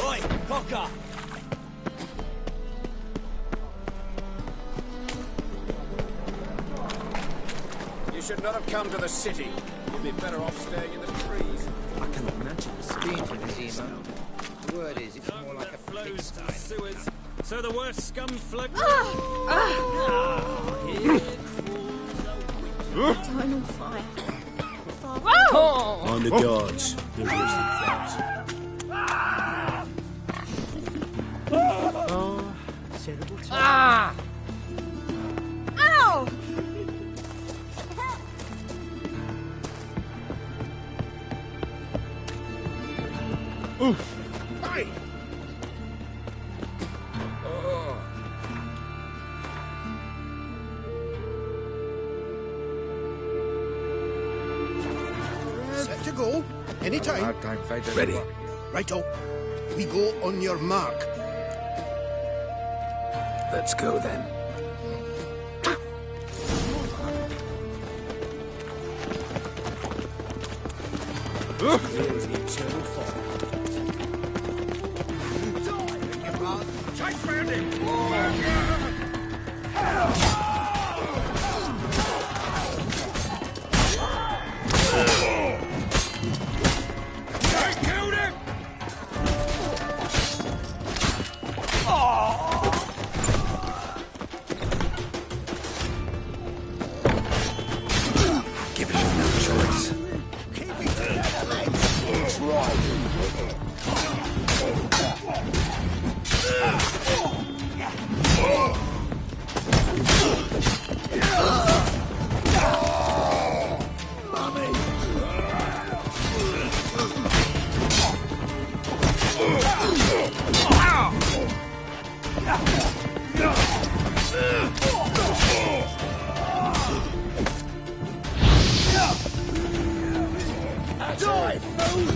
Oi, Cocker! You should not have come to the city. You'd be better off staying in the trees. I cannot imagine the speed of his email. The word is, it's more like a flows to the sewers, so the worst scum float. Eternal fire. On the guards. They're resting flags. Oh, terrible time. Ah! Ow! Oof! Hey! Set to go. Anytime. Ready. Righto. We go on your mark. Let's go then. Here's the eternal fire. Take Bandit! I killed him! Give it no choice. Die, fool!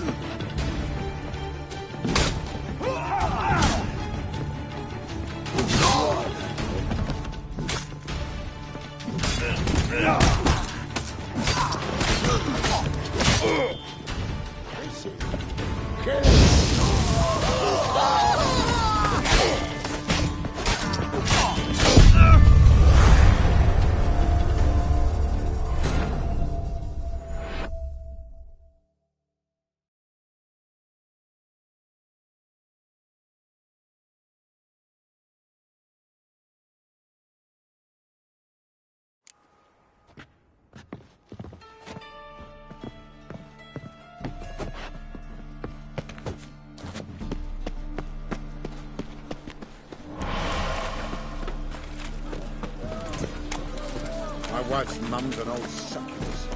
My wife's mum's an old succubus.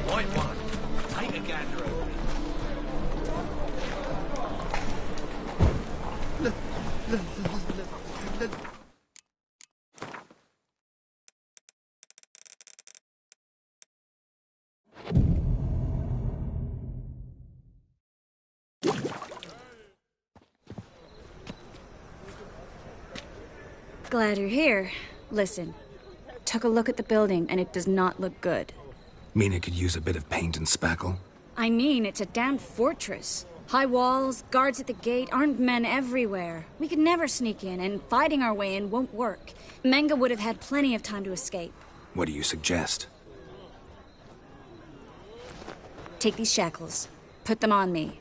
Right one. Take a gander over it. Glad you're here. Listen, took a look at the building and it does not look good. Mean it could use a bit of paint and spackle? I mean, it's a damned fortress. High walls, guards at the gate, armed men everywhere. We could never sneak in, and fighting our way in won't work. Menge would have had plenty of time to escape. What do you suggest? Take these shackles. Put them on me.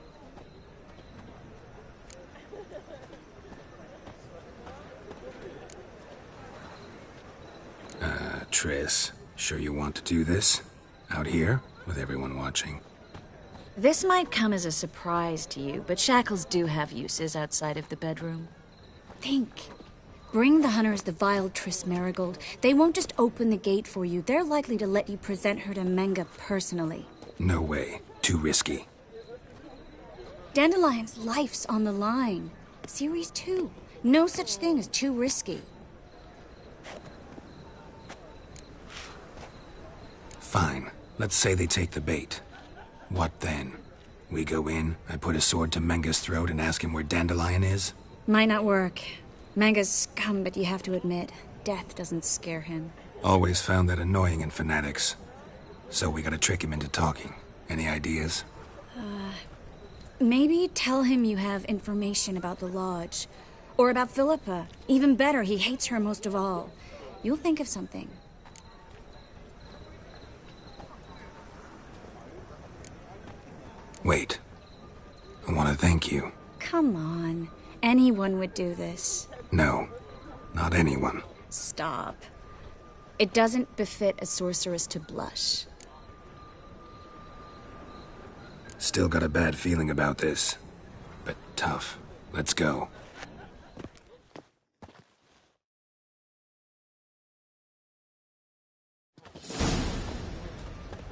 Triss, sure you want to do this? Out here, with everyone watching? This might come as a surprise to you, but shackles do have uses outside of the bedroom. Think. Bring the hunters the vile Triss Merigold. They won't just open the gate for you. They're likely to let you present her to Menge personally. No way. Too risky. Dandelion's life's on the line. Series 2. No such thing as too risky. Fine. Let's say they take the bait. What then? We go in, I put a sword to Menge's throat and ask him where Dandelion is? Might not work. Menge's scum, but you have to admit, death doesn't scare him. Always found that annoying in fanatics. So we gotta trick him into talking. Any ideas? Maybe tell him you have information about the Lodge. Or about Philippa. Even better, he hates her most of all. You'll think of something. Wait. I want to thank you. Come on. Anyone would do this. No. Not anyone. Stop. It doesn't befit a sorceress to blush. Still got a bad feeling about this. But tough. Let's go.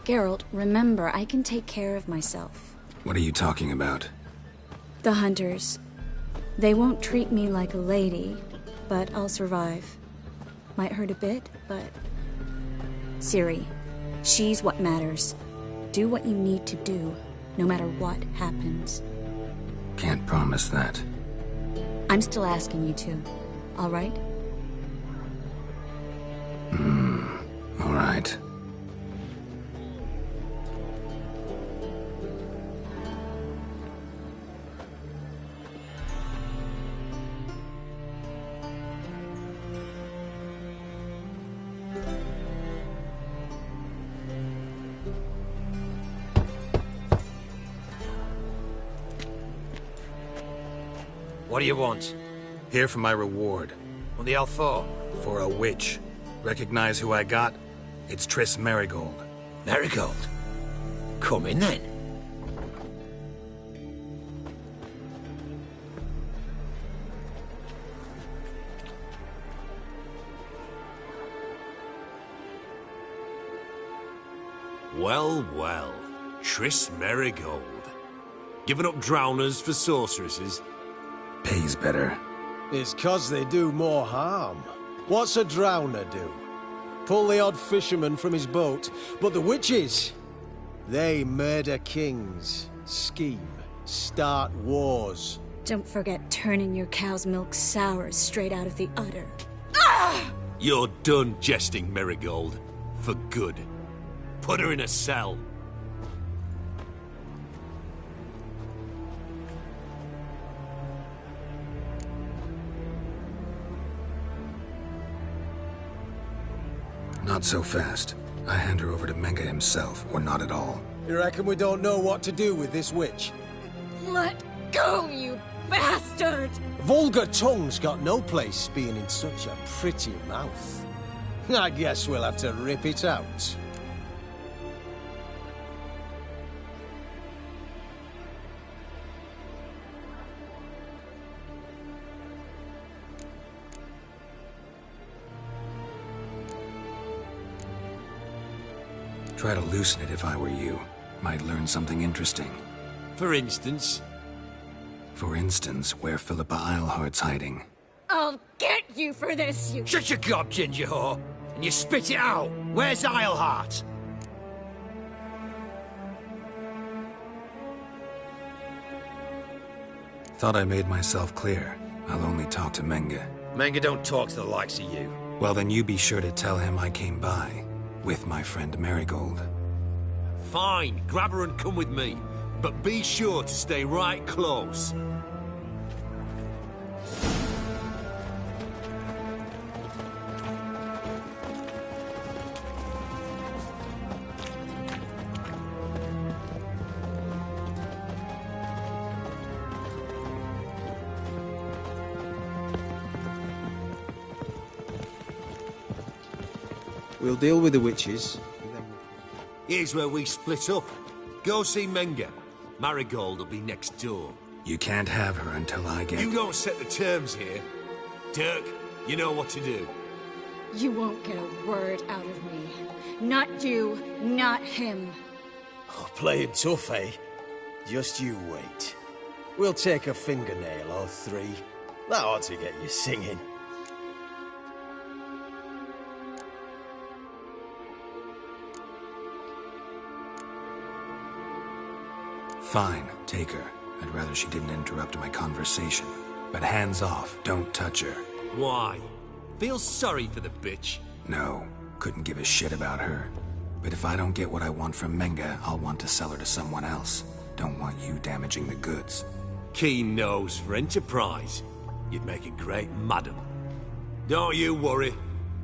Geralt, remember, I can take care of myself. What are you talking about? The hunters. They won't treat me like a lady, but I'll survive. Might hurt a bit, but... Ciri, she's what matters. Do what you need to do, no matter what happens. Can't promise that. I'm still asking you to, all right? All right. What do you want? Here for my reward. What the hell for? For a witch. Recognize who I got? It's Triss Merigold. Merigold? Come in then. Well, well. Triss Merigold. Giving up drowners for sorceresses? Pays better. It's 'cause they do more harm. What's a drowner do? Pull the odd fisherman from his boat. But the witches, they murder kings, scheme, start wars. Don't forget turning your cow's milk sour straight out of the udder. You're done jesting, Merigold. For good. Put her in a cell. Not so fast. I hand her over to Menge himself, or not at all. You reckon we don't know what to do with this witch? Let go, you bastard! Vulgar tongue's got no place being in such a pretty mouth. I guess we'll have to rip it out. Try to loosen it if I were you. Might learn something interesting. For instance? For instance, where Philippa Eilhart's hiding. I'll get you for this, you... Shut your gob, ginger whore, and you spit it out. Where's Eilhart? Thought I made myself clear. I'll only talk to Menge. Menge don't talk to the likes of you. Well, then you be sure to tell him I came by. With my friend Merigold. Fine, grab her and come with me. But be sure to stay right close. We'll deal with the witches. Here's where we split up. Go see Menga. Marigold will be next door. You can't have her until I get... You don't set the terms here. Dirk, you know what to do. You won't get a word out of me. Not you, not him. Oh, play him tough, eh? Just you wait. We'll take a fingernail or three. That ought to get you singing. Fine, take her. I'd rather she didn't interrupt my conversation. But hands off, don't touch her. Why? Feel sorry for the bitch? No, couldn't give a shit about her. But if I don't get what I want from Menga, I'll want to sell her to someone else. Don't want you damaging the goods. Keen nose for enterprise. You'd make a great madam. Don't you worry.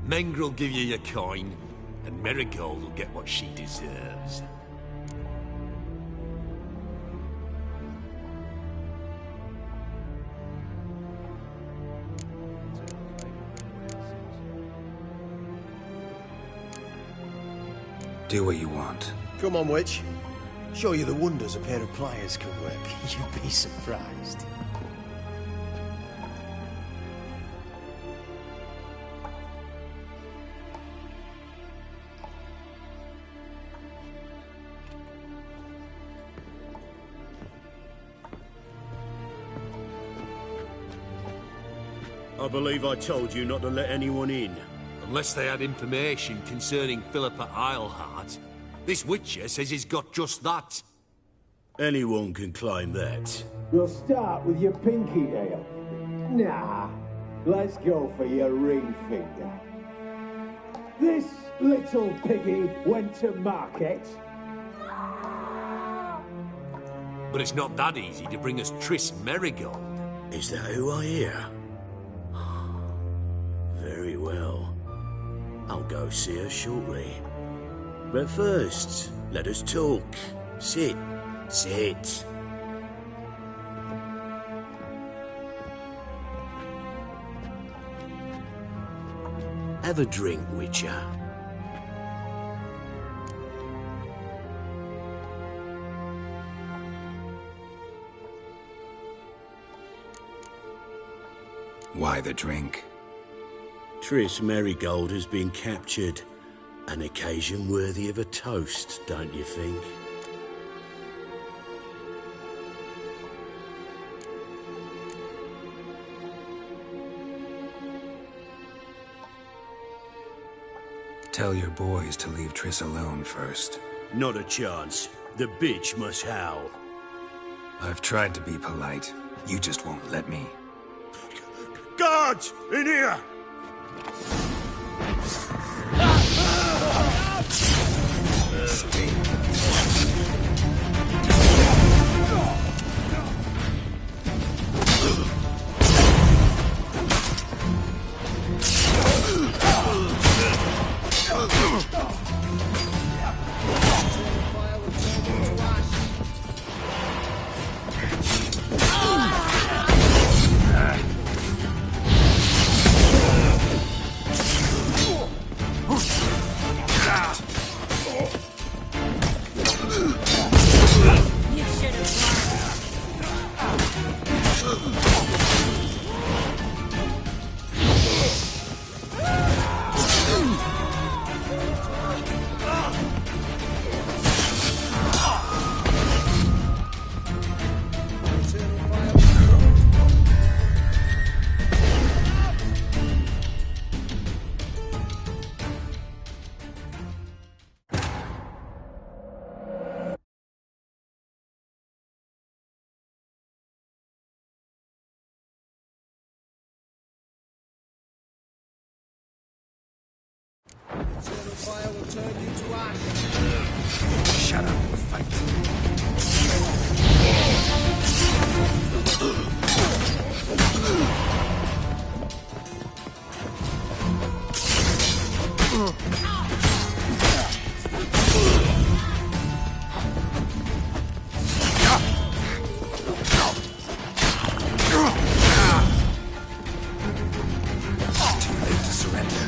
Mengrel will give you your coin, and Marigold will get what she deserves. Do what you want. Come on, witch. Show you the wonders a pair of pliers can work. You'd be surprised. I believe I told you not to let anyone in. Unless they had information concerning Philippa Eilhart. This Witcher says he's got just that. Anyone can claim that. We'll start with your pinky nail. Nah, let's go for your ring finger. This little piggy went to market. But it's not that easy to bring us Triss Marigold. Is that who I hear? Very well. I'll go see her shortly. But first, let us talk. Sit. Sit. Have a drink, Witcher. Why the drink? Triss Marigold has been captured. An occasion worthy of a toast, don't you think? Tell your boys to leave Triss alone first. Not a chance. The bitch must howl. I've tried to be polite. You just won't let me. Guards! In here! fire will turn you to ash. Shut up and fight. Too late to surrender.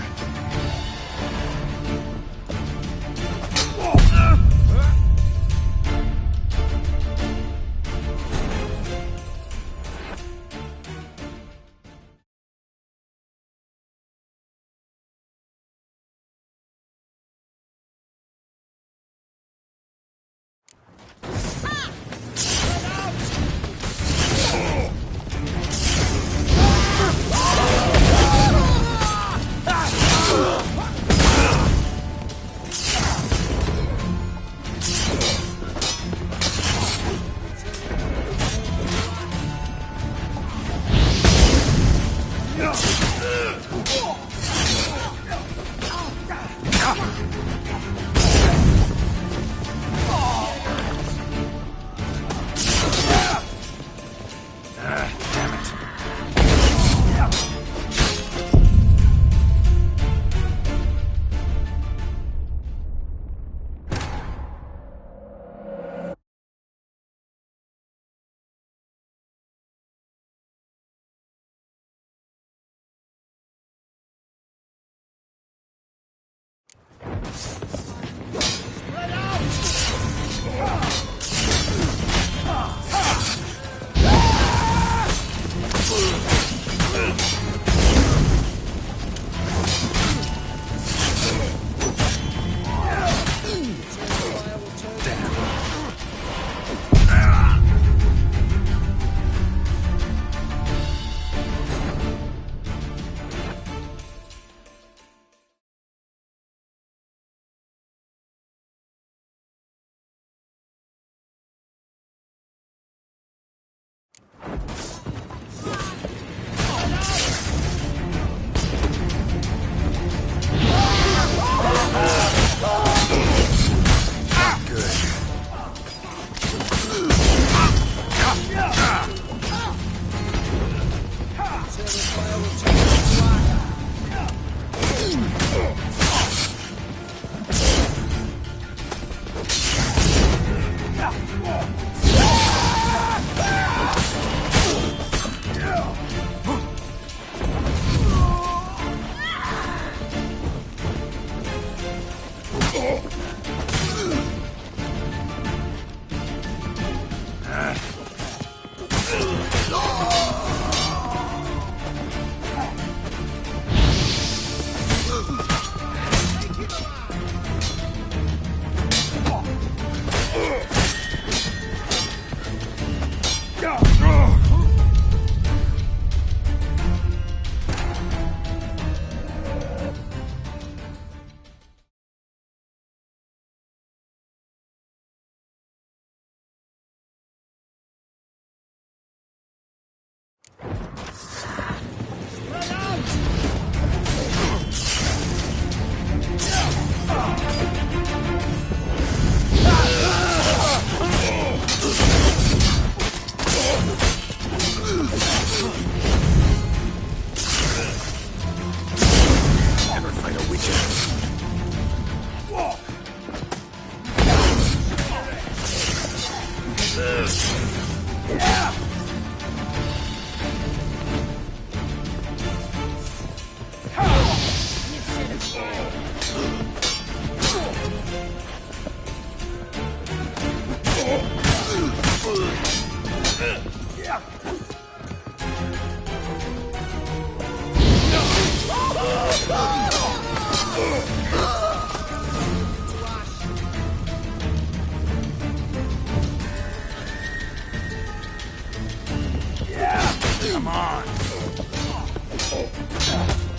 Come on.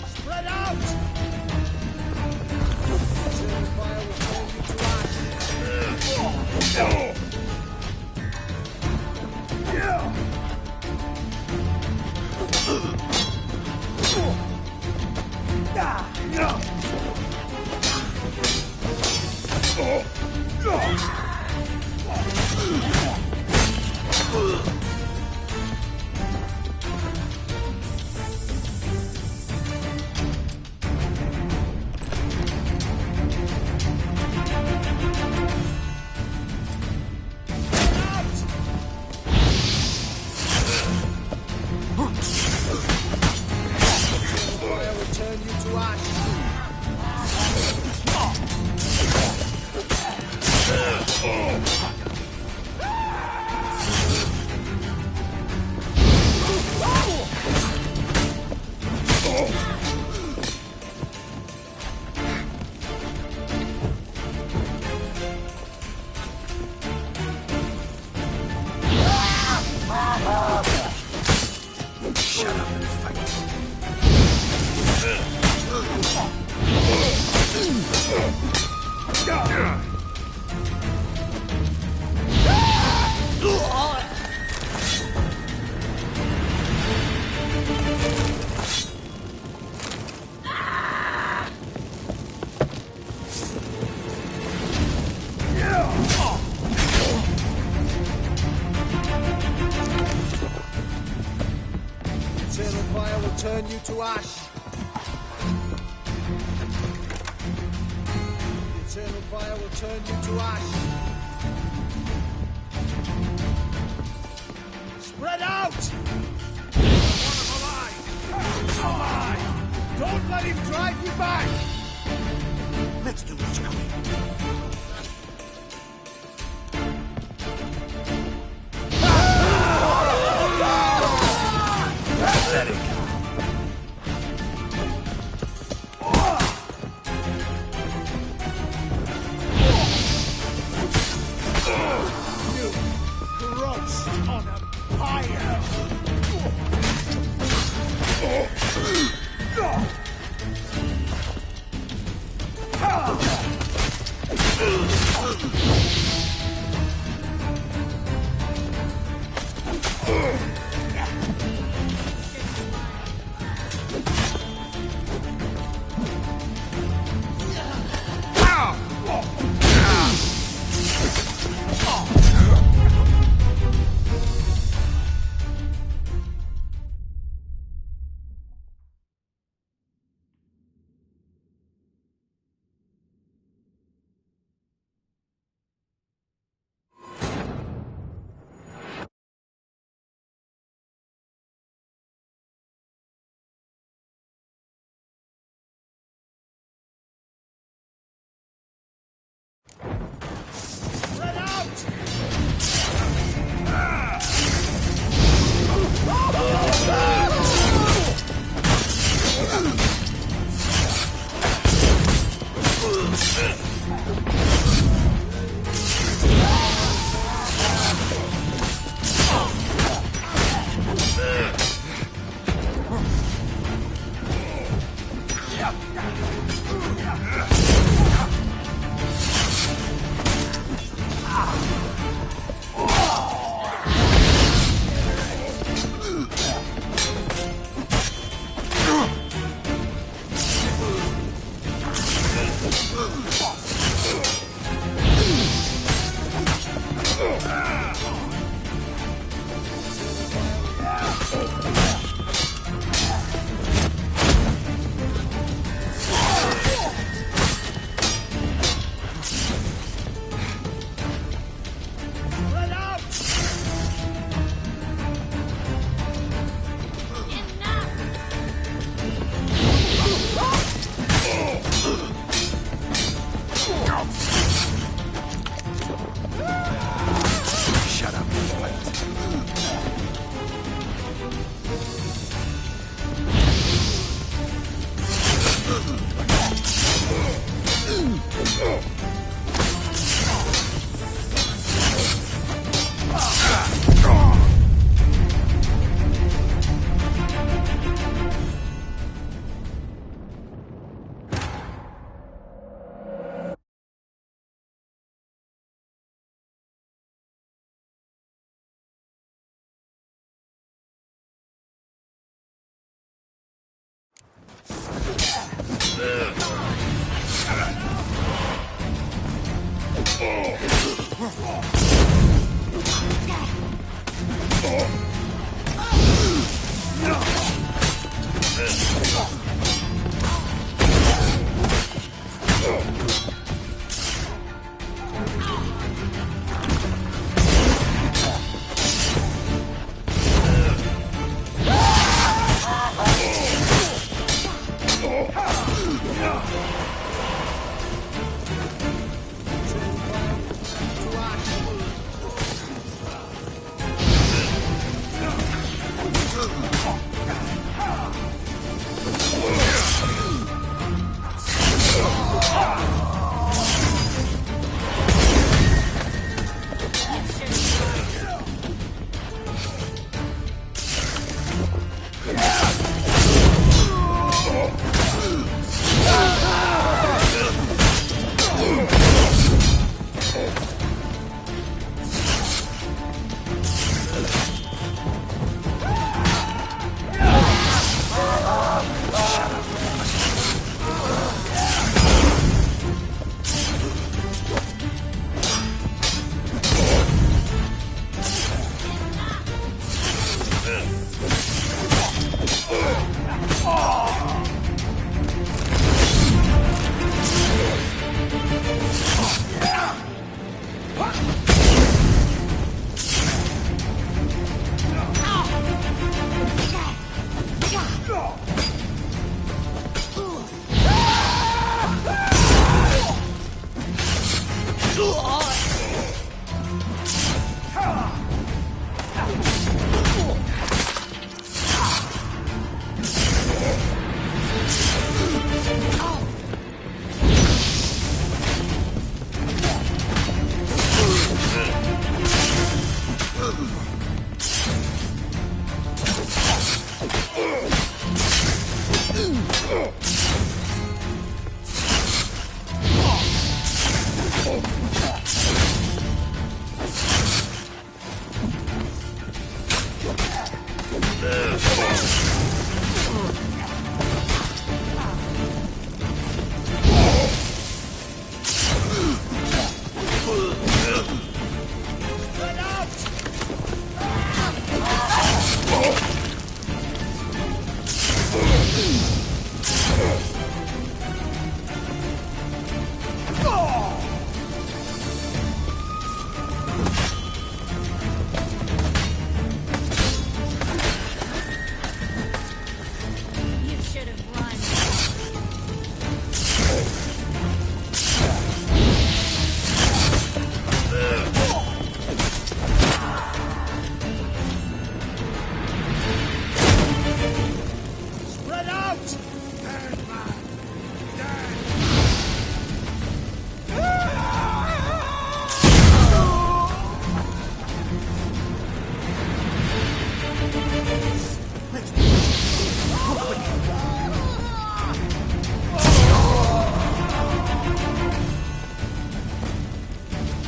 Spread out! Shut up and fight. Eternal fire will turn you to ash. Eternal fire will turn you to ash. Spread out! Alive! Don't let him drive you back! Let's do what's coming. Pathetic. You gross on a pyre! Spread out! Spread out! Shut up and fight. You should have run. Spread out!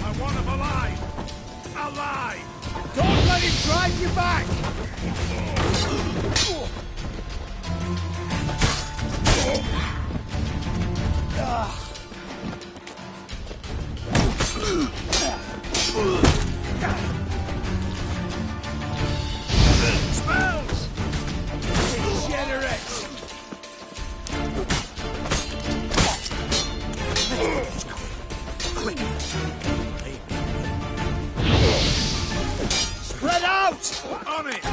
I want him alive! Alive! Don't let him drive you back! Spells! Degenerate! Quick! Spread out! On it!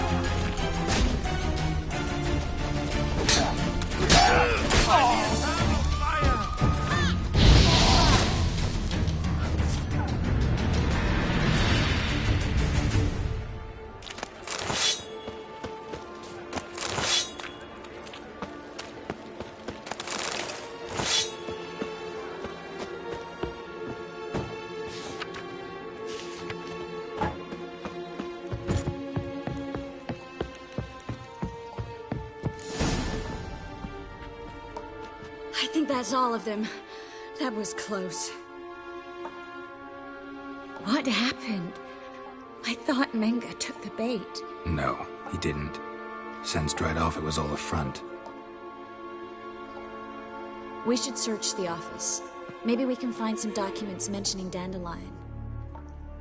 I think that's all of them. That was close. What happened? I thought Menga took the bait. No, he didn't. Sensed right off it was all a front. We should search the office. Maybe we can find some documents mentioning Dandelion.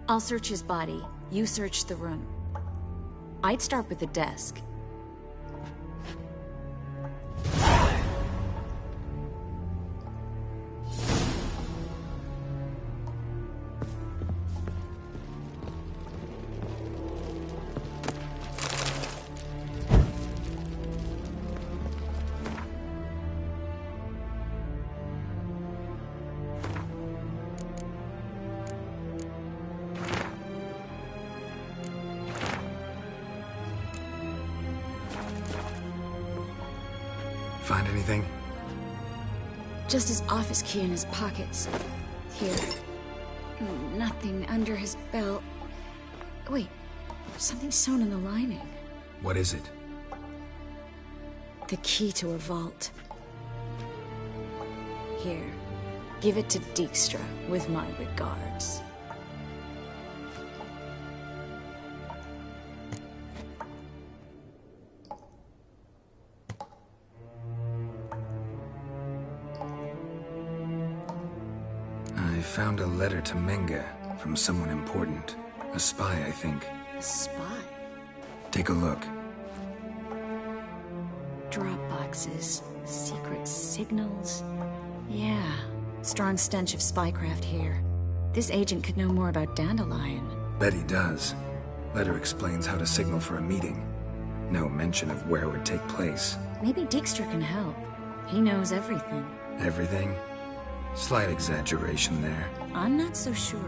I'll search his body. You search the room. I'd start with the desk. Find anything? Just his office key in his pockets. Here. Nothing under his belt. Wait, something's sewn in the lining. What is it? The key to a vault. Here. Give it to Dijkstra with my regards. I found a letter to Menga from someone important. A spy, I think. A spy? Take a look. Drop boxes, secret signals. Yeah, strong stench of spycraft here. This agent could know more about Dandelion. Bet he does. Letter explains how to signal for a meeting. No mention of where it would take place. Maybe Dijkstra can help. He knows everything. Everything? Slight exaggeration there. I'm not so sure.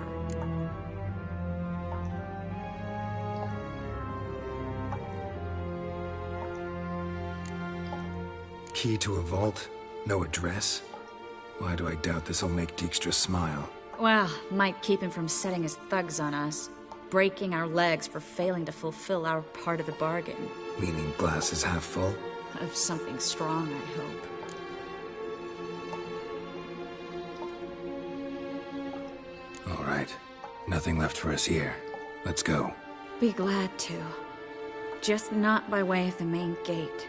Key to a vault? No address? Why do I doubt this'll make Dijkstra smile? Well, might keep him from setting his thugs on us. Breaking our legs for failing to fulfill our part of the bargain. Meaning glass is half full? Of something strong, I hope. Nothing left for us here. Let's go. Be glad to. Just not by way of the main gate.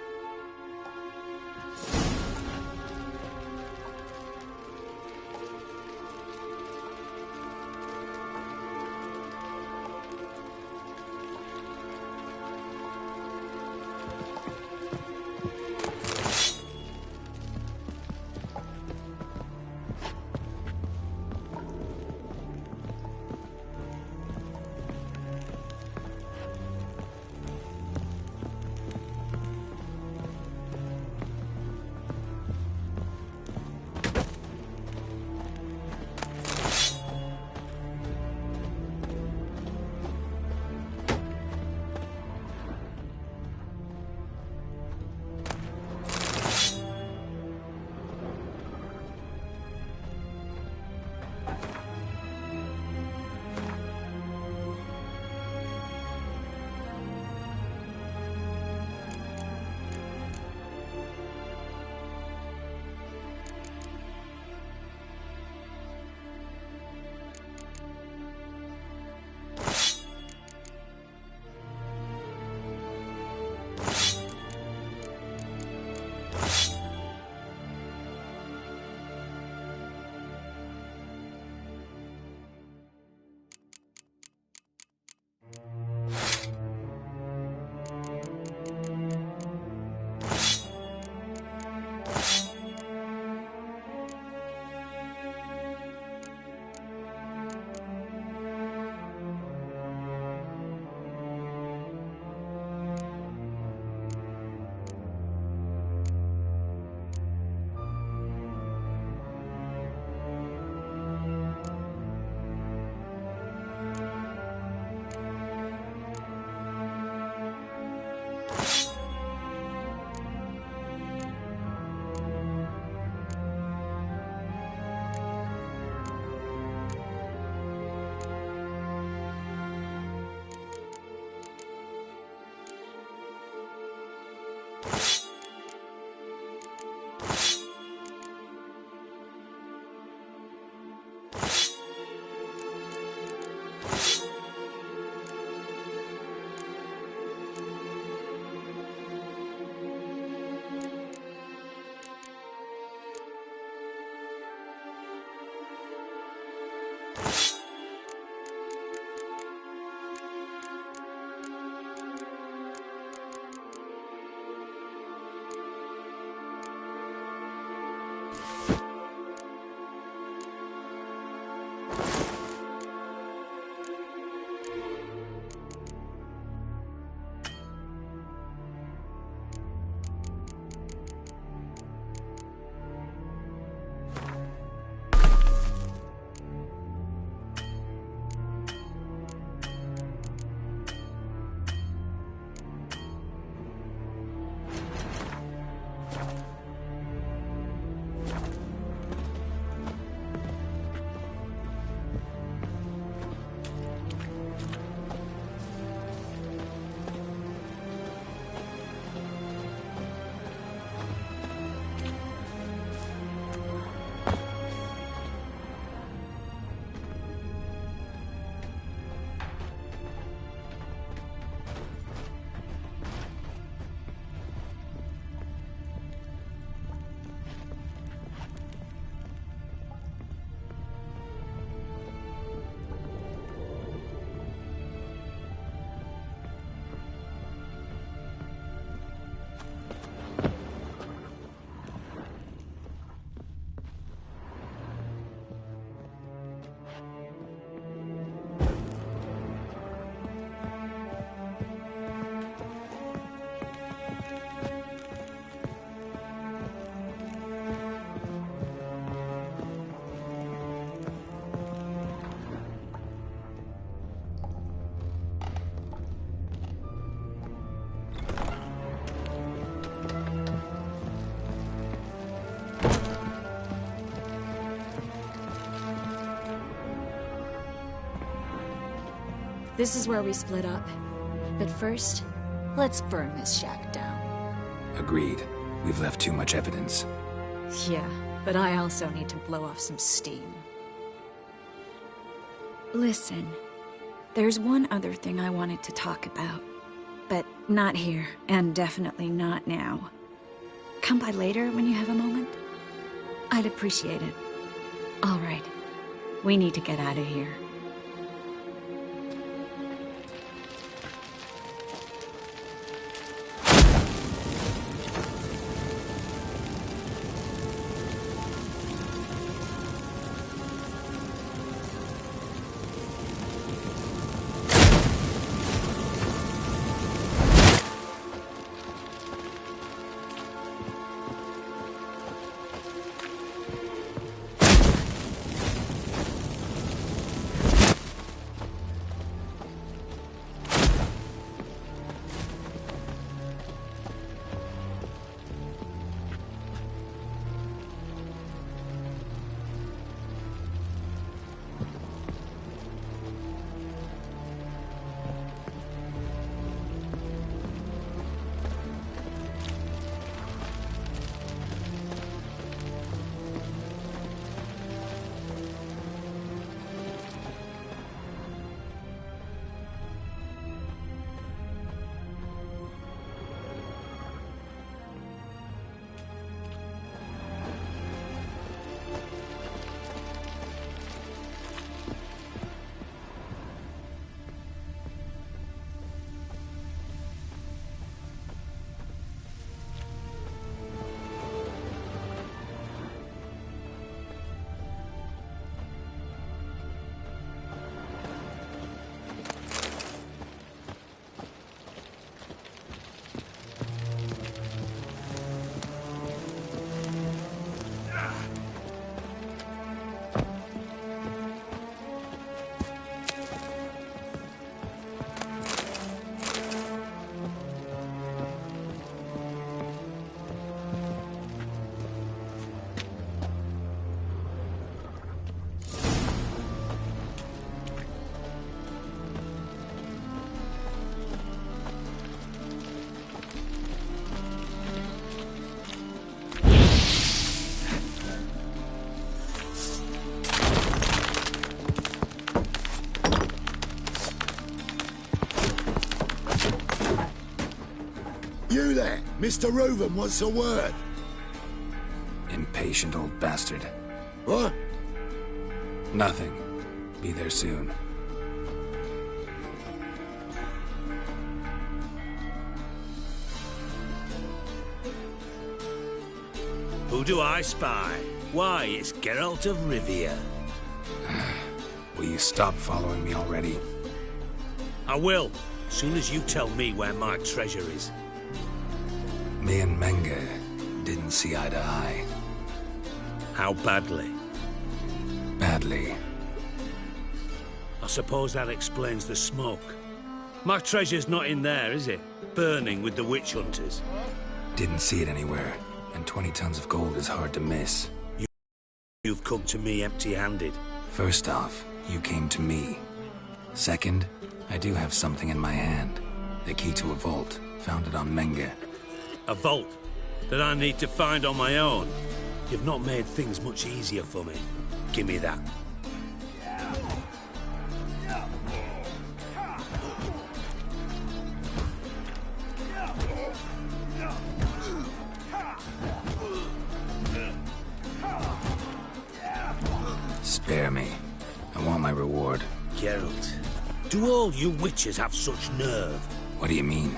This is where we split up. But first, let's burn this shack down. Agreed. We've left too much evidence. Yeah, but I also need to blow off some steam. Listen, there's one other thing I wanted to talk about. But not here, and definitely not now. Come by later when you have a moment? I'd appreciate it. All right. We need to get out of here. You there, Mr. Reuven wants a word. Impatient old bastard. What? Nothing. Be there soon. Who do I spy? Why, it's Geralt of Rivia. Will you stop following me already? I will, as soon as you tell me where my treasure is. Me and Menge didn't see eye to eye. How badly? Badly. I suppose that explains the smoke. My treasure's not in there, is it? Burning with the witch hunters. Didn't see it anywhere, and 20 tons of gold is hard to miss. You've come to me empty-handed. First off, you came to me. Second, I do have something in my hand. The key to a vault. Found it on Menge. A vault that I need to find on my own. You've not made things much easier for me. Give me that. Spare me. I want my reward. Geralt, do all you witches have such nerve? What do you mean?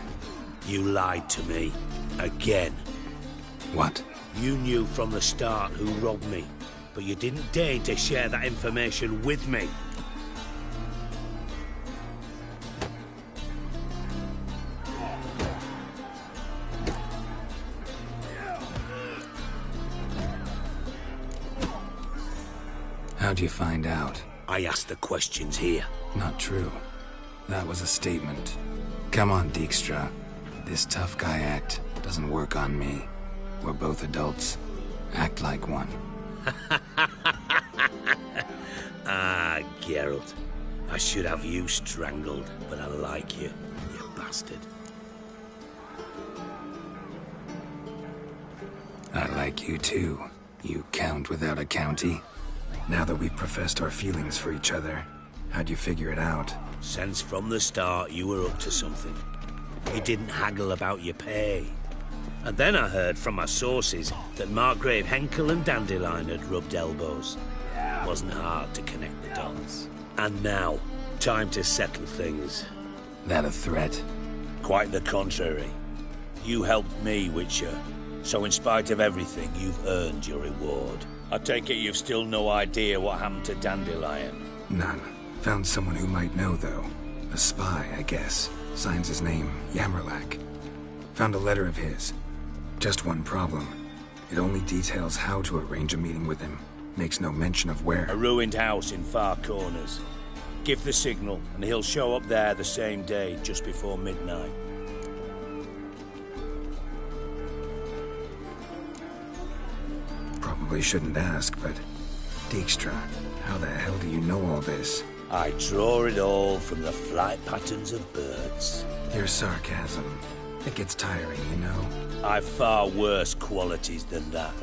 You lied to me. Again. What? You knew from the start who robbed me, but you didn't deign to share that information with me. How'd you find out? I asked the questions here. Not true. That was a statement. Come on, Dijkstra. This tough guy act doesn't work on me. We're both adults. Act like one. Ah, Geralt. I should have you strangled, but I like you, you bastard. I like you too, you count without a county. Now that we've professed our feelings for each other, How'd you figure it out? Since from the start you were up to something. You didn't haggle about your pay. And then I heard from my sources that Margrave Henkel and Dandelion had rubbed elbows. Wasn't hard to connect the dots. And now, time to settle things. That a threat? Quite the contrary. You helped me, Witcher. So in spite of everything, you've earned your reward. I take it you've still no idea what happened to Dandelion? None. Found someone who might know, though. A spy, I guess. Signs his name, Yammerlak. Found a letter of his. Just one problem. It only details how to arrange a meeting with him. Makes no mention of where. A ruined house in Far Corners. Give the signal, and he'll show up there the same day, just before midnight. Probably shouldn't ask, but... Dijkstra, how the hell do you know all this? I draw it all from the flight patterns of birds. Your sarcasm. It gets tiring, you know? I've far worse qualities than that,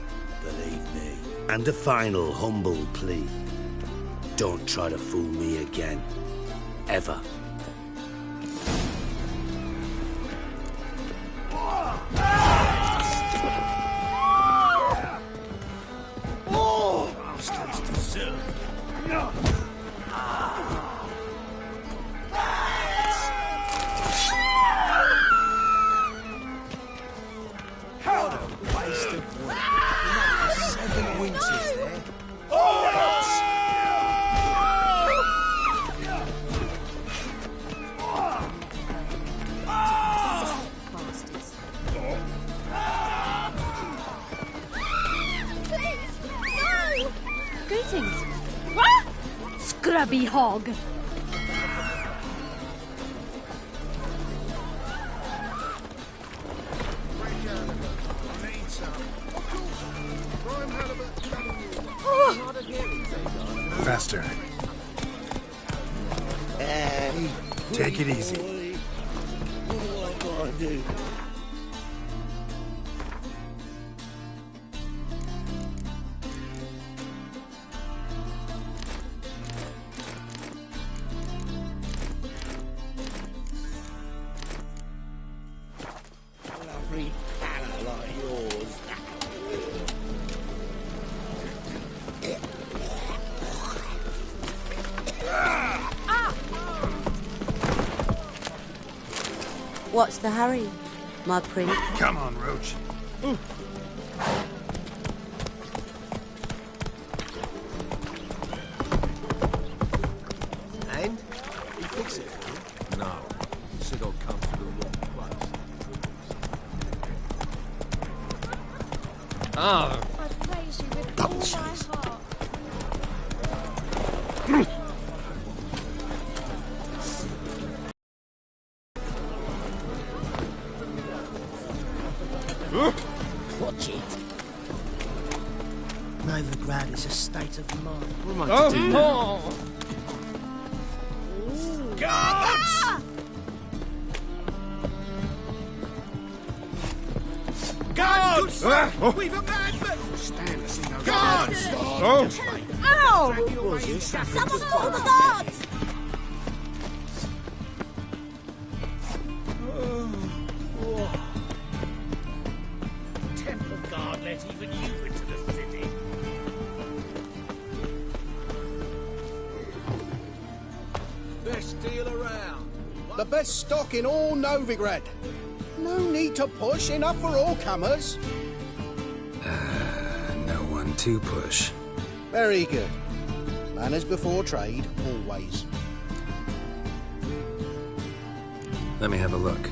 believe me. And a final humble plea. Don't try to fool me again. Ever. Bastards deserve. No. What a waste of wood. Enough for 7 winters there. Greetings. What? Scrubby hog. Faster. Hey. Take it easy. What do I do? Lovely hammer like yours. What's the hurry, my prince? Come on, Roach. And? You fix it for you? No. He said I'll come to the wrong place. I praise you with all my heart. Watch it. Novigrad is a state of mind. What am I to do now? Guards! Guards! We've a madman! Stand us in those Guards! Ow! Someone call the guards! Temple guard let even you into the city. Best deal around. The best stock in all Novigrad. No need to push, enough for all comers. No one to push. Very good. Manners before trade, always. Let me have a look.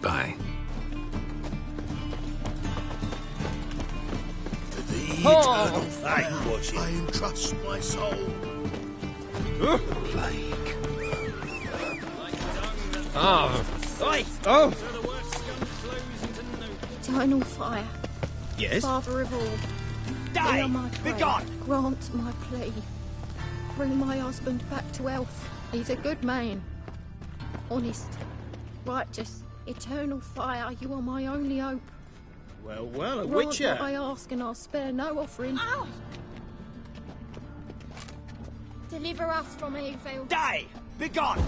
Bye. The eternal flame, I entrust my soul. The plague. Eternal fire. Yes? Father of all. Die! Hear my prayer. Begone! Grant my plea. Bring my husband back to health. He's a good man. Honest. Righteous. Eternal fire. You are my only hope. Well, a Grant witcher. what I ask and I'll spare no offering. Ow! Deliver us from evil. Die! Begone!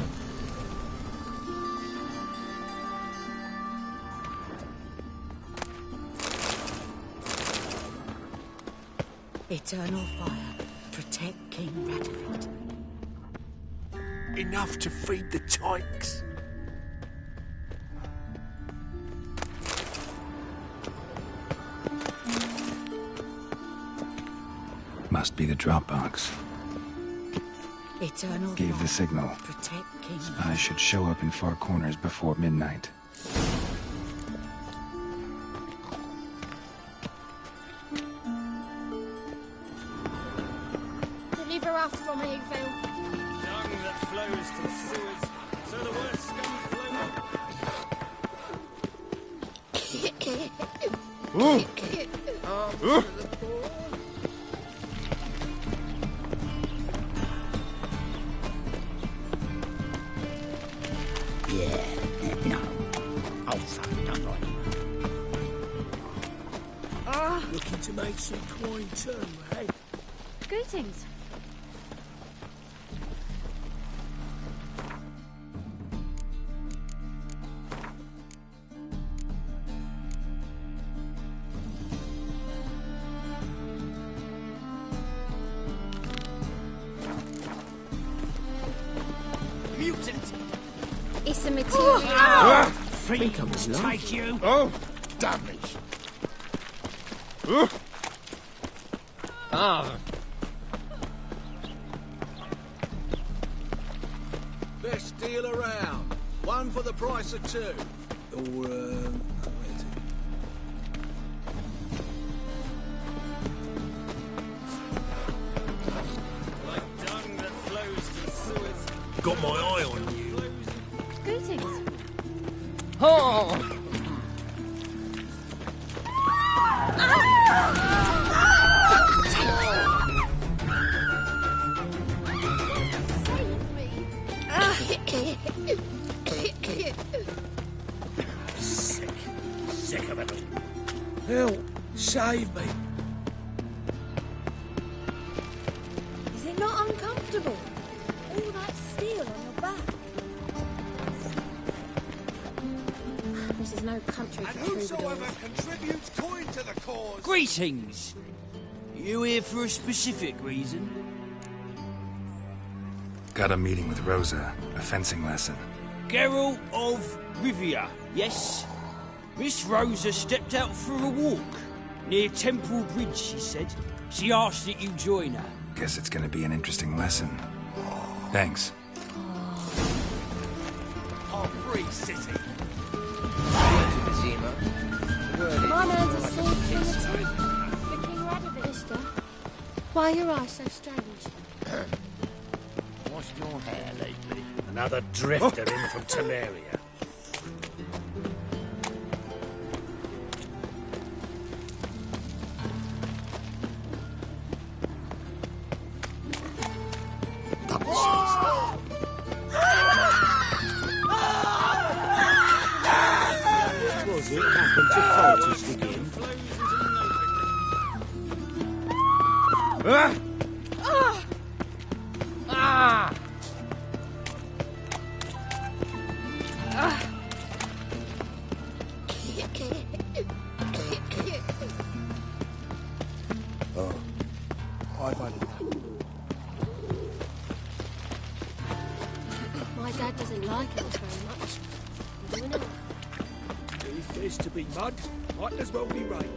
Eternal fire, protect King Radovid. Enough to feed the tykes. Must be the drop box. Eternal Gave fire, the signal. protect King Spies should show up in Far Corners before midnight. Deliver us from evil. Dung that flows to the sewers, so the worst scum No. Oh, fuck, done right. Looking to make some coin turn, right? Greetings. Mutant! It's a material. Fiends take you! Oh! Damage! Best deal around. One for the price of two. Or, where is it? like dung that flows to the sewers. Got my eye on you. Greetings. Sick of it all. Help! Save me! Is it not uncomfortable? All that steel on your back. This is no country for troubadours. contributes coin to the cause. Greetings! You here for a specific reason? Got a meeting with Rosa. A fencing lesson. Geralt of Rivia, yes? Miss Rosa stepped out for a walk. Near Temple Bridge, she said. She asked that you join her. Guess it's gonna be an interesting lesson. Thanks. Our free city. My man's a sword for King Radovid. Mister, why are your eyes so strange? What's your hair lately? Another drifter in from Teleria. Was it happened to Foltest again? I've had enough. My dad doesn't like it very much. I'm doing it. If there's to be mud, might as well be rain.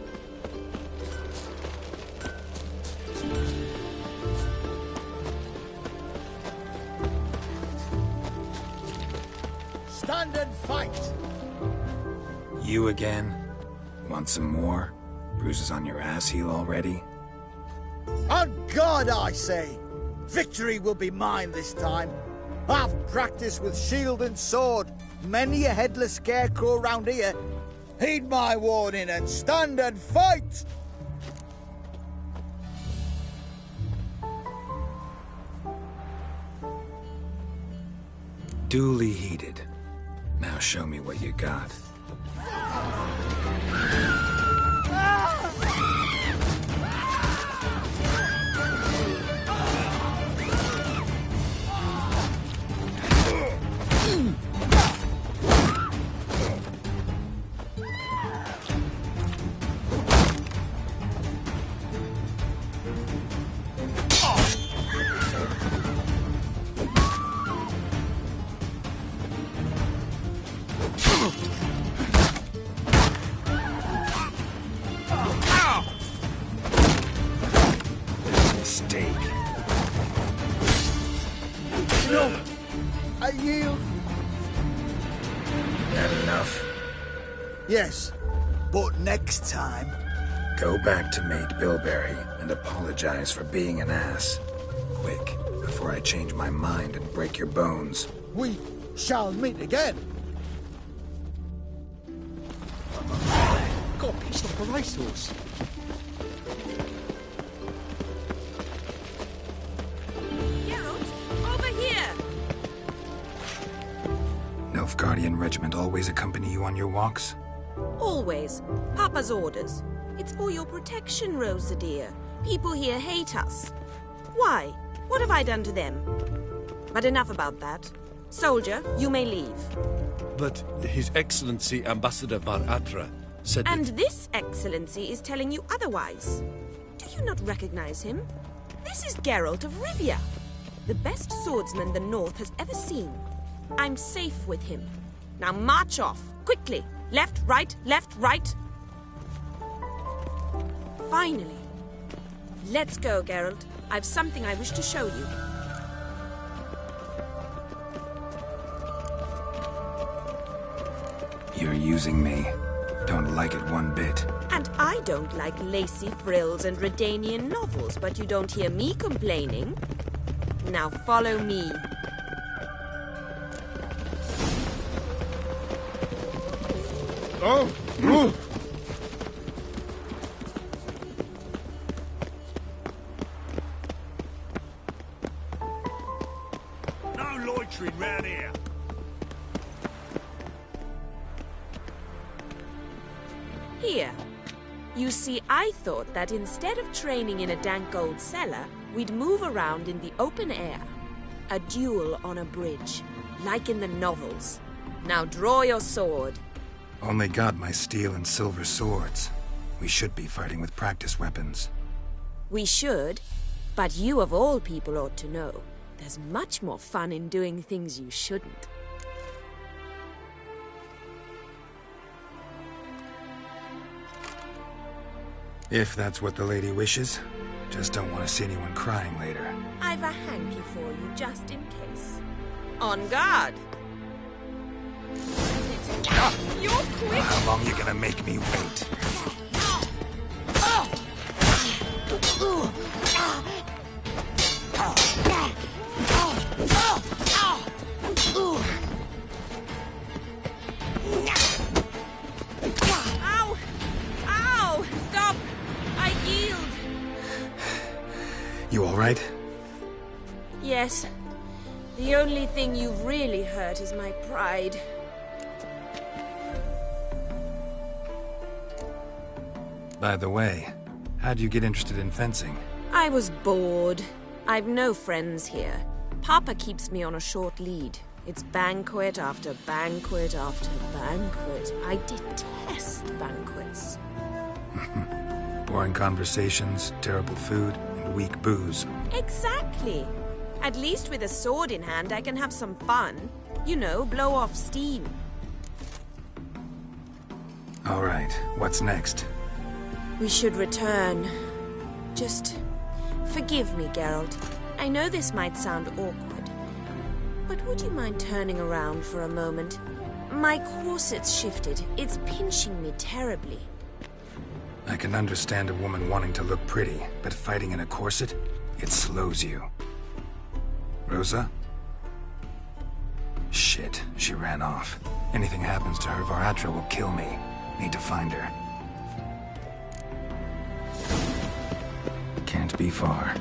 Stand and fight! You again? Want some more? Bruises on your ass heel already? On God, I say! Victory will be mine this time. I've practiced with shield and sword. Many a headless scarecrow round here. Heed my warning and stand and fight! Duly heeded. Now show me what you got. No! I yield! That enough? Yes, but next time... Go back to Mate Bilberry and apologize for being an ass. Quick, before I change my mind and break your bones. We shall meet again! Got pissed off a racehorse. Nilfgaardian regiment always accompany you on your walks? Always. Papa's orders. It's for your protection, Rosa dear. People here hate us. Why? What have I done to them? But enough about that. Soldier, you may leave. But His Excellency Ambassador Var Adra said And that... this excellency is telling you otherwise. Do you not recognize him? This is Geralt of Rivia, the best swordsman the North has ever seen. I'm safe with him. Now march off, quickly. Left, right, left, right. Finally. Let's go, Geralt. I've something I wish to show you. You're using me. Don't like it one bit. And I don't like lacy frills and Redanian novels, but you don't hear me complaining. Now follow me. Oh! Oh! No loitering round here. Here. You see, I thought that instead of training in a dank old cellar, we'd move around in the open air. A duel on a bridge, like in the novels. Now draw your sword. Only got my steel and silver swords. We should be fighting with practice weapons. We should, but you of all people ought to know. There's much more fun in doing things you shouldn't. If that's what the lady wishes. Just don't want to see anyone crying later. I've a hanky for you, just in case. On guard! You're quick! How long you gonna make me wait? Ow! Ow! Stop! I yield! You alright? Yes. The only thing you've really hurt is my pride. By the way, how'd you get interested in fencing? I was bored. I've no friends here. Papa keeps me on a short lead. It's banquet after banquet after banquet. I detest banquets. Boring conversations, terrible food, and weak booze. Exactly. At least with a sword in hand, I can have some fun. You know, blow off steam. All right, what's next? We should return. Just forgive me, Geralt. I know this might sound awkward, but would you mind turning around for a moment? My corset's shifted. It's pinching me terribly. I can understand a woman wanting to look pretty, but fighting in a corset, it slows you. Rosa? Shit, she ran off. Anything happens to her, Varatra will kill me. Need to find her. Can't be far.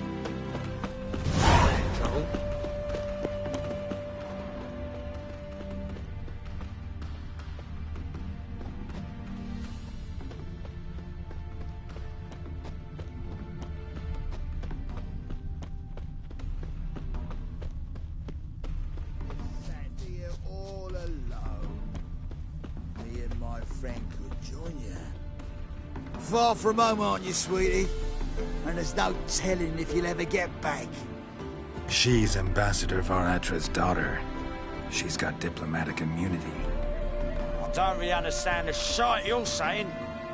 Far from home, aren't you, sweetie? And there's no telling if you'll ever get back. She's Ambassador Varatra's daughter. She's got diplomatic immunity. I don't really understand the shite you're saying.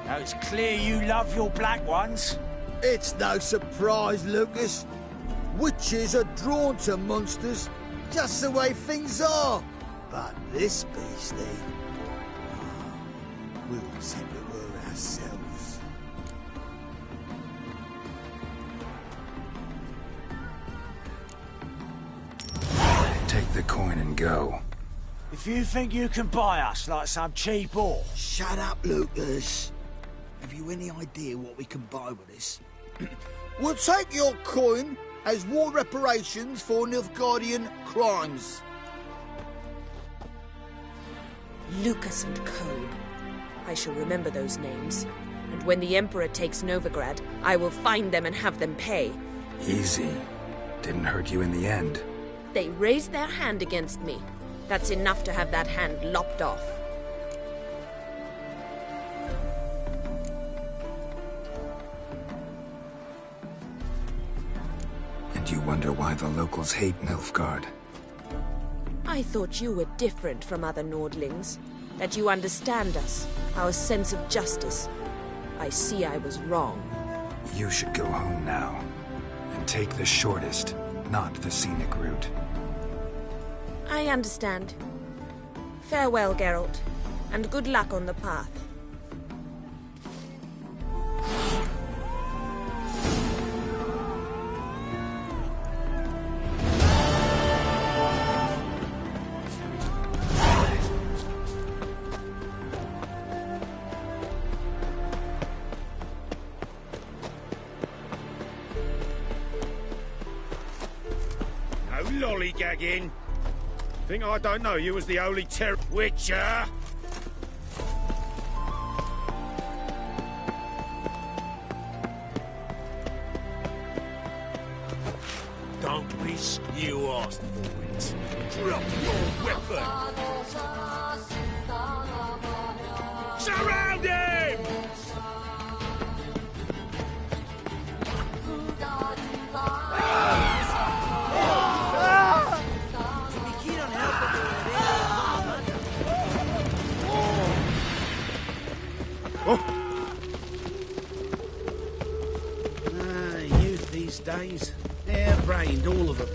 Now it's clear you love your black ones. It's no surprise, Lucas. Witches are drawn to monsters, just the way things are. But this beastie... we'll tip it were ourselves. Take the coin and go. If you think you can buy us like some cheap whore... Shut up, Lucas. Have you any idea what we can buy with this? We'll take your coin as war reparations for Nilfgaardian crimes. Lucas and Code. I shall remember those names. And when the Emperor takes Novigrad, I will find them and have them pay. Easy. Didn't hurt you in the end. They raised their hand against me. That's enough to have that hand lopped off. And you wonder why the locals hate Nilfgaard. I thought you were different from other Nordlings. That you understand us, our sense of justice. I see I was wrong. You should go home now. And take the shortest, not the scenic route. I understand. Farewell, Geralt, and good luck on the path. No lollygagging. Think I don't know you as the holy Witcher? Don't be you asked for it. Drop your weapon. Surround him! Youth these days. Hair-brained, all of them.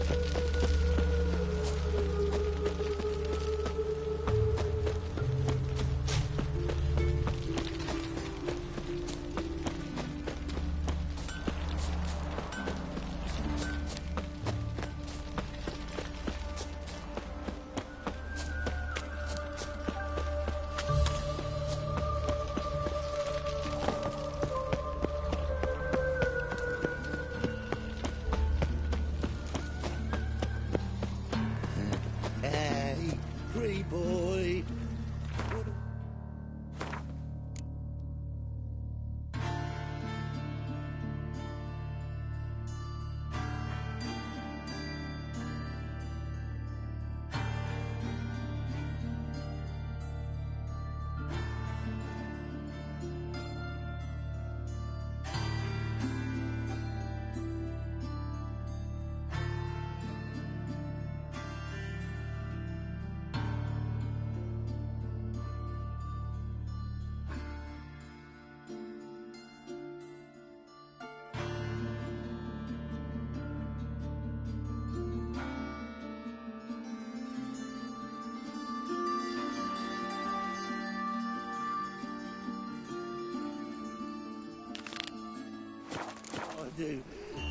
do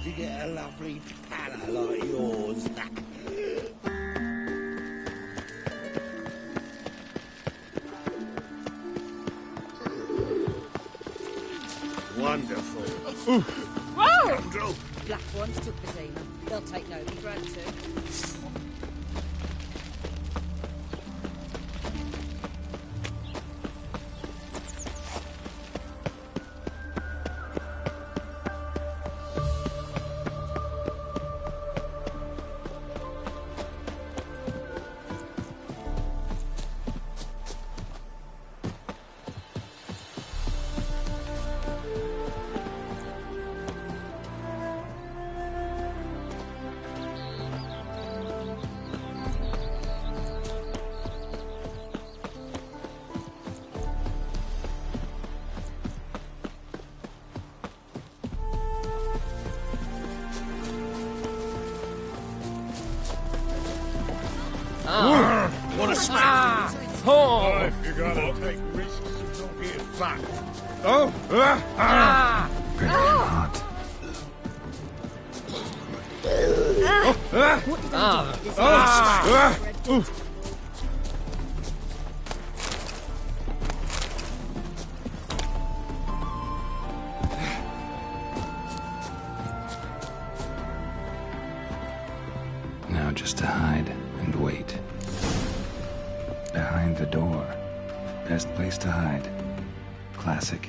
to get a lovely palla like yours? Wonderful. Whoa! Scoundrel. Black ones took Vizima. They'll take no regret too. What a smack! Oh! You gotta take risks and don't get fat. Oh! Pretty hot. Now just to hide and wait. Behind the door. Best place to hide. Classic.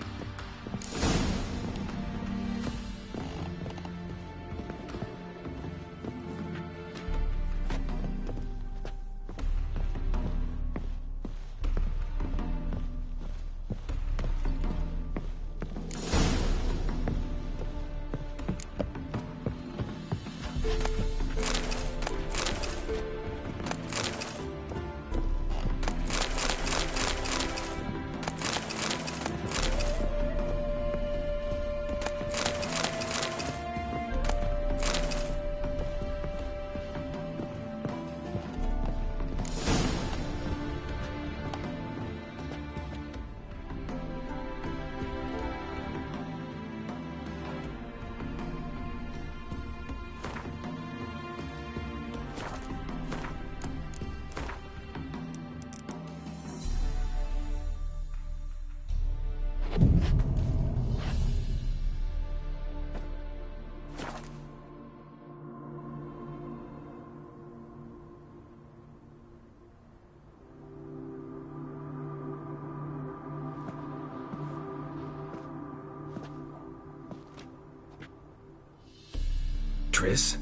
Triss?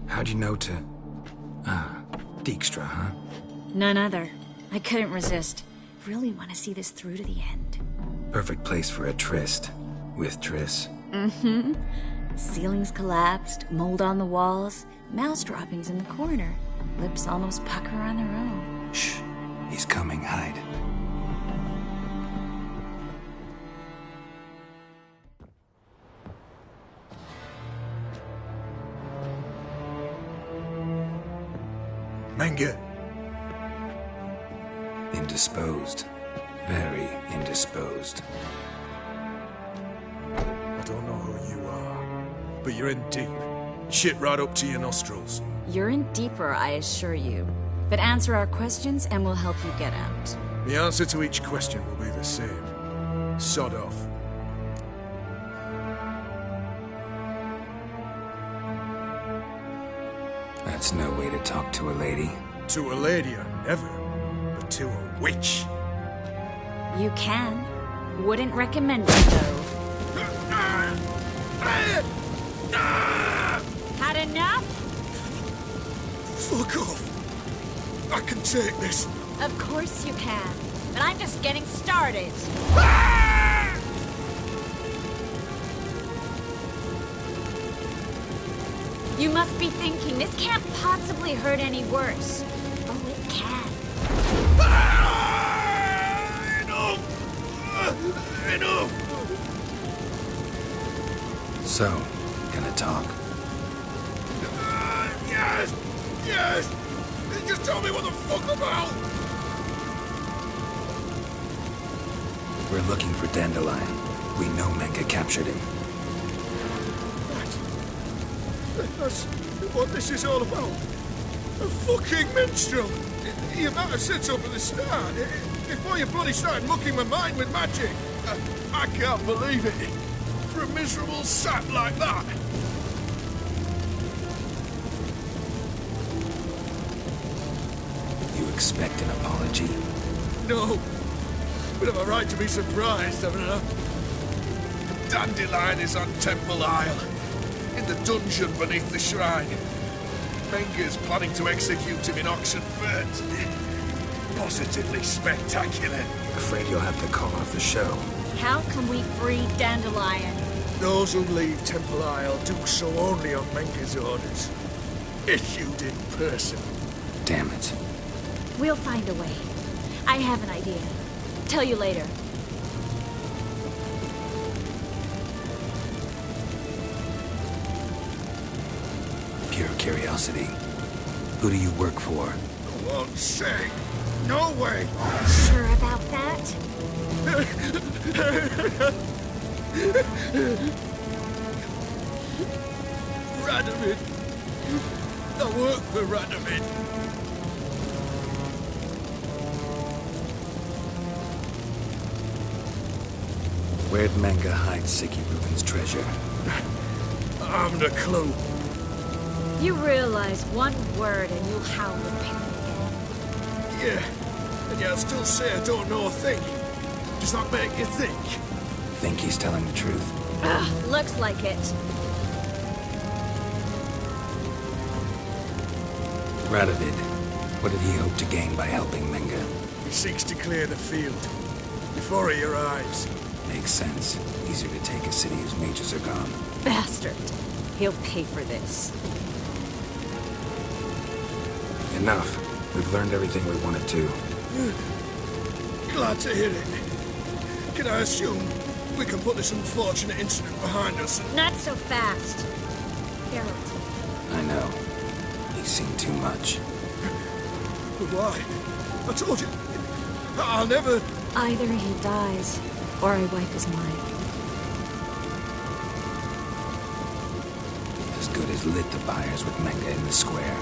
How'd you know to... Dijkstra, huh? None other. I couldn't resist. Really want to see this through to the end. Perfect place for a tryst. With Triss. Mm-hmm. Ceilings collapsed, mold on the walls, mouse droppings in the corner. Lips almost pucker on their own. Shh. He's coming. Hide. Menge. Indisposed. Very indisposed. I don't know who you are, but you're in deep. Shit right up to your nostrils. You're in deeper, I assure you. But answer our questions and we'll help you get out. The answer to each question will be the same. Sod off. That's no way to talk to a lady. To a lady, I never. But to a witch. You can. Wouldn't recommend it, though. Had enough? Fuck off. I can take this. Of course you can. But I'm just getting started. You must be thinking, this can't possibly hurt any worse. Oh, it can. Enough! So, gonna talk? Yes! Yes! Just tell me what the fuck about! We're looking for Dandelion. We know Menge captured him. That's what this is all about. A fucking minstrel! You might have said so from the start. Before you bloody started mucking my mind with magic. I can't believe it. For a miserable sap like that. You expect an apology? No. But I've a right to be surprised, haven't I? Dandelion is on Temple Isle. In the dungeon beneath the shrine. Menger's planning to execute him in Oxenfurt. Positively spectacular. Afraid you'll have to call off the show. How can we free Dandelion? Those who leave Temple Isle do so only on Menger's orders. Issued in person. Damn it. We'll find a way. I have an idea. Tell you later. Pure curiosity. Who do you work for? I won't say. No way. Sure about that? Radovid. I work for Radovid. Where'd Menger hide Siki Reuben's treasure? I haven't a clue. You realize one word and you'll howl with pain again. Yeah, and yet I'll still say I don't know a thing. Does that make you think? Think he's telling the truth? Ugh, looks like it. Radovid, what did he hope to gain by helping Menger? He seeks to clear the field before he arrives. Makes sense. Easier to take a city whose mages are gone. Bastard. He'll pay for this. Enough. We've learned everything we wanted to. Glad to hear it. Can I assume we can put this unfortunate incident behind us? Not so fast. Geralt. I know. He's seen too much. But why? I told you. I'll never... Either he dies, or I wipe his mind. As good as lit the fires with Menger in the square.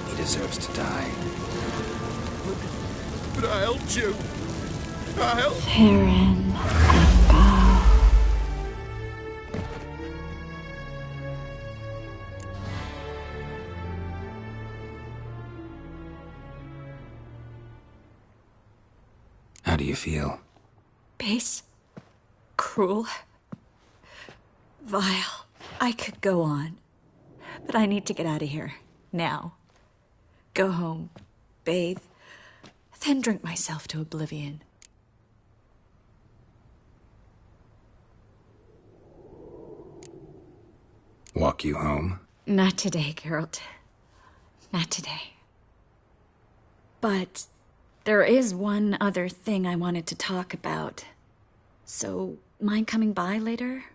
He deserves to die. But I helped you. I helped... Farron and Bow. How do you feel? Base. Cruel. Vile. I could go on. But I need to get out of here. Now. Go home. Bathe. Then drink myself to oblivion. Walk you home? Not today, Geralt. Not today. But there is one other thing I wanted to talk about. So, mind coming by later?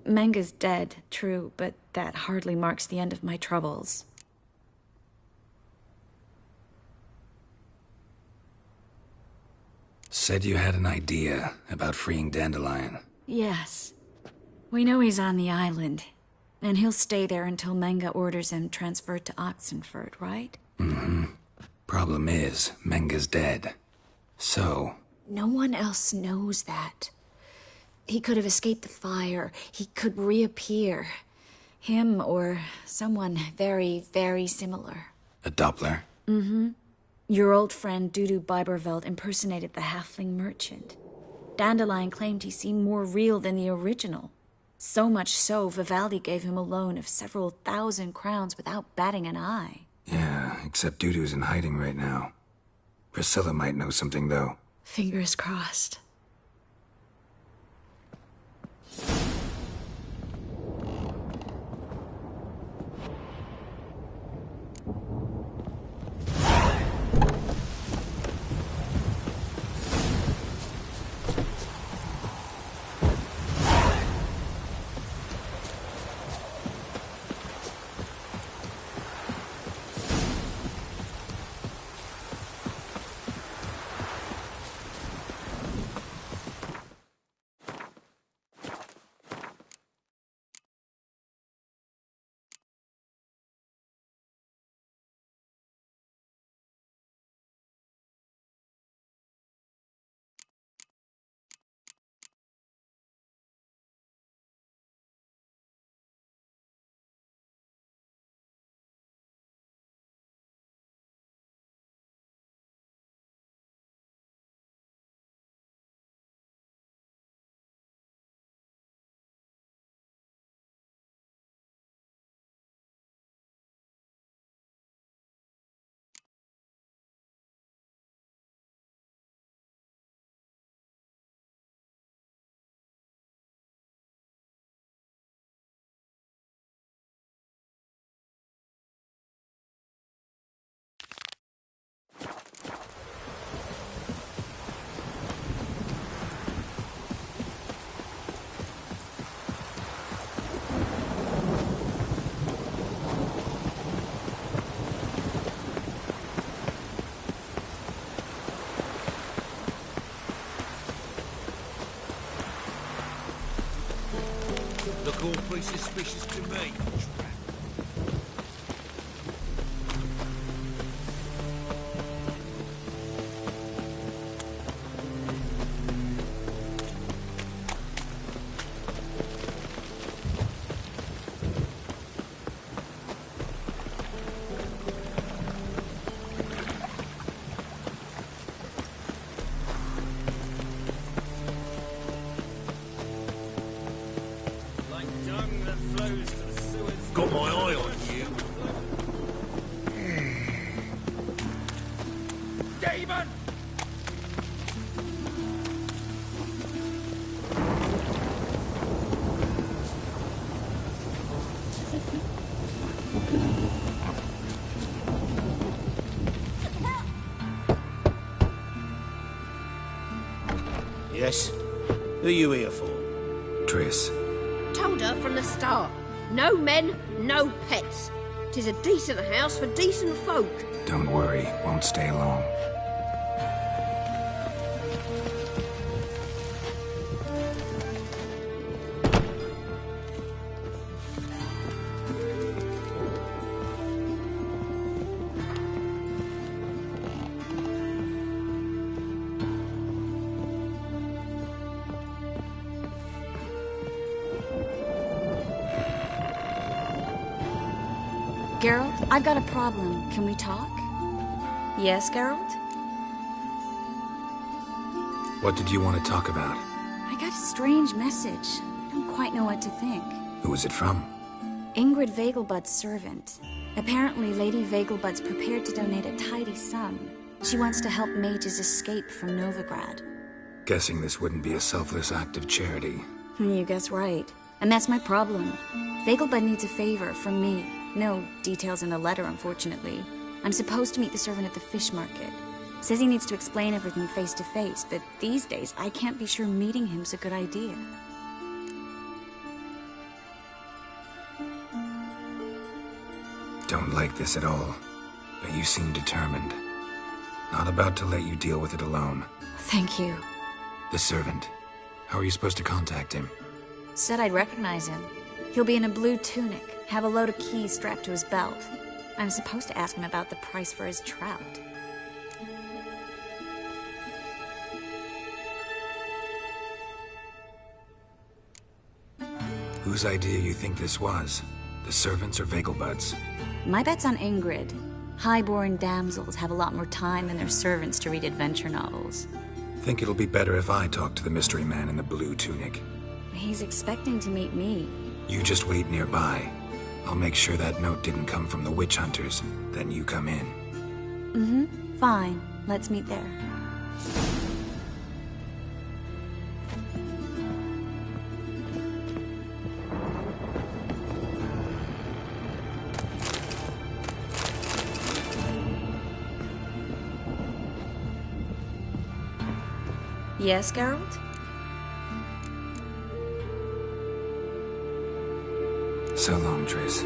Menga's dead, true, but that hardly marks the end of my troubles. Said you had an idea about freeing Dandelion. Yes. We know he's on the island, and he'll stay there until Menga orders him transferred to Oxenfurt, right? Mm-hmm. Problem is, Menga's dead. So... No one else knows that. He could have escaped the fire. He could reappear. Him or someone very, very similar. A Doppler? Mm-hmm. Your old friend Dudu Biberveld impersonated the halfling merchant. Dandelion claimed he seemed more real than the original. So much so, Vivaldi gave him a loan of several thousand crowns without batting an eye. Yeah, except Dudu's in hiding right now. Priscilla might know something, though. Fingers crossed. awfully suspicious to me. Got my eye on you. Demon! Yes? Who are you here for? Triss. Told her from the start. No men, no pets. 'Tis a decent house for decent folk. Don't worry, won't stay long. Geralt, I've got a problem. Can we talk? Yes, Geralt? What did you want to talk about? I got a strange message. I don't quite know what to think. Who was it from? Ingrid Vegelbud's servant. Apparently, Lady Vegelbud's prepared to donate a tidy sum. She wants to help mages escape from Novigrad. Guessing this wouldn't be a selfless act of charity. You guess right. And that's my problem. Vegelbud needs a favor from me. No details in the letter, unfortunately. I'm supposed to meet the servant at the fish market. Says he needs to explain everything face to face, but these days I can't be sure meeting him's a good idea. Don't like this at all, but you seem determined. Not about to let you deal with it alone. Thank you. The servant. How are you supposed to contact him? Said I'd recognize him. He'll be in a blue tunic, have a load of keys strapped to his belt. I'm supposed to ask him about the price for his trout. Whose idea you think this was? The servants or Vegelbud's? My bet's on Ingrid. Highborn damsels have a lot more time than their servants to read adventure novels. Think it'll be better if I talk to the mystery man in the blue tunic. He's expecting to meet me. You just wait nearby. I'll make sure that note didn't come from the witch hunters. Then you come in. Mm-hmm. Fine. Let's meet there. Yes, Geralt? So long, Triss.